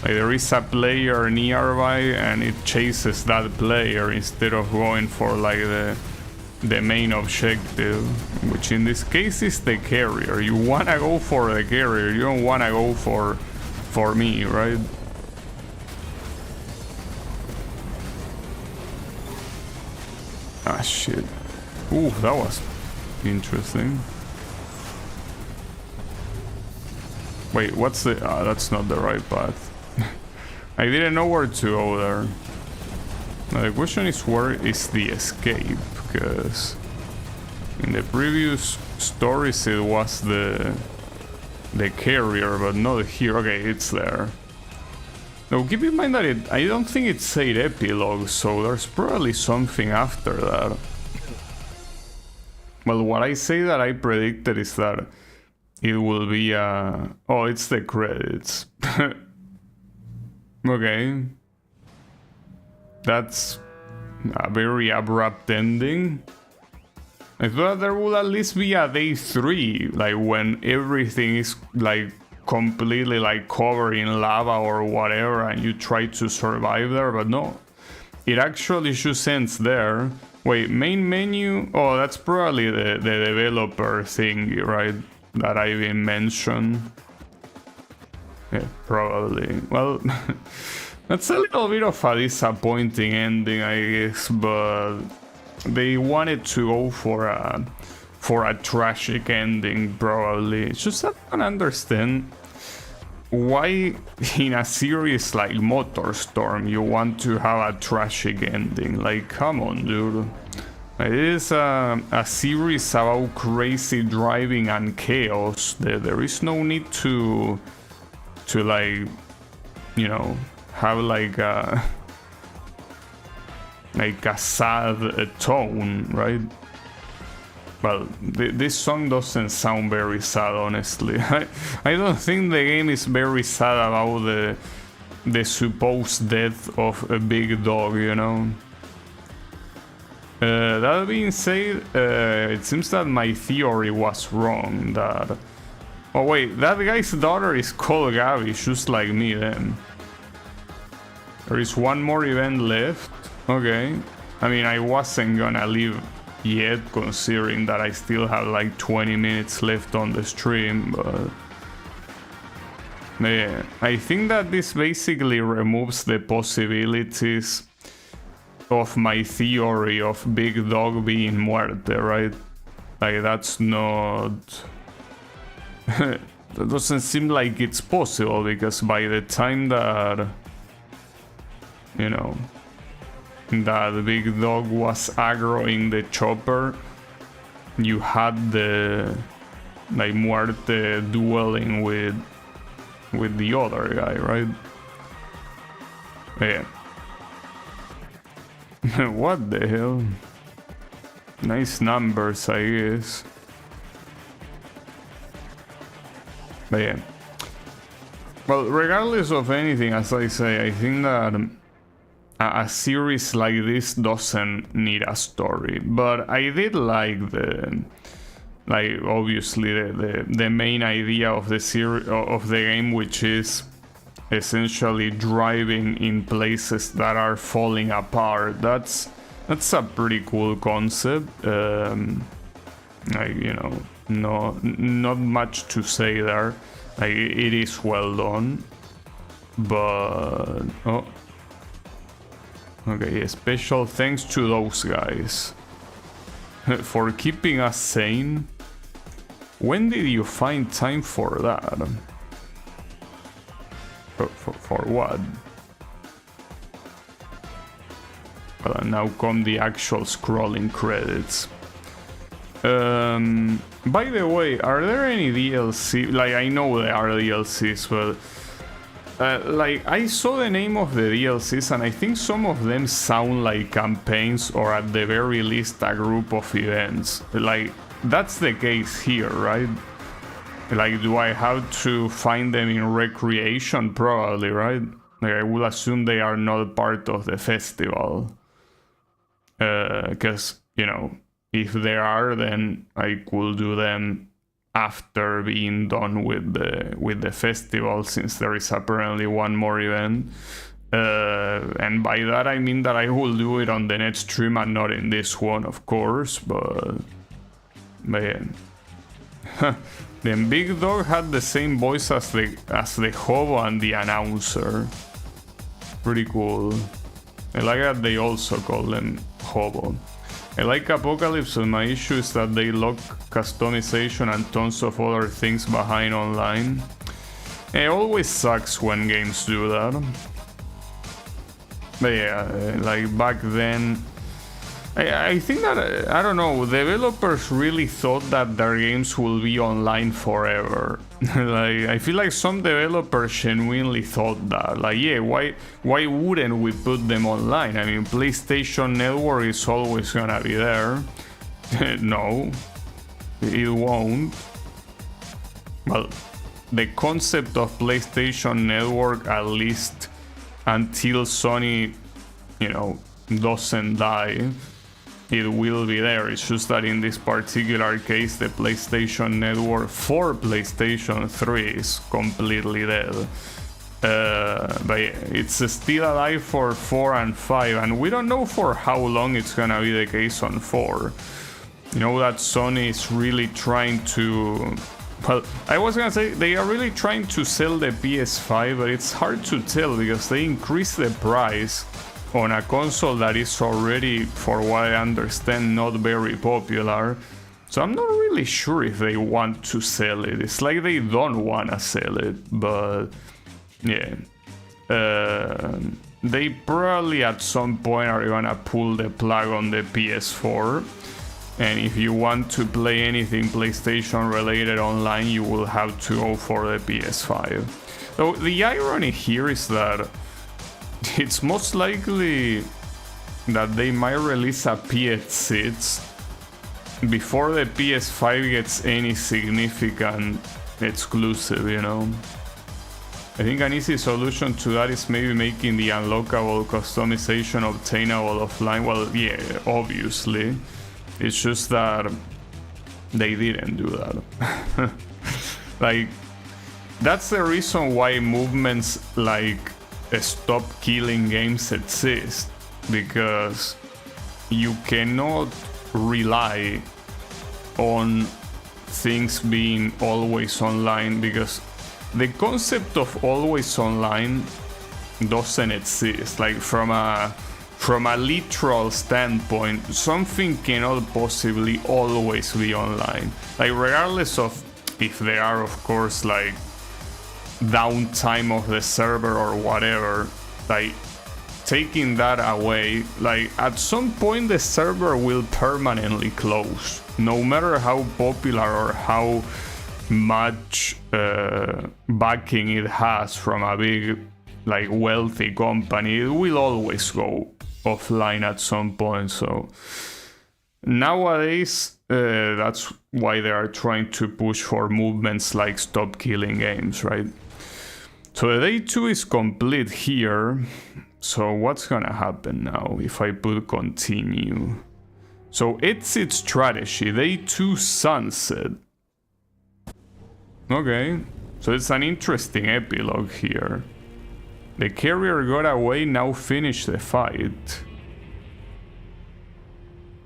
Like there is a player nearby and it chases that player instead of going for like the main objective, which in this case is the carrier. You wanna go for the carrier, you don't wanna go for me, right? Ah, shit. Ooh, that was interesting. Wait, what's the... Ah, that's not the right path. I didn't know where to go there. Now the question is, where is the escape? Because in the previous stories it was the carrier, but not here. Okay, it's there. Now keep in mind that I don't think it said epilogue, so there's probably something after that. Well, what I say that I predicted is that it will be oh, it's the credits. Okay. That's a very abrupt ending. I thought there would at least be a day 3, like when everything is like completely like covered in lava or whatever and you try to survive there, but no. It actually just ends there. Wait, main menu? Oh, that's probably the developer thing, right? That I even mentioned. Yeah, probably. Well, that's a little bit of a disappointing ending, I guess, but they wanted to go for a tragic ending, probably. It's just that I don't understand why in a series like MotorStorm you want to have a tragic ending. Like, come on, dude. It is a series about crazy driving and chaos. There is no need to like, you know, have like a sad tone, right? Well, this song doesn't sound very sad, honestly. I don't think the game is very sad about the supposed death of a big dog, you know? That being said, it seems that my theory was wrong, that... Oh wait, that guy's daughter is called Gabby, just like me then. There is one more event left. Okay. I mean, I wasn't gonna leave yet, considering that I still have like 20 minutes left on the stream, but... Yeah, I think that this basically removes the possibilities of my theory of Big Dog being muerte, right? Like, that's not... That doesn't seem like it's possible, because by the time that... You know... that Big Dog was aggroing the chopper, you had the... like, muerte dueling with the other guy, right? Yeah. What the hell? Nice numbers, I guess. But yeah. Well, regardless of anything, as I say, I think that a series like this doesn't need a story. But I did like obviously the main idea of the series of the game, which is essentially driving in places that are falling apart. That's a pretty cool concept. Like, you know, not much to say there. Like, it is well done, but oh, okay. Special thanks to those guys for keeping us sane. When did you find time for that? For what? Well, now come the actual scrolling credits. By the way, are there any DLC? Like, I know there are DLCs, but like, I saw the name of the DLCs and I think some of them sound like campaigns, or at the very least a group of events. Like, that's the case here, right? Like, do I have to find them in Recreation? Probably, right? Like, I would assume they are not part of the festival. Because, you know, if they are, then I could do them after being done with the festival, since there is apparently one more event. And by that I mean that I will do it on the next stream and not in this one, of course, but yeah. Then Big Dog had the same voice as the hobo and the announcer. Pretty cool. I like that they also call them hobo. I like Apocalypse, and my issue is that they lock customization and tons of other things behind online. It always sucks when games do that. But yeah, like back then, I think that, I don't know, developers really thought that their games will be online forever. Like, I feel like some developers genuinely thought that. Like, yeah, why wouldn't we put them online? I mean, PlayStation Network is always gonna be there. No, it won't. Well, the concept of PlayStation Network, at least until Sony, you know, doesn't die, it will be there. It's just that in this particular case, the PlayStation Network for PlayStation 3 is completely dead. But it's still alive for 4 and 5, and we don't know for how long it's gonna be the case on 4. You know that Sony is really trying to... Well, I was gonna say they are really trying to sell the PS5, but it's hard to tell because they increase the price on a console that is already, for what I understand, not very popular. So I'm not really sure if they want to sell it. It's like they don't want to sell it, but yeah. They probably at some point are gonna pull the plug on the PS4. And if you want to play anything PlayStation related online, you will have to go for the PS5. So the irony here is that it's most likely that they might release a PS6 before the PS5 gets any significant exclusive, you know. I think an easy solution to that is maybe making the unlockable customization obtainable offline. Well, yeah, obviously. It's just that they didn't do that. Like, that's the reason why movements like stop killing games exist, because you cannot rely on things being always online, because the concept of always online doesn't exist. Like, from a literal standpoint, something cannot possibly always be online. Like, regardless of if there are, of course, like downtime of the server or whatever, like taking that away, like at some point the server will permanently close, no matter how popular or how much backing it has from a big, like, wealthy company. It will always go offline at some point. So nowadays that's why they are trying to push for movements like stop killing games, right? So the day 2 is complete here. So what's gonna happen now if I put continue? So exit strategy, day 2 sunset. Okay, so it's an interesting epilogue here. The carrier got away, now finish the fight.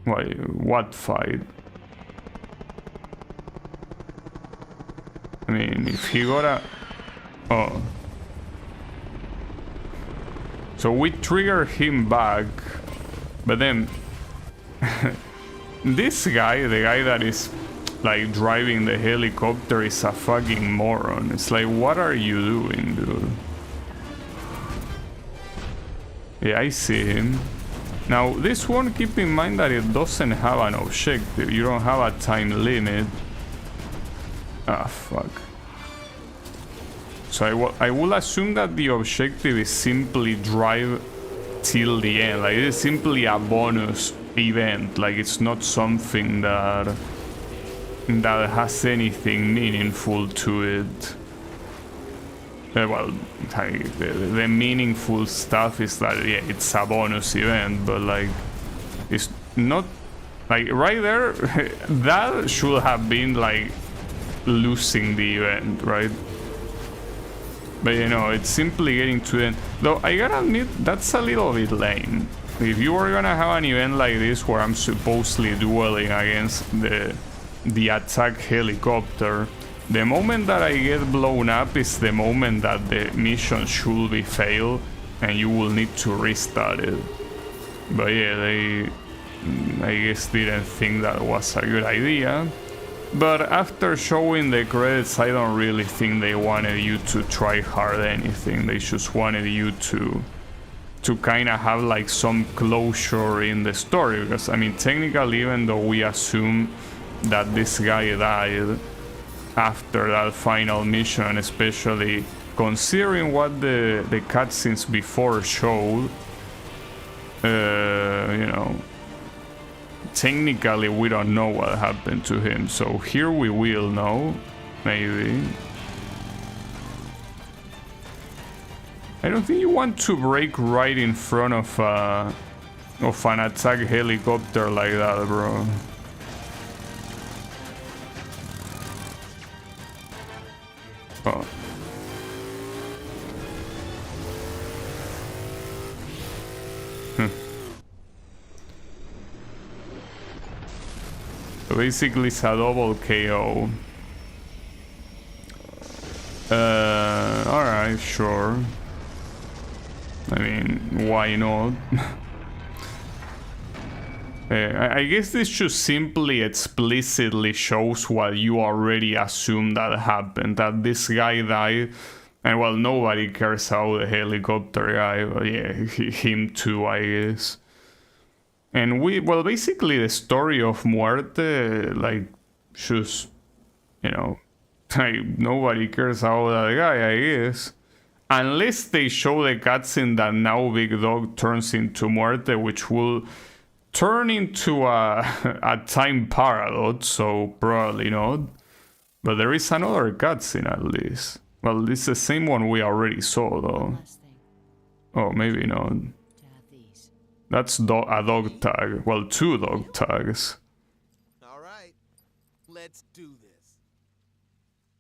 Why, what fight? I mean, if he got a... Oh. So we trigger him back, but then... this guy, the guy that is like driving the helicopter, is a fucking moron. It's like, what are you doing, dude? Yeah, I see him. Now, this one, keep in mind that it doesn't have an objective. You don't have a time limit. Ah, fuck. So I will assume that the objective is simply drive till the end. Like, it is simply a bonus event. Like, it's not something that has anything meaningful to it. Well, the meaningful stuff is that, yeah, it's a bonus event, but like, it's not, like, right there, that should have been like losing the event, right? But you know, it's simply getting to the end. Though I gotta admit, that's a little bit lame. If you were gonna have an event like this where I'm supposedly dueling against the attack helicopter, the moment that I get blown up is the moment that the mission should be failed and you will need to restart it. But yeah, they, I guess, didn't think that was a good idea. But after showing the credits, I don't really think they wanted you to try hard anything. They just wanted you to kind of have like some closure in the story. Because I mean, technically, even though we assume that this guy died after that final mission, especially considering what the cutscenes before showed, you know, technically we don't know what happened to him. So here we will know, maybe. I don't think you want to brake right in front of an attack helicopter like that, bro. Oh. So basically it's a double KO. Alright, sure. I mean, why not? I guess this just simply explicitly shows what you already assumed that happened, that this guy died, and well, nobody cares about the helicopter guy, but yeah, him too, I guess. And well, basically the story of Muerte, like, just, you know, like, nobody cares about that guy, I guess. Unless they show the cutscene that now Big Dog turns into Muerte, which will turn into a time paradox, so probably not. But there is another cutscene at least. Well, this is the same one we already saw, though. Oh, maybe not. That's a dog tag. Well, 2 dog tags. All right, let's do this.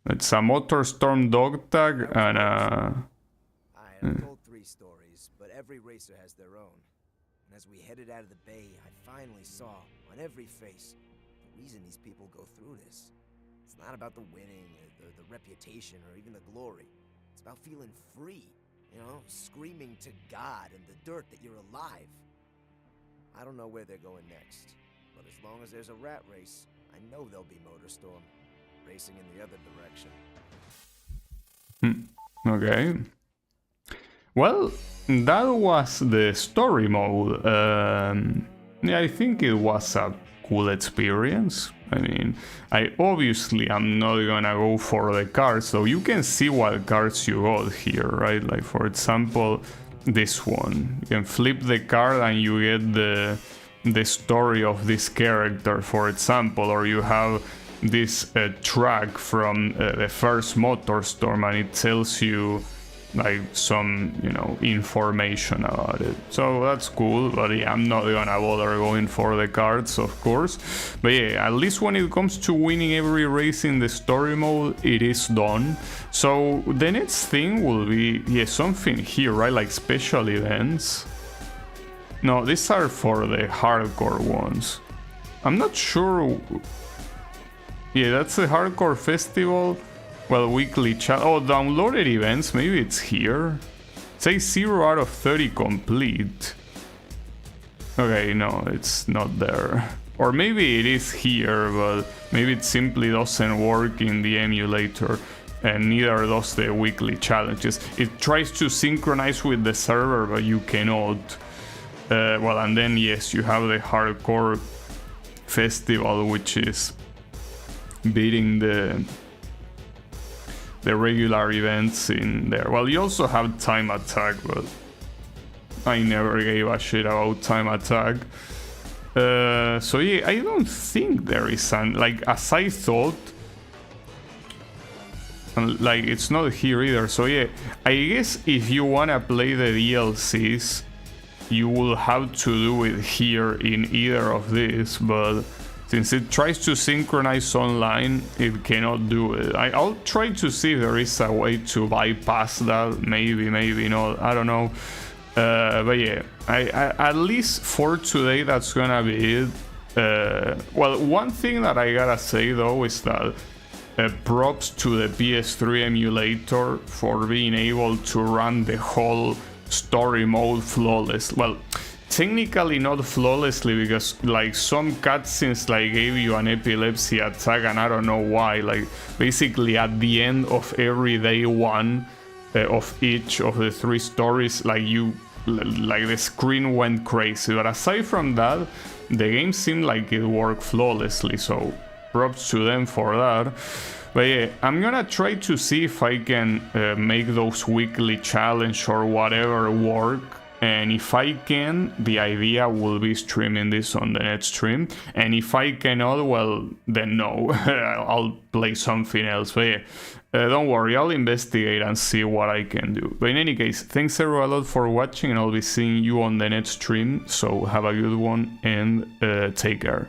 It's a MotorStorm dog tag and a... I've told 3 stories, but every racer has their own. And as we headed out of the bay, I finally saw, on every face, the reason these people go through this. It's not about the winning, the reputation, or even the glory. It's about feeling free, you know, screaming to God in the dirt that you're alive. I don't know where they're going next, but as long as there's a rat race, I know there'll be MotorStorm, racing in the other direction. Okay. Well, that was the story mode. Yeah, I think it was a cool experience. I mean, I obviously am not gonna go for the cards, so you can see what cards you got here, right? Like, for example, this one. You can flip the card and you get the story of this character, for example, or you have this track from the first MotorStorm and it tells you like some, you know, information about it. So that's cool, but yeah, I'm not gonna bother going for the cards, of course. But yeah, at least when it comes to winning every race in the story mode, it is done. So the next thing will be, yeah, something here, right? Like special events. No, these are for the hardcore ones. I'm not sure. Yeah, that's the hardcore festival. Well, weekly chat. Oh, downloaded events. Maybe it's here. Say 0 out of 30 complete. Okay, no, it's not there. Or maybe it is here, but maybe it simply doesn't work in the emulator. And neither does the weekly challenges. It tries to synchronize with the server, but you cannot. Well, and then yes, you have the hardcore festival, which is beating the regular events in there. Well, you also have time attack, but I never gave a shit about time attack. So yeah, I don't think there is an, like, as I thought, like, it's not here either. So yeah, I guess if you wanna play the DLCs, you will have to do it here in either of these, but since it tries to synchronize online, it cannot do it. I'll try to see if there is a way to bypass that. Maybe not. I don't know. But yeah, at least for today, that's gonna be it. Well, one thing that I gotta say though is that props to the PS3 emulator for being able to run the whole story mode flawless. Well, technically not flawlessly, because like some cutscenes like gave you an epilepsy attack, and I don't know why. Like basically at the end of every day one of each of the 3 stories, like the screen went crazy. But aside from that, the game seemed like it worked flawlessly, so props to them for that. But yeah, I'm gonna try to see if I can make those weekly challenge or whatever work. And if I can, the idea will be streaming this on the next stream. And if I cannot, well, then no, I'll play something else. But yeah, don't worry, I'll investigate and see what I can do. But in any case, thanks everyone a lot for watching, and I'll be seeing you on the next stream. So have a good one and take care.